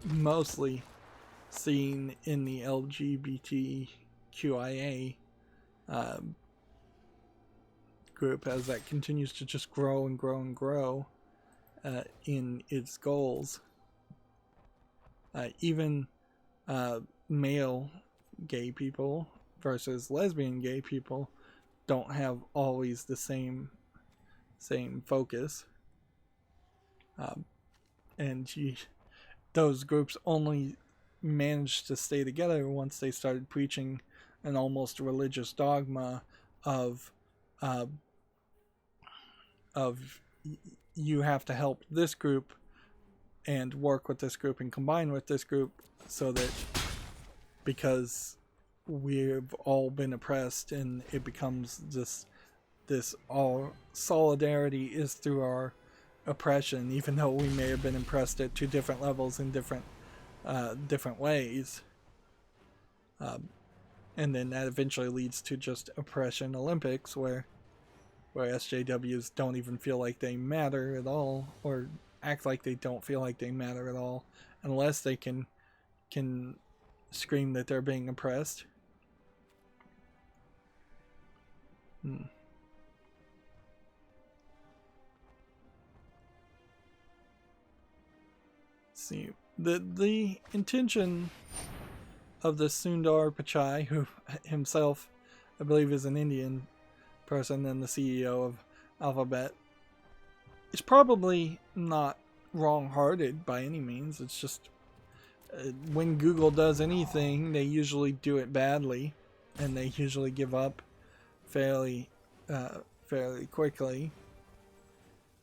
mostly seen in the LGBTQIA group, as that continues to just grow and grow and grow in its goals. Even male gay people versus lesbian gay people don't have always the same focus, and those groups only managed to stay together once they started preaching an almost religious dogma of you have to help this group and work with this group and combine with this group, so that because we've all been oppressed, and it becomes this all solidarity is through our oppression, even though we may have been oppressed at 2 different levels in different ways, and then that eventually leads to just oppression Olympics, where SJWs don't even feel like they matter at all, or act like they don't feel like they matter at all, unless they can scream that they're being oppressed. See, the intention of the Sundar Pichai, who himself, I believe, is an Indian person and the CEO of Alphabet, is probably not wrong-hearted by any means. It's just when Google does anything, they usually do it badly, and they usually give up fairly quickly.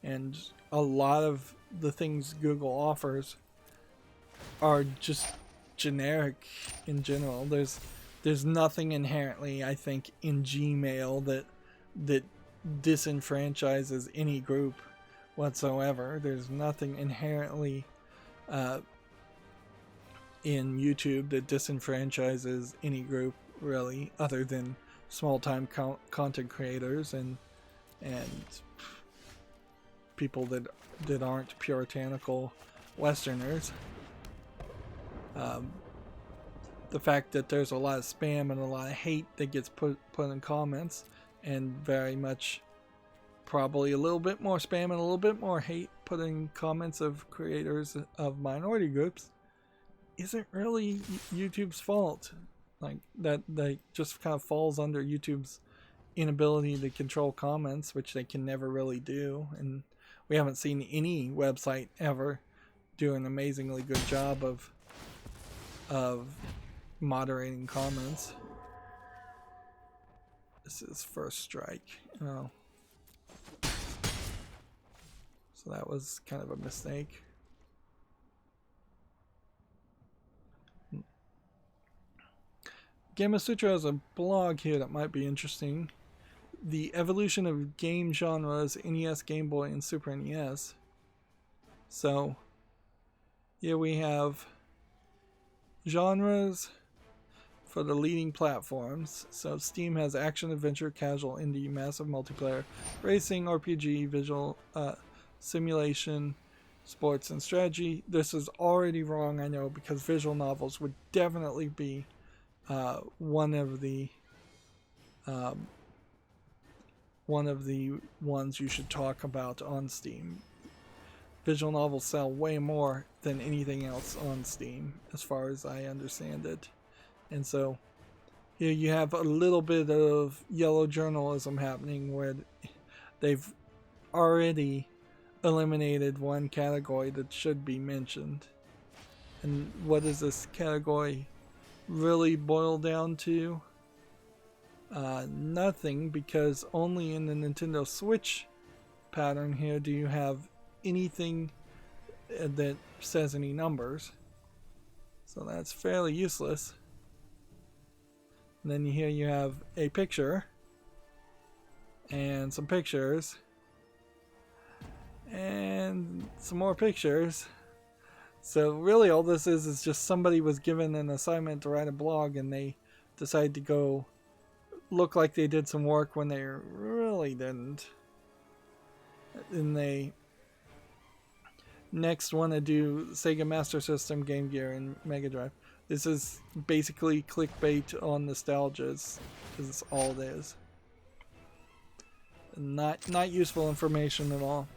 And a lot of the things Google offers are just generic in general. There's nothing inherently, I think, in Gmail that disenfranchises any group whatsoever. There's nothing inherently in YouTube that disenfranchises any group, really, other than small-time content creators and people that aren't puritanical Westerners. The fact that there's a lot of spam and a lot of hate that gets put in comments, and very much probably a little bit more spam and a little bit more hate put in comments of creators of minority groups, isn't really YouTube's fault. Like that just kind of falls under YouTube's inability to control comments, which they can never really do. And we haven't seen any website ever do an amazingly good job of moderating comments. This is first strike. Oh. So that was kind of a mistake. Gamasutra has a blog here that might be interesting. The evolution of game genres, NES, Game Boy, and Super NES. So here we have genres for the leading platforms. So Steam has action, adventure, casual, indie, massive multiplayer, racing, RPG, visual, simulation, sports, and strategy. This is already wrong, I know, because visual novels would definitely be one of the ones you should talk about on Steam. Visual novels sell way more than anything else on Steam, as far as I understand it. And so here you have a little bit of yellow journalism happening, where they've already eliminated one category that should be mentioned. And what does this category really boil down to? Nothing, because only in the Nintendo Switch pattern here do you have anything that says any numbers. So that's fairly useless. And then here you have a picture and some pictures and some more pictures. So really all this is just somebody was given an assignment to write a blog, and they decided to go look like they did some work when they really didn't. And they next want to do Sega Master System, Game Gear, and Mega Drive. This is basically clickbait on nostalgias, is all it is. Not useful information at all.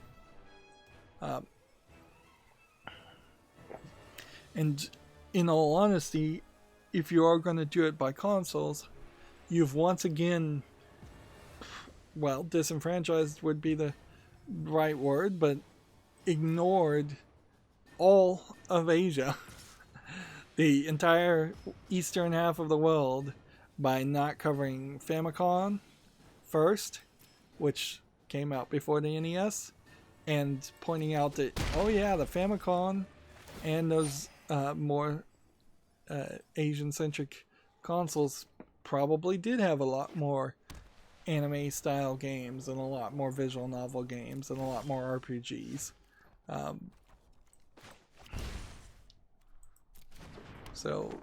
And in all honesty, if you are going to do it by consoles, you've once again, well, disenfranchised would be the right word, but ignored all of Asia, the entire eastern half of the world, by not covering Famicom first, which came out before the NES, and pointing out that, oh yeah, the Famicom and those more Asian-centric consoles probably did have a lot more anime-style games, and a lot more visual novel games, and a lot more RPGs. So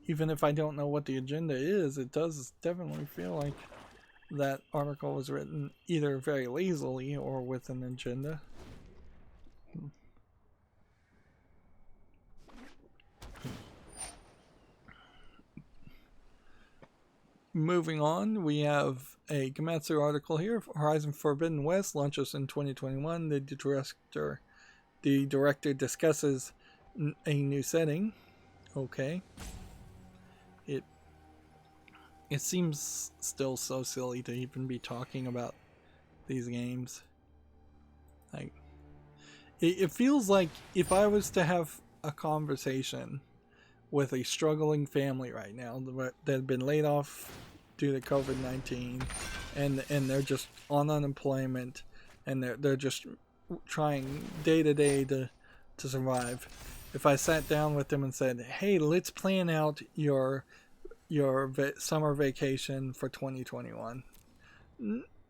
even if I don't know what the agenda is, it does definitely feel like that article was written either very lazily or with an agenda. Moving on, we have a Gematsu article here. Horizon Forbidden West launches in 2021. The director discusses a new setting. Okay. It seems still so silly to even be talking about these games. Like, it feels like if I was to have a conversation with a struggling family right now that have been laid off due to COVID-19 and they're just on unemployment and they're just trying day to day to survive. If I sat down with them and said, "Hey, let's plan out your summer vacation for 2021."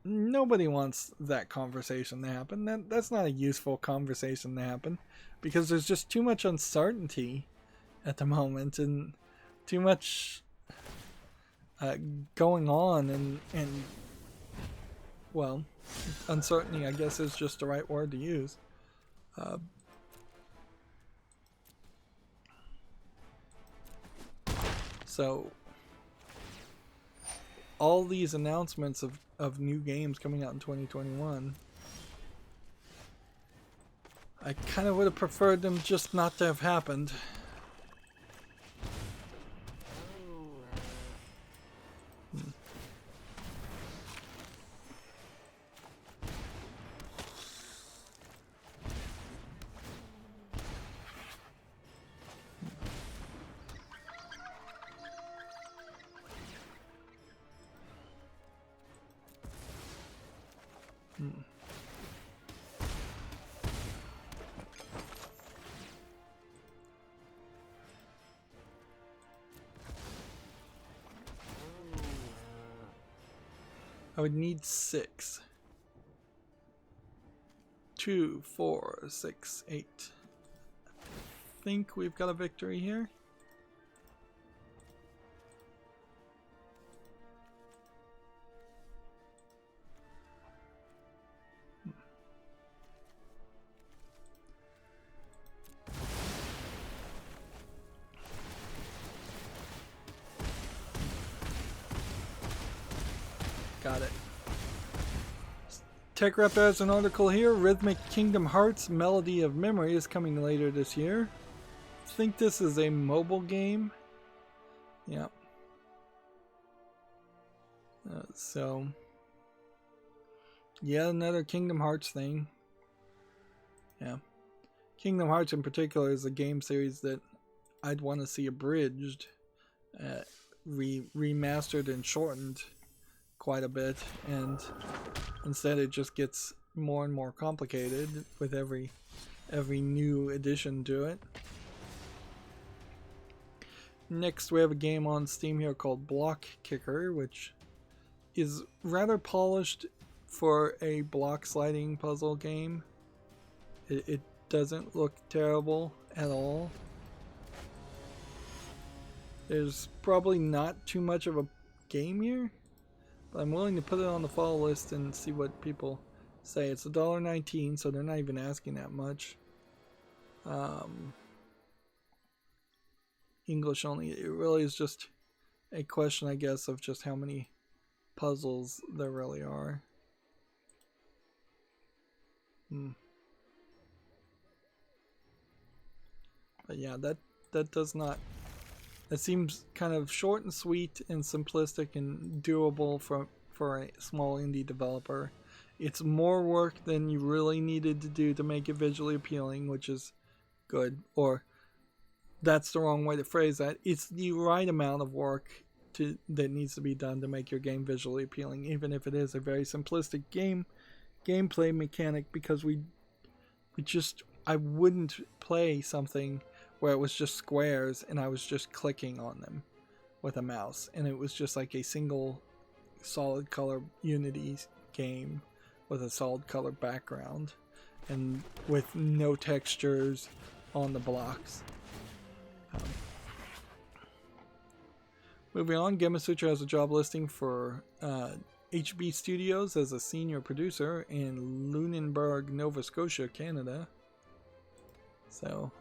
Nobody wants that conversation to happen. That's not a useful conversation to happen because there's just too much uncertainty at the moment and too much going on and well, uncertainty I guess is just the right word to use. So all these announcements of new games coming out in 2021, I kind of would have preferred them just not to have happened. I would need 6. 2, 4, 6, 8. I think we've got a victory here. Got it. TechRaptor has an article here. Rhythmic Kingdom Hearts Melody of Memory is coming later this year. I think this is a mobile game. Yeah. So, yeah, another Kingdom Hearts thing. Yeah. Kingdom Hearts in particular is a game series that I'd want to see abridged, remastered and shortened quite a bit, and instead it just gets more and more complicated with every new addition to it. Next we have a game on Steam here called Block Kicker, which is rather polished for a block sliding puzzle game. It doesn't look terrible at all. There's probably not too much of a game here, but I'm willing to put it on the follow list and see what people say. It's $1.19, so they're not even asking that much. English only. It really is just a question, I guess, of just how many puzzles there really are. But yeah, that does not... It seems kind of short and sweet and simplistic and doable for a small indie developer. It's more work than you really needed to do to make it visually appealing, which is good. Or that's the wrong way to phrase that. It's the right amount of work that needs to be done to make your game visually appealing, even if it is a very simplistic gameplay mechanic, because I wouldn't play something where it was just squares and I was just clicking on them with a mouse, and it was just like a single solid color Unity game with a solid color background and with no textures on the blocks. Moving on, Gamasutra has a job listing for HB Studios as a senior producer in Lunenburg, Nova Scotia, Canada. So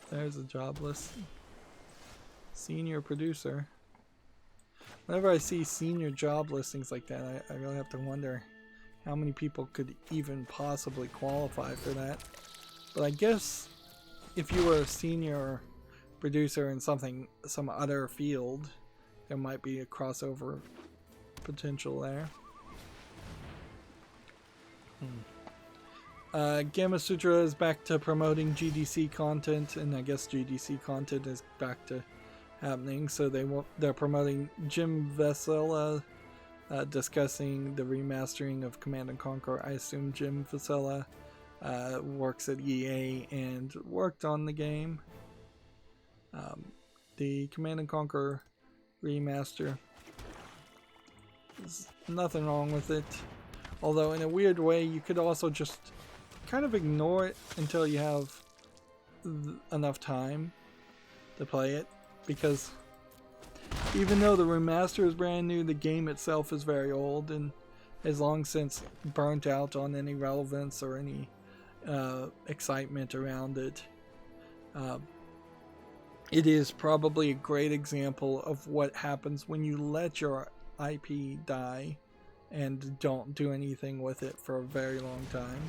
there's a job list. Senior producer. Whenever I see senior job listings like that, I really have to wonder how many people could even possibly qualify for that. But I guess if you were a senior producer in some other field, there might be a crossover potential there. Gamma Sutra is back to promoting GDC content, and I guess GDC content is back to happening. So they're promoting Jim Vasella, discussing the remastering of Command and Conquer. I assume Jim Vasella works at EA and worked on the game. The Command and Conquer remaster, there's nothing wrong with it. Although in a weird way, you could also just kind of ignore it until you have enough time to play it. Because even though the remaster is brand new, the game itself is very old and has long since burnt out on any relevance or any excitement around it. It is probably a great example of what happens when you let your IP die and don't do anything with it for a very long time.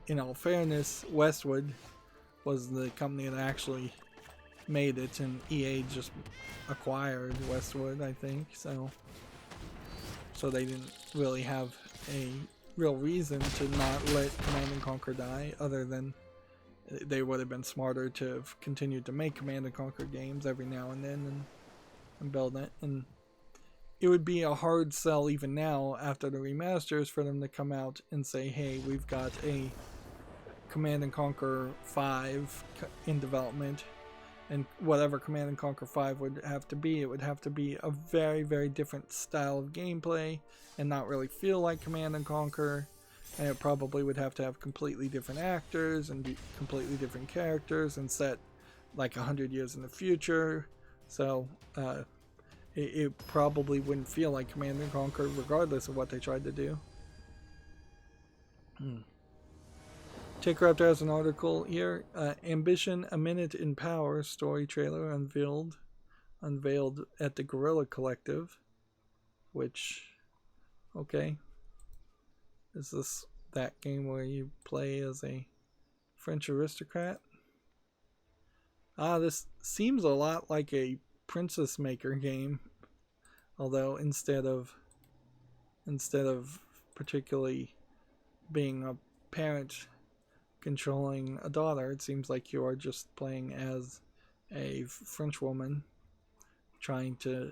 In all fairness, Westwood was the company that actually made it, and EA just acquired Westwood, I think, so they didn't really have a real reason to not let Command and Conquer die, other than they would have been smarter to have continued to make Command and Conquer games every now and then and build it. And it would be a hard sell even now after the remasters for them to come out and say, hey, we've got a Command and Conquer 5 in development, and whatever Command and Conquer 5 would have to be, it would have to be a very, very different style of gameplay and not really feel like Command and Conquer. And it probably would have to have completely different actors and completely different characters and set like 100 years in the future. So it probably wouldn't feel like Command and Conquer regardless of what they tried to do. TechRaptor has an article here. Ambition, A Minute in Power story trailer unveiled at the Guerrilla Collective. Which, okay. Is this that game where you play as a French aristocrat? This seems a lot like a Princess Maker game. Although instead of particularly being a parent controlling a daughter, it seems like you are just playing as a French woman trying to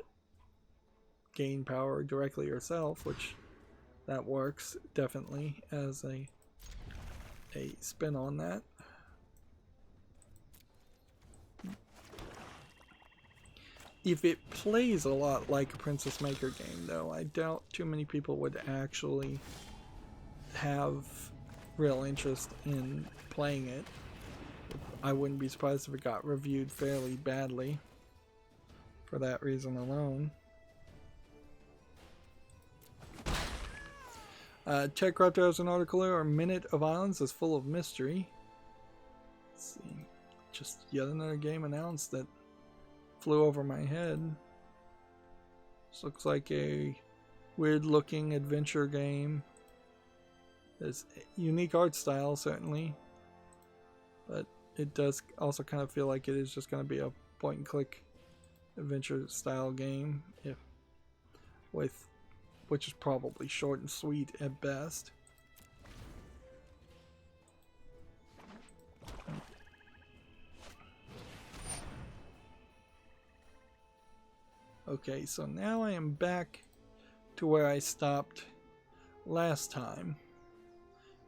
gain power directly yourself, which that works definitely as a spin on that. If it plays a lot like a Princess Maker game, though, I doubt too many people would actually have real interest in playing it. I wouldn't be surprised if it got reviewed fairly badly for that reason alone. TechRaptor has an article here. A Minute of Islands is full of mystery. Let's see. Just yet another game announced that flew over my head. This looks like a weird looking adventure game. There's unique art style, certainly. But it does also kind of feel like it is just going to be a point and click adventure style game. Which is probably short and sweet at best. Okay, so now I am back to where I stopped last time,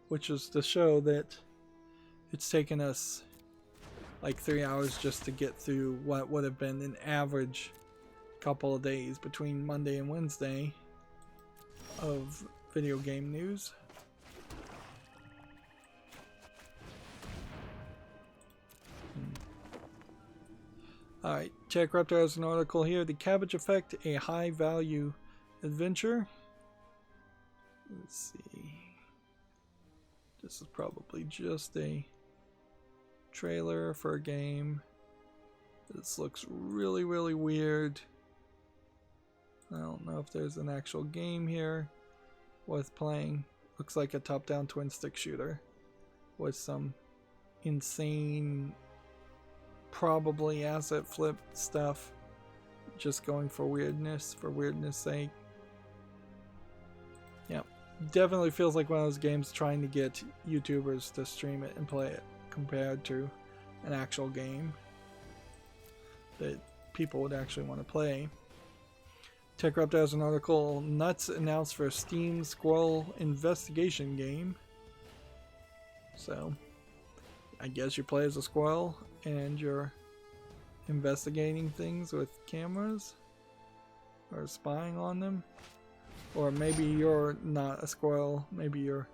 which is to show that it's taken us like 3 hours just to get through what would have been an average couple of days between Monday and Wednesday of video game news. Alright, TechRaptor has an article here. The Cabbage Effect, a high value adventure. Let's see. This is probably just a trailer for a game. This looks really, really weird. I don't know if there's an actual game here worth playing. Looks like a top-down twin-stick shooter with some insane, probably asset flip stuff, just going for weirdness sake. Yeah, definitely feels like one of those games trying to get YouTubers to stream it and play it, compared to an actual game that people would actually want to play. TechRaptor has an article, Nuts announced for Steam Squirrel investigation game. So, I guess you play as a squirrel and you're investigating things with cameras or spying on them. Or maybe you're not a squirrel, maybe you're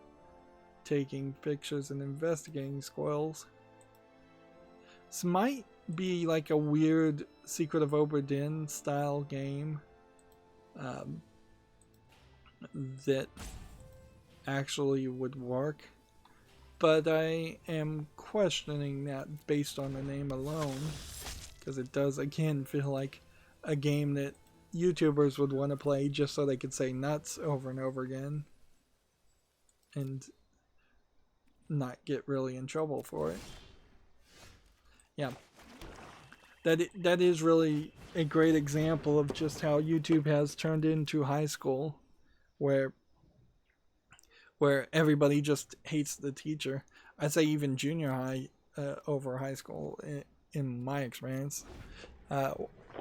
taking pictures and investigating squirrels. This might be like a weird Secret of Obra Dinn style game that actually would work, but I am questioning that based on the name alone, because it does again feel like a game that YouTubers would want to play just so they could say nuts over and over again and not get really in trouble for it. Yeah, that is really a great example of just how YouTube has turned into high school, where everybody just hates the teacher. I'd say even junior high over high school in my experience,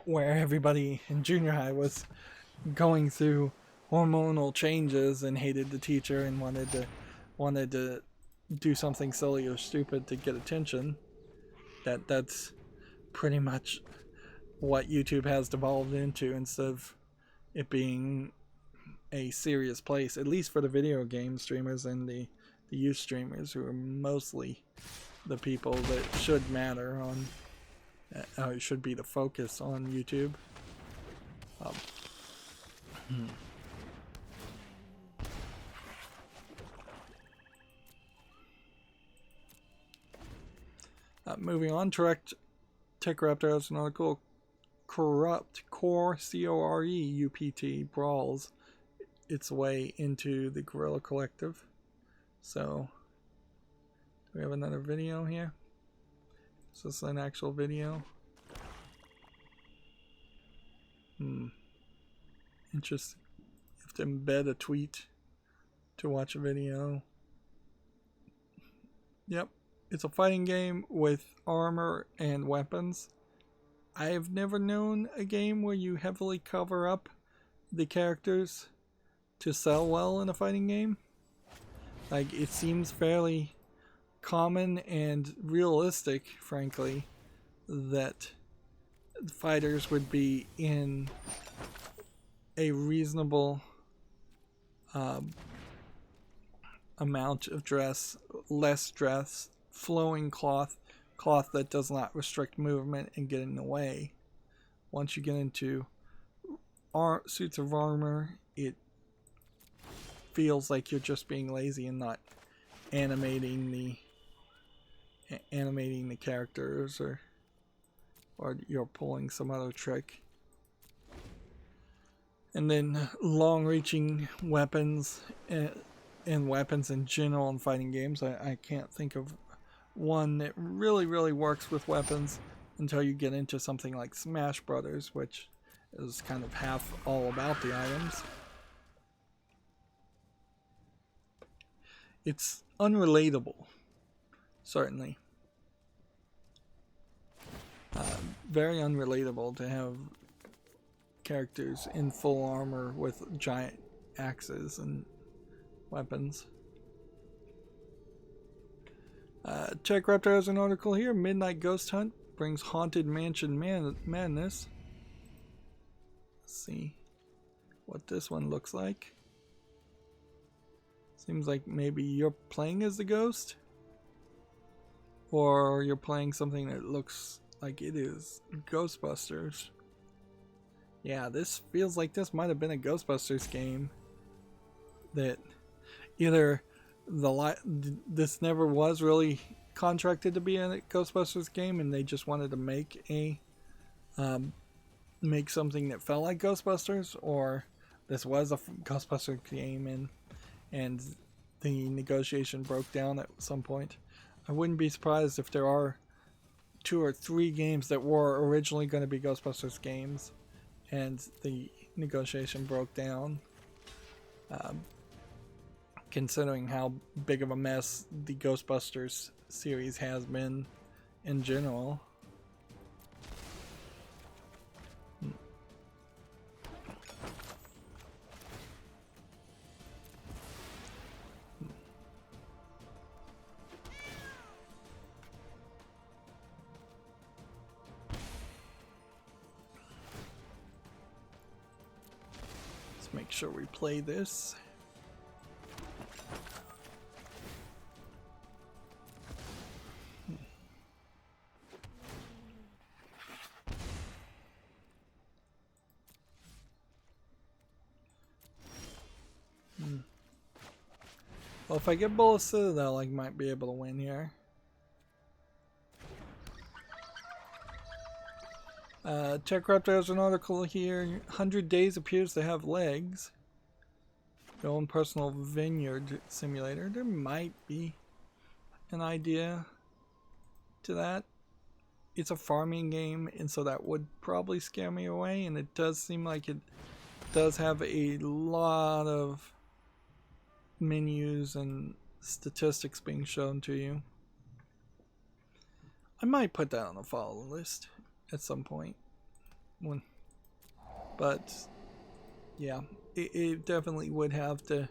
where everybody in junior high was going through hormonal changes and hated the teacher and wanted to do something silly or stupid to get attention. That's pretty much what YouTube has devolved into, instead of it being a serious place, at least for the video game streamers and the youth streamers, who are mostly the people that should matter on, should be the focus on YouTube. Moving on, TechRaptor has an article, Corrupt Core COREUPT brawls its way into the Guerrilla Collective. So, do we have another video here? Is this an actual video? Interesting. You have to embed a tweet to watch a video. Yep. It's a fighting game with armor and weapons. I've never known a game where you heavily cover up the characters to sell well in a fighting game. Like, it seems fairly common and realistic, frankly, that fighters would be in a reasonable amount of dress, less dress, flowing cloth that does not restrict movement and get in the way. Once you get into suits of armor, it feels like you're just being lazy and not animating the characters, or you're pulling some other trick. And then long-reaching weapons and weapons in general in fighting games. I can't think of one that really works with weapons until you get into something like Smash Brothers, which is kind of half all about the items. It's unrelatable, certainly. Very unrelatable to have characters in full armor with giant axes and weapons. TechRaptor has an article here. Midnight Ghost Hunt brings Haunted Mansion madness. Let's see what this one looks like. Seems like maybe you're playing as the ghost, or you're playing something that looks like it is Ghostbusters. Yeah, this feels like this might have been a Ghostbusters game that either this never was really contracted to be a Ghostbusters game, and they just wanted to make a make something that felt like Ghostbusters, or this was a Ghostbusters game and the negotiation broke down at some point. I wouldn't be surprised if there are 2 or 3 games that were originally going to be Ghostbusters games and the negotiation broke down. Considering how big of a mess the Ghostbusters series has been in general. Let's make sure we play this. Well, if I get Bullet Citadel, I might be able to win here. TechRaptor has an article here. 100 Days appears to have legs. Your own personal vineyard simulator. There might be an idea to that. It's a farming game, and so that would probably scare me away, and it does seem like it does have a lot of menus and statistics being shown to you. I might put that on the follow list at some point. But yeah, it definitely would have to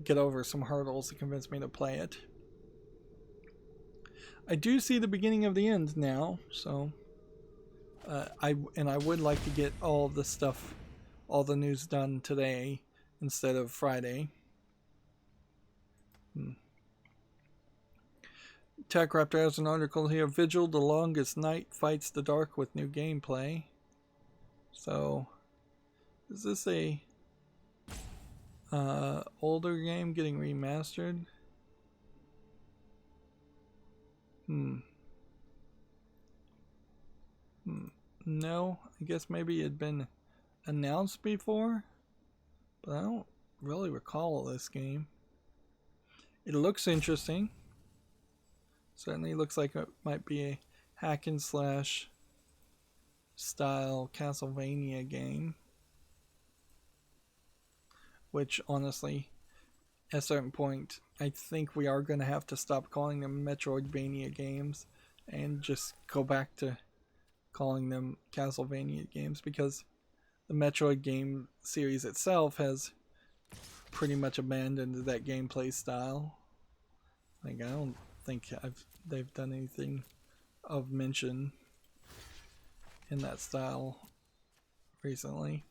get over some hurdles to convince me to play it. I do see the beginning of the end now, so I would like to get all the stuff, all the news done today instead of Friday. TechRaptor has an article here. Vigil, the longest night, fights the dark with new gameplay. So, is this a older game getting remastered? No, I guess maybe it had been announced before, but I don't really recall this game. It looks interesting. Certainly looks like it might be a hack and slash style Castlevania game, which honestly, at a certain point, I think we are going to have to stop calling them Metroidvania games and just go back to calling them Castlevania games, because the Metroid game series itself has pretty much abandoned that gameplay style. Like, I don't think they've done anything of mention in that style recently.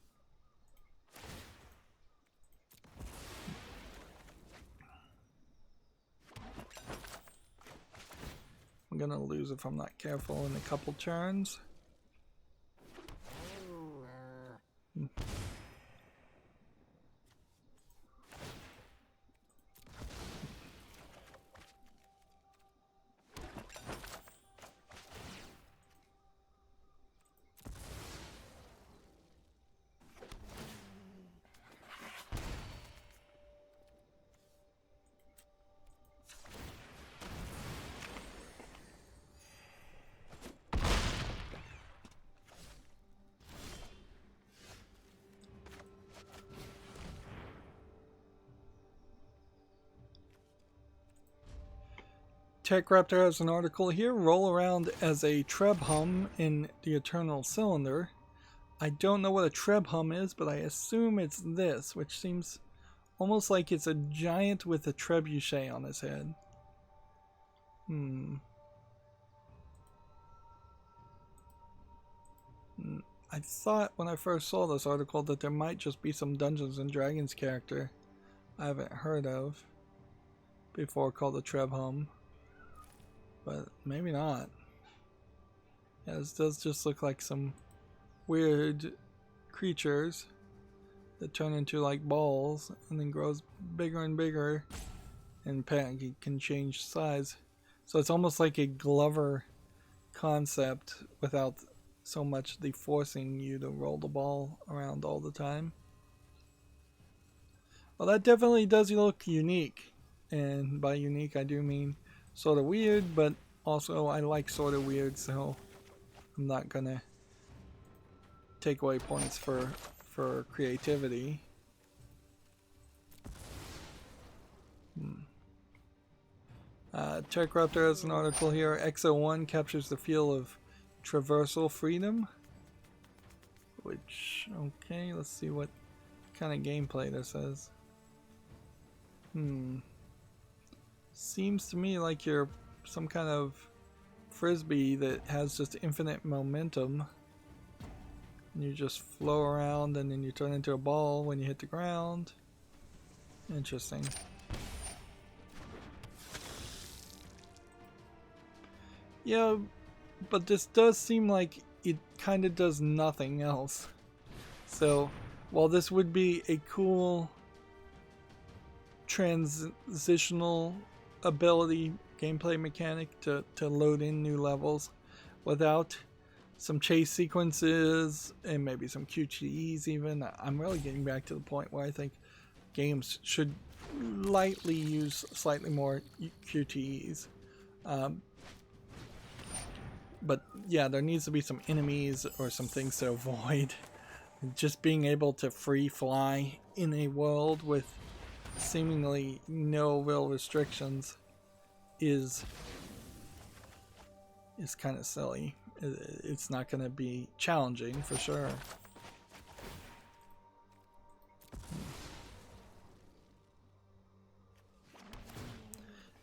I'm gonna lose if I'm not careful in a couple turns. TechRaptor has an article here. Roll around as a Trebhum in the Eternal Cylinder. I don't know what a Trebhum is, but I assume it's this, which seems almost like it's a giant with a trebuchet on his head. I thought when I first saw this article that there might just be some Dungeons and Dragons character I haven't heard of before called a Trebhum. But maybe not. Yeah, this does just look like some weird creatures that turn into like balls and then grows bigger and bigger and can change size. So it's almost like a Glover concept without so much the forcing you to roll the ball around all the time. Well, that definitely does look unique. And by unique, I do mean sort of weird, but also I like sort of weird, so I'm not gonna take away points for creativity. TechRaptor has an article here. XO1 captures the feel of traversal freedom. Which, okay, let's see what kind of gameplay this is. Seems to me like you're some kind of frisbee that has just infinite momentum. And you just flow around and then you turn into a ball when you hit the ground. Interesting. Yeah, but this does seem like it kind of does nothing else. So, while this would be a cool transitional ability gameplay mechanic to load in new levels without some chase sequences and maybe some QTEs even, I'm really getting back to the point where I think games should lightly use slightly more QTEs. But yeah, there needs to be some enemies or some things to avoid. Just being able to free fly in a world with seemingly no real restrictions is kind of silly. It's not going to be challenging for sure.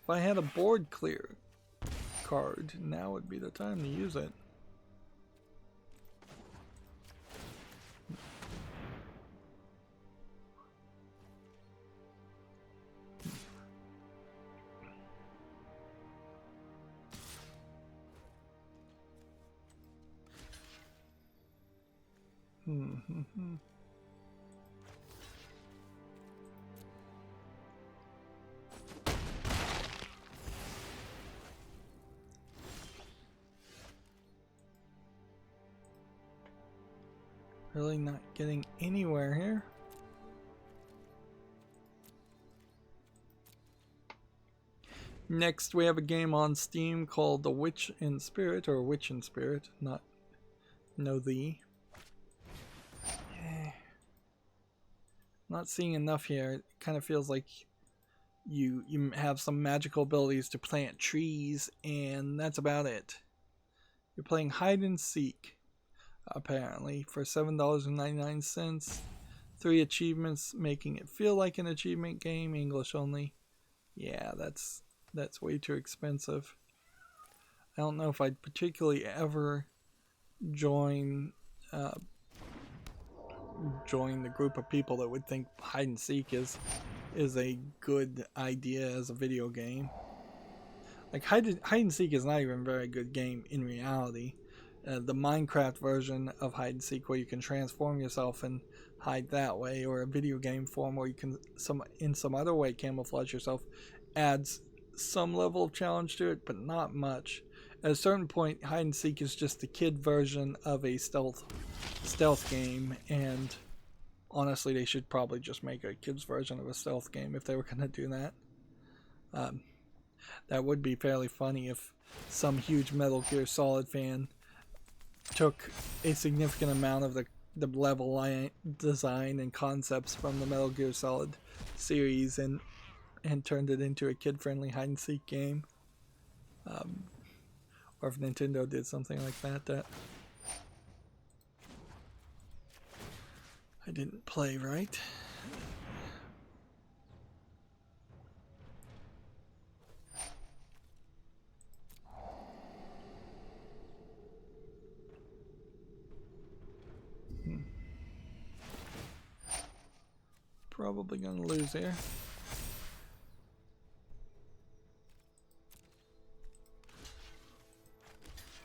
If I had a board clear card, now would be the time to use it. Really not getting anywhere here. Next, we have a game on Steam called The Witch in Spirit, or Witch in Spirit, not no the. Not seeing enough here. It kind of feels like you have some magical abilities to plant trees, and that's about it. You're playing hide and seek, apparently, for $7.99. 3 achievements, making it feel like an achievement game. English only. Yeah, that's way too expensive. I don't know if I'd particularly ever join the group of people that would think hide and seek is a good idea as a video game. Like hide and seek is not even a very good game in reality. The Minecraft version of hide and seek, where you can transform yourself and hide that way, or a video game form where you can in some other way camouflage yourself, adds some level of challenge to it, but not much. At a certain point, hide and seek is just the kid version of a stealth game, and honestly, they should probably just make a kid's version of a stealth game if they were going to do that. That would be fairly funny if some huge Metal Gear Solid fan took a significant amount of the level design and concepts from the Metal Gear Solid series and turned it into a kid-friendly hide-and-seek game. Or if Nintendo did something like that I didn't play right. Probably gonna lose here.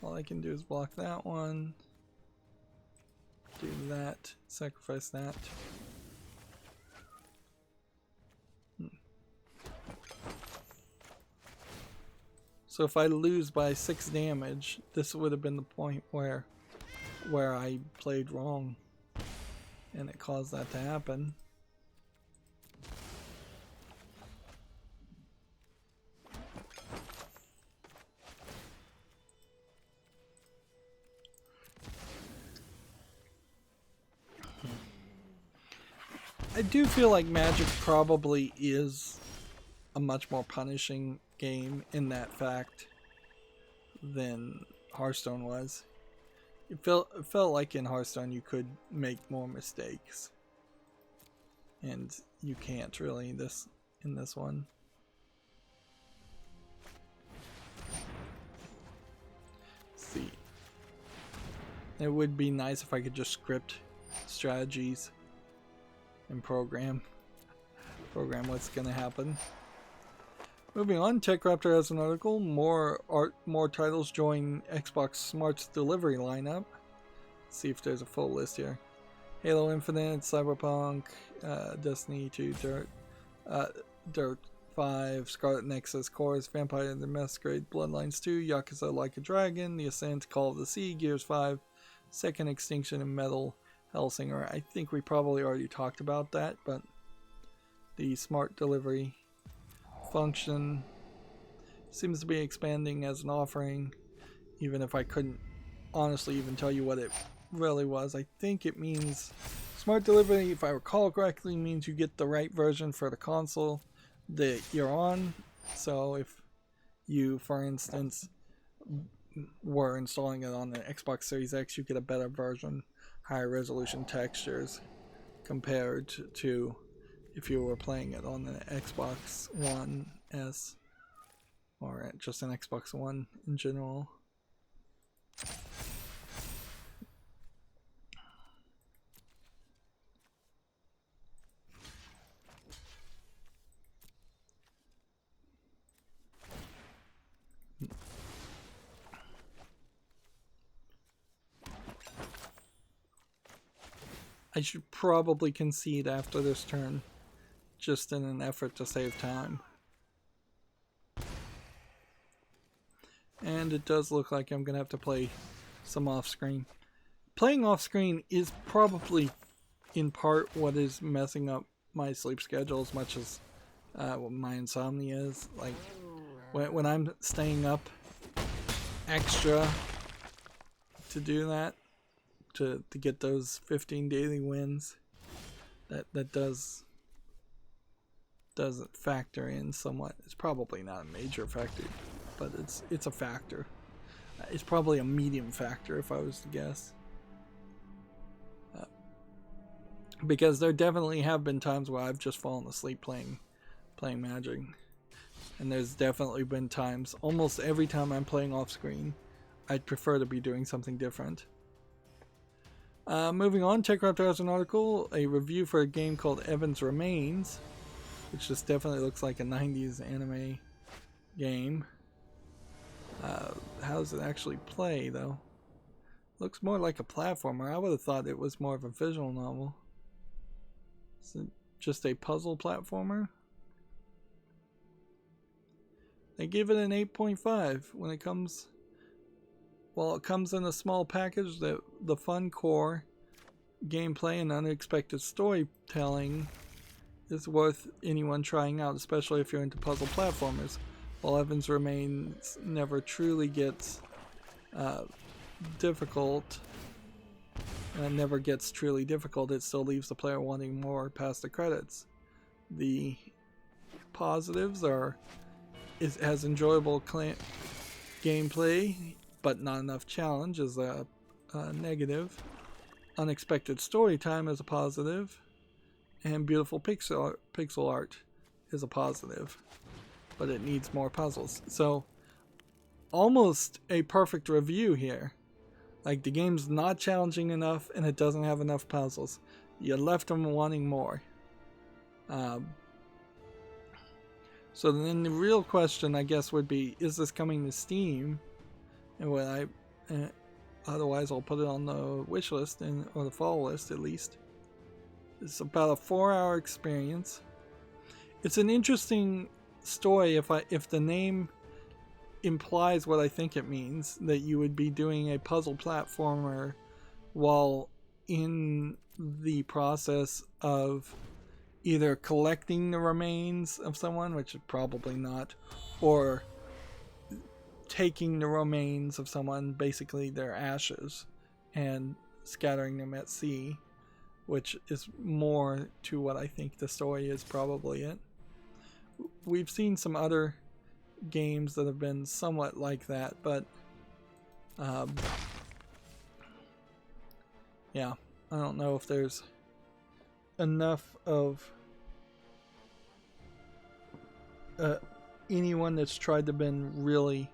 All I can do is block that one. Do that. Sacrifice that. So if I lose by 6 damage, this would have been the point where where I played wrong and it caused that to happen. I do feel like Magic probably is a much more punishing game in that fact than Hearthstone was. It felt like in Hearthstone you could make more mistakes, and you can't really in this one. Let's see, it would be nice if I could just script strategies and program what's gonna happen. Moving on, TechRaptor has an article. More titles join Xbox Smart's delivery lineup. Let's see if there's a full list here. Halo Infinite, Cyberpunk, Destiny 2, Dirt 5, Scarlet Nexus, Chorus, Vampire the Masquerade, Bloodlines 2, Yakuza Like a Dragon, The Ascent, Call of the Sea, Gears 5, Second Extinction, and Metal Hellsinger. I think we probably already talked about that, but the smart delivery function seems to be expanding as an offering, even if I couldn't honestly even tell you what it really was. I think it means smart delivery, if I recall correctly, means you get the right version for the console that you're on. So if you, for instance, were installing it on the Xbox Series X, you get a better version, higher resolution textures compared to if you were playing it on the Xbox One S or just an Xbox One in general. I should probably concede after this turn, just in an effort to save time. And it does look like I'm going to have to play some off-screen. Playing off-screen is probably, in part, what is messing up my sleep schedule as much as what my insomnia is. Like, when I'm staying up extra to do that, to get those 15 daily wins, that doesn't factor in somewhat. It's probably not a major factor, but it's a factor. It's probably a medium factor if I was to guess, because there definitely have been times where I've just fallen asleep playing Magic, and there's definitely been times, almost every time I'm playing off screen, I'd prefer to be doing something different. Moving on, TechRaptor has an article, a review for a game called Evans Remains, which just definitely looks like a 90s anime game. How does it actually play, though? Looks more like a platformer. I would have thought it was more of a visual novel. Is it just a puzzle platformer? They give it an 8.5 when it comes... Well, it comes in a small package that the fun core gameplay and unexpected storytelling is worth anyone trying out, especially if you're into puzzle platformers. While Evans Remains never truly gets difficult, and never gets truly difficult, it still leaves the player wanting more past the credits. The positives are it has enjoyable gameplay, but not enough challenge is a negative. Unexpected story time is a positive, and beautiful pixel art is a positive, but it needs more puzzles. So almost a perfect review here. Like, the game's not challenging enough and it doesn't have enough puzzles. You left them wanting more. So then the real question, I guess, would be, is this coming to Steam? And when otherwise I'll put it on the wish list, or the fall list at least. It's about a 4-hour experience. It's an interesting story if the name implies what I think it means, that you would be doing a puzzle platformer while in the process of either collecting the remains of someone, which is probably not, or taking the remains of someone, basically their ashes, and scattering them at sea, which is more to what I think the story is probably it. We've seen some other games that have been somewhat like that, but yeah, I don't know if there's enough of anyone that's tried to been really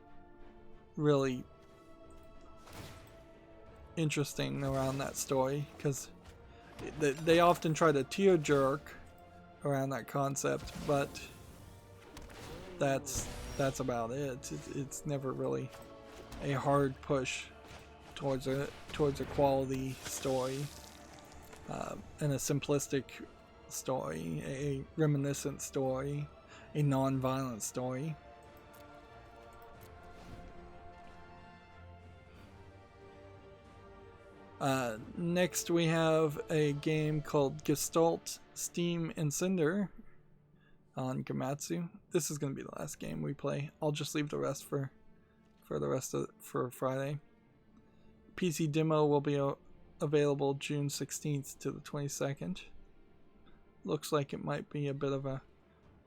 interesting around that story, because they often try to tear jerk around that concept, but that's about it. It's never really a hard push towards a quality story, and a simplistic story, a reminiscent story, a non-violent story. Next we have a game called Gestalt Steam and Cinder on Gamatsu. This is going to be the last game we play. I'll just leave the rest for Friday. PC demo will be available June 16th to the 22nd. Looks like it might be a bit of a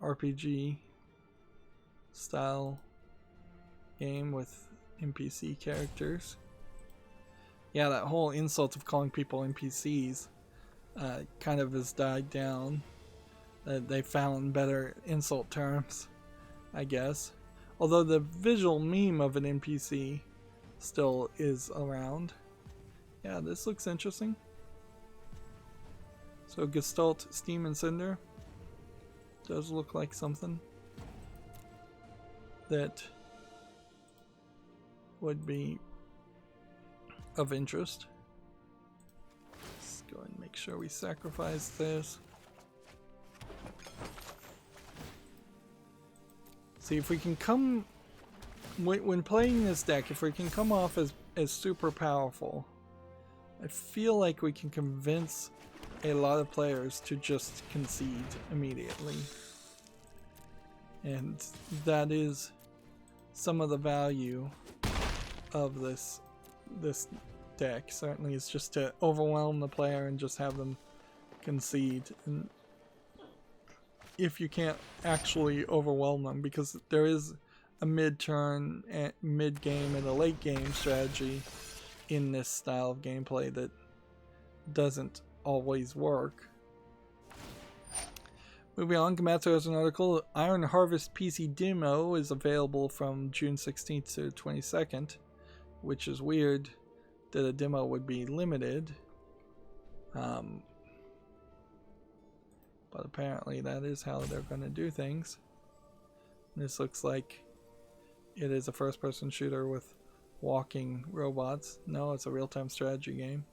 RPG style game with NPC characters. Yeah, that whole insult of calling people NPCs kind of has died down. They found better insult terms, I guess. Although the visual meme of an NPC still is around. Yeah, this looks interesting. So Gestalt Steam and Cinder does look like something that would be of interest. Let's go and make sure we sacrifice this. See if we can come, when playing this deck, if we can come off as super powerful, I feel like we can convince a lot of players to just concede immediately. And that is some of the value of this deck. Certainly is just to overwhelm the player and just have them concede. And if you can't actually overwhelm them, because there is a mid-turn, mid-game, and a late-game strategy in this style of gameplay that doesn't always work. Moving on, Gamatsu has an article. Iron Harvest PC demo is available from June 16th to 22nd, which is weird that a demo would be limited. But apparently that is how they're going to do things. This looks like it is a first-person shooter with walking robots. No, it's a real-time strategy game.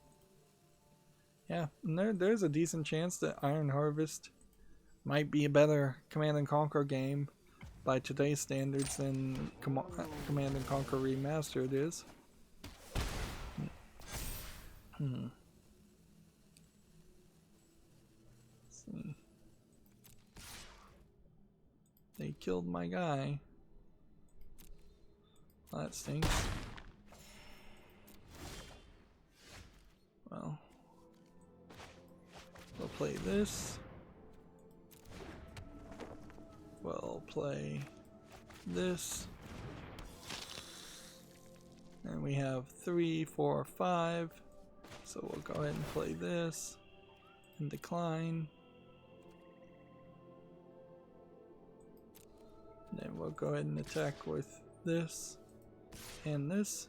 Yeah, and there's a decent chance that Iron Harvest might be a better Command & Conquer game by today's standards than Command & Conquer Remastered is. Let's see. They killed my guy. Well, that stinks. Well, we'll play this. We'll play this. And we have 3, 4, 5. So we'll go ahead and play this and decline. And then we'll go ahead and attack with this and this.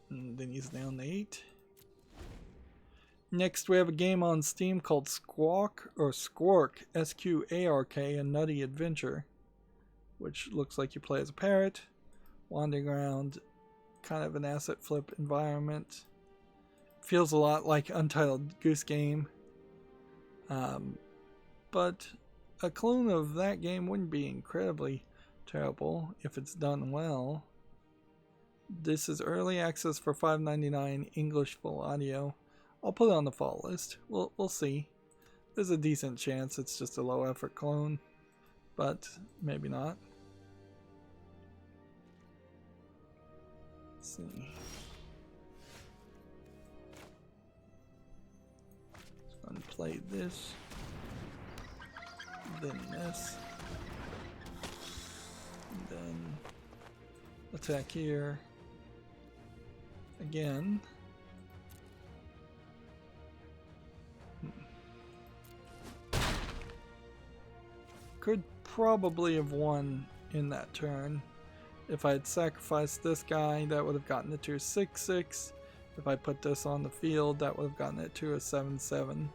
And then he's down to 8. Next we have a game on Steam called Squawk, or Squark, S-Q-A-R-K, A Nutty Adventure, which looks like you play as a parrot, wandering around kind of an asset flip environment. Feels a lot like Untitled Goose Game, but a clone of that game wouldn't be incredibly terrible if it's done well. This is early access for $5.99 English full audio. I'll put it on the fall list. We'll see. There's a decent chance it's just a low effort clone, but maybe not. Let's see. Let's unplay this. Then this. And then attack here. Again. Could probably have won in that turn. If I had sacrificed this guy, that would have gotten it to a 6-6. If I put this on the field, that would have gotten it to a 7-7.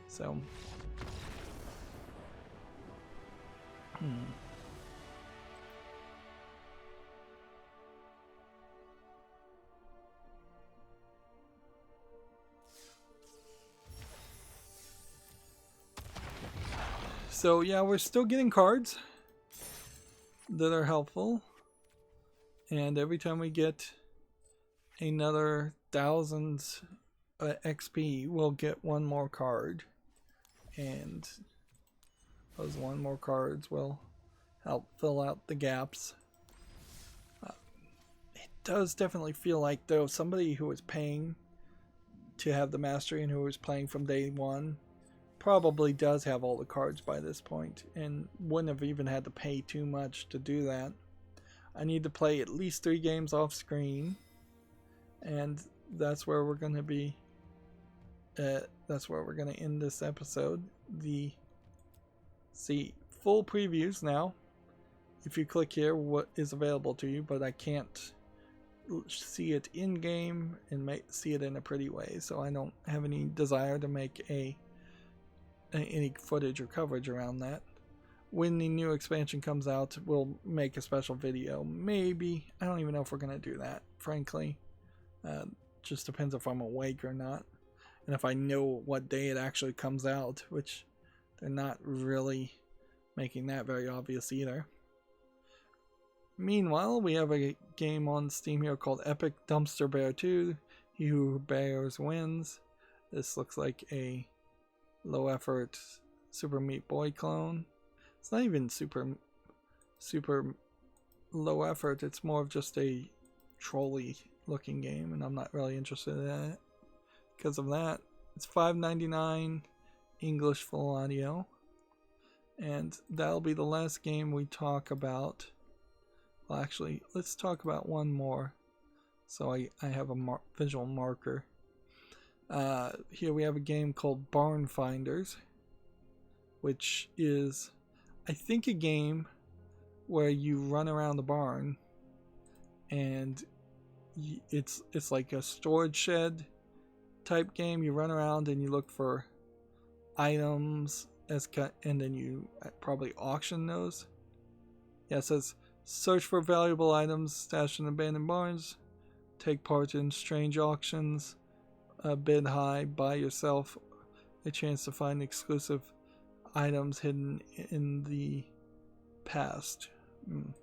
So. So yeah, we're still getting cards that are helpful, and every time we get another 1,000 XP, we'll get one more card, and those one more cards will help fill out the gaps. It does definitely feel like, though, somebody who was paying to have the mastery and who was playing from day one probably does have all the cards by this point and wouldn't have even had to pay too much to do that. I need to play at least 3 games off screen, and that's where we're going to be. That's where we're going to end this episode. See full previews now. If you click here, what is available to you, but I can't see it in game and see it in a pretty way, so I don't have any desire to make any footage or coverage around that. When the new expansion comes out, we'll make a special video. Maybe. I don't even know if we're going to do that, frankly. Just depends if I'm awake or not. And if I know what day it actually comes out, which they're not really making that very obvious either. Meanwhile, we have a game on Steam here called Epic Dumpster Bear 2. He who bears wins. This looks like a low effort Super Meat Boy clone. It's not even super low effort. It's more of just a trolley looking game, and I'm not really interested in it because of that. It's $5.99 English full audio, and that'll be the last game we talk about. Well, actually, let's talk about one more so I have a visual marker. Here we have a game called Barn Finders, which is, I think, a game where you run around the barn, and it's like a storage shed type game. You run around and you look for items and then you probably auction those. Yeah, it says search for valuable items stashed in abandoned barns, take part in strange auctions, bid high, buy yourself a chance to find exclusive items hidden in the past. Some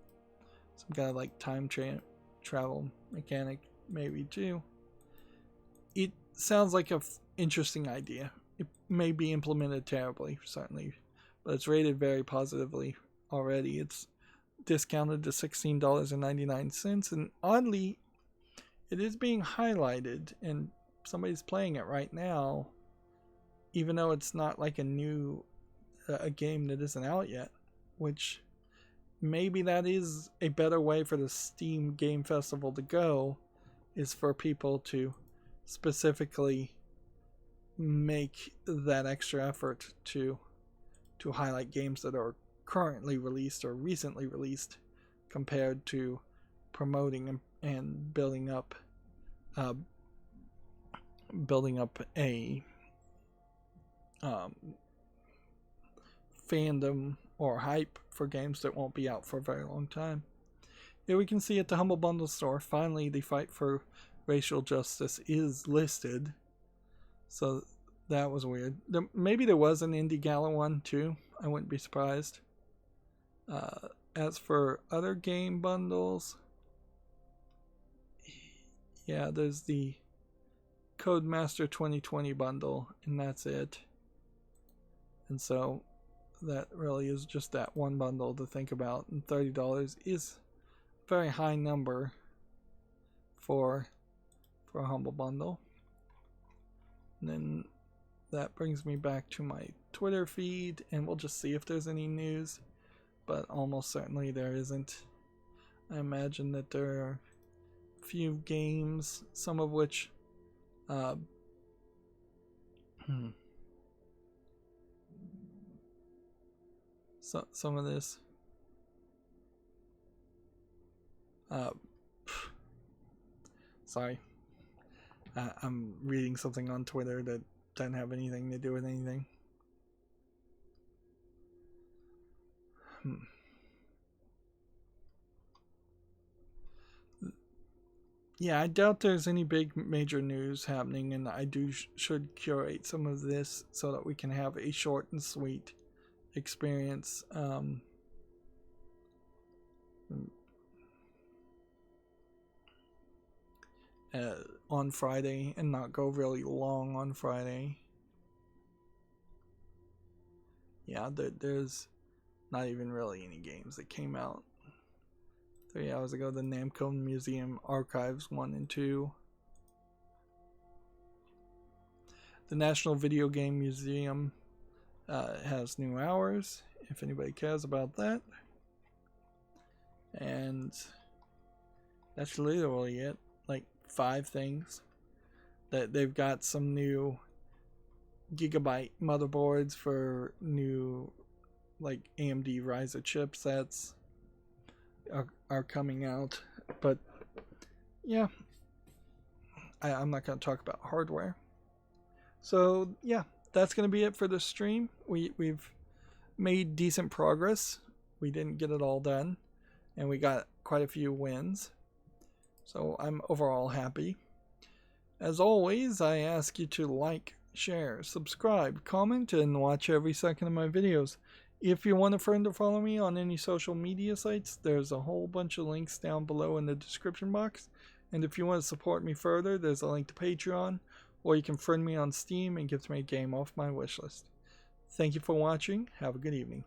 kind of like time travel mechanic maybe too. It sounds like an interesting idea. It may be implemented terribly, certainly, but it's rated very positively already. It's discounted to $16.99, and oddly, it is being highlighted, and somebody's playing it right now, even though it's not like a game that isn't out yet, which maybe that is a better way for the Steam Game Festival to go, is for people to specifically make that extra effort to highlight games that are currently released or recently released, compared to promoting and building up a fandom or hype for games that won't be out for a very long time. Here we can see at the Humble Bundle store, finally the fight for racial justice is listed. So that was weird. Maybe there was an Indie Gala one too. I wouldn't be surprised. as for other game bundles, yeah, there's the Codemaster 2020 bundle, and that's it. And so that really is just that one bundle to think about, and $30 is a very high number for a humble bundle. And then that brings me back to my Twitter feed, and we'll just see if there's any news, but almost certainly there isn't. I imagine that there are a few games, some of which some of this sorry, I'm reading something on Twitter that doesn't have anything to do with anything. Yeah, I doubt there's any big major news happening, and I should curate some of this so that we can have a short and sweet experience on Friday, and not go really long on Friday. Yeah, there's not even really any games that came out 3 hours ago. The Namco Museum Archives 1 and 2. The National Video Game Museum has new hours, if anybody cares about that. And that's literally it. Like 5 things. That they've got some new gigabyte motherboards for new like AMD Rydo chipsets are coming out. But yeah, I'm not going to talk about hardware. So yeah, that's going to be it for the stream. We've made decent progress. We didn't get it all done, and we got quite a few wins. So I'm overall happy. As always, I ask you to like, share, subscribe, comment, and watch every second of my videos. If you want a friend to follow me on any social media sites, there's a whole bunch of links down below in the description box. And if you want to support me further, there's a link to Patreon, or you can friend me on Steam and give me a game off my wishlist. Thank you for watching. Have a good evening.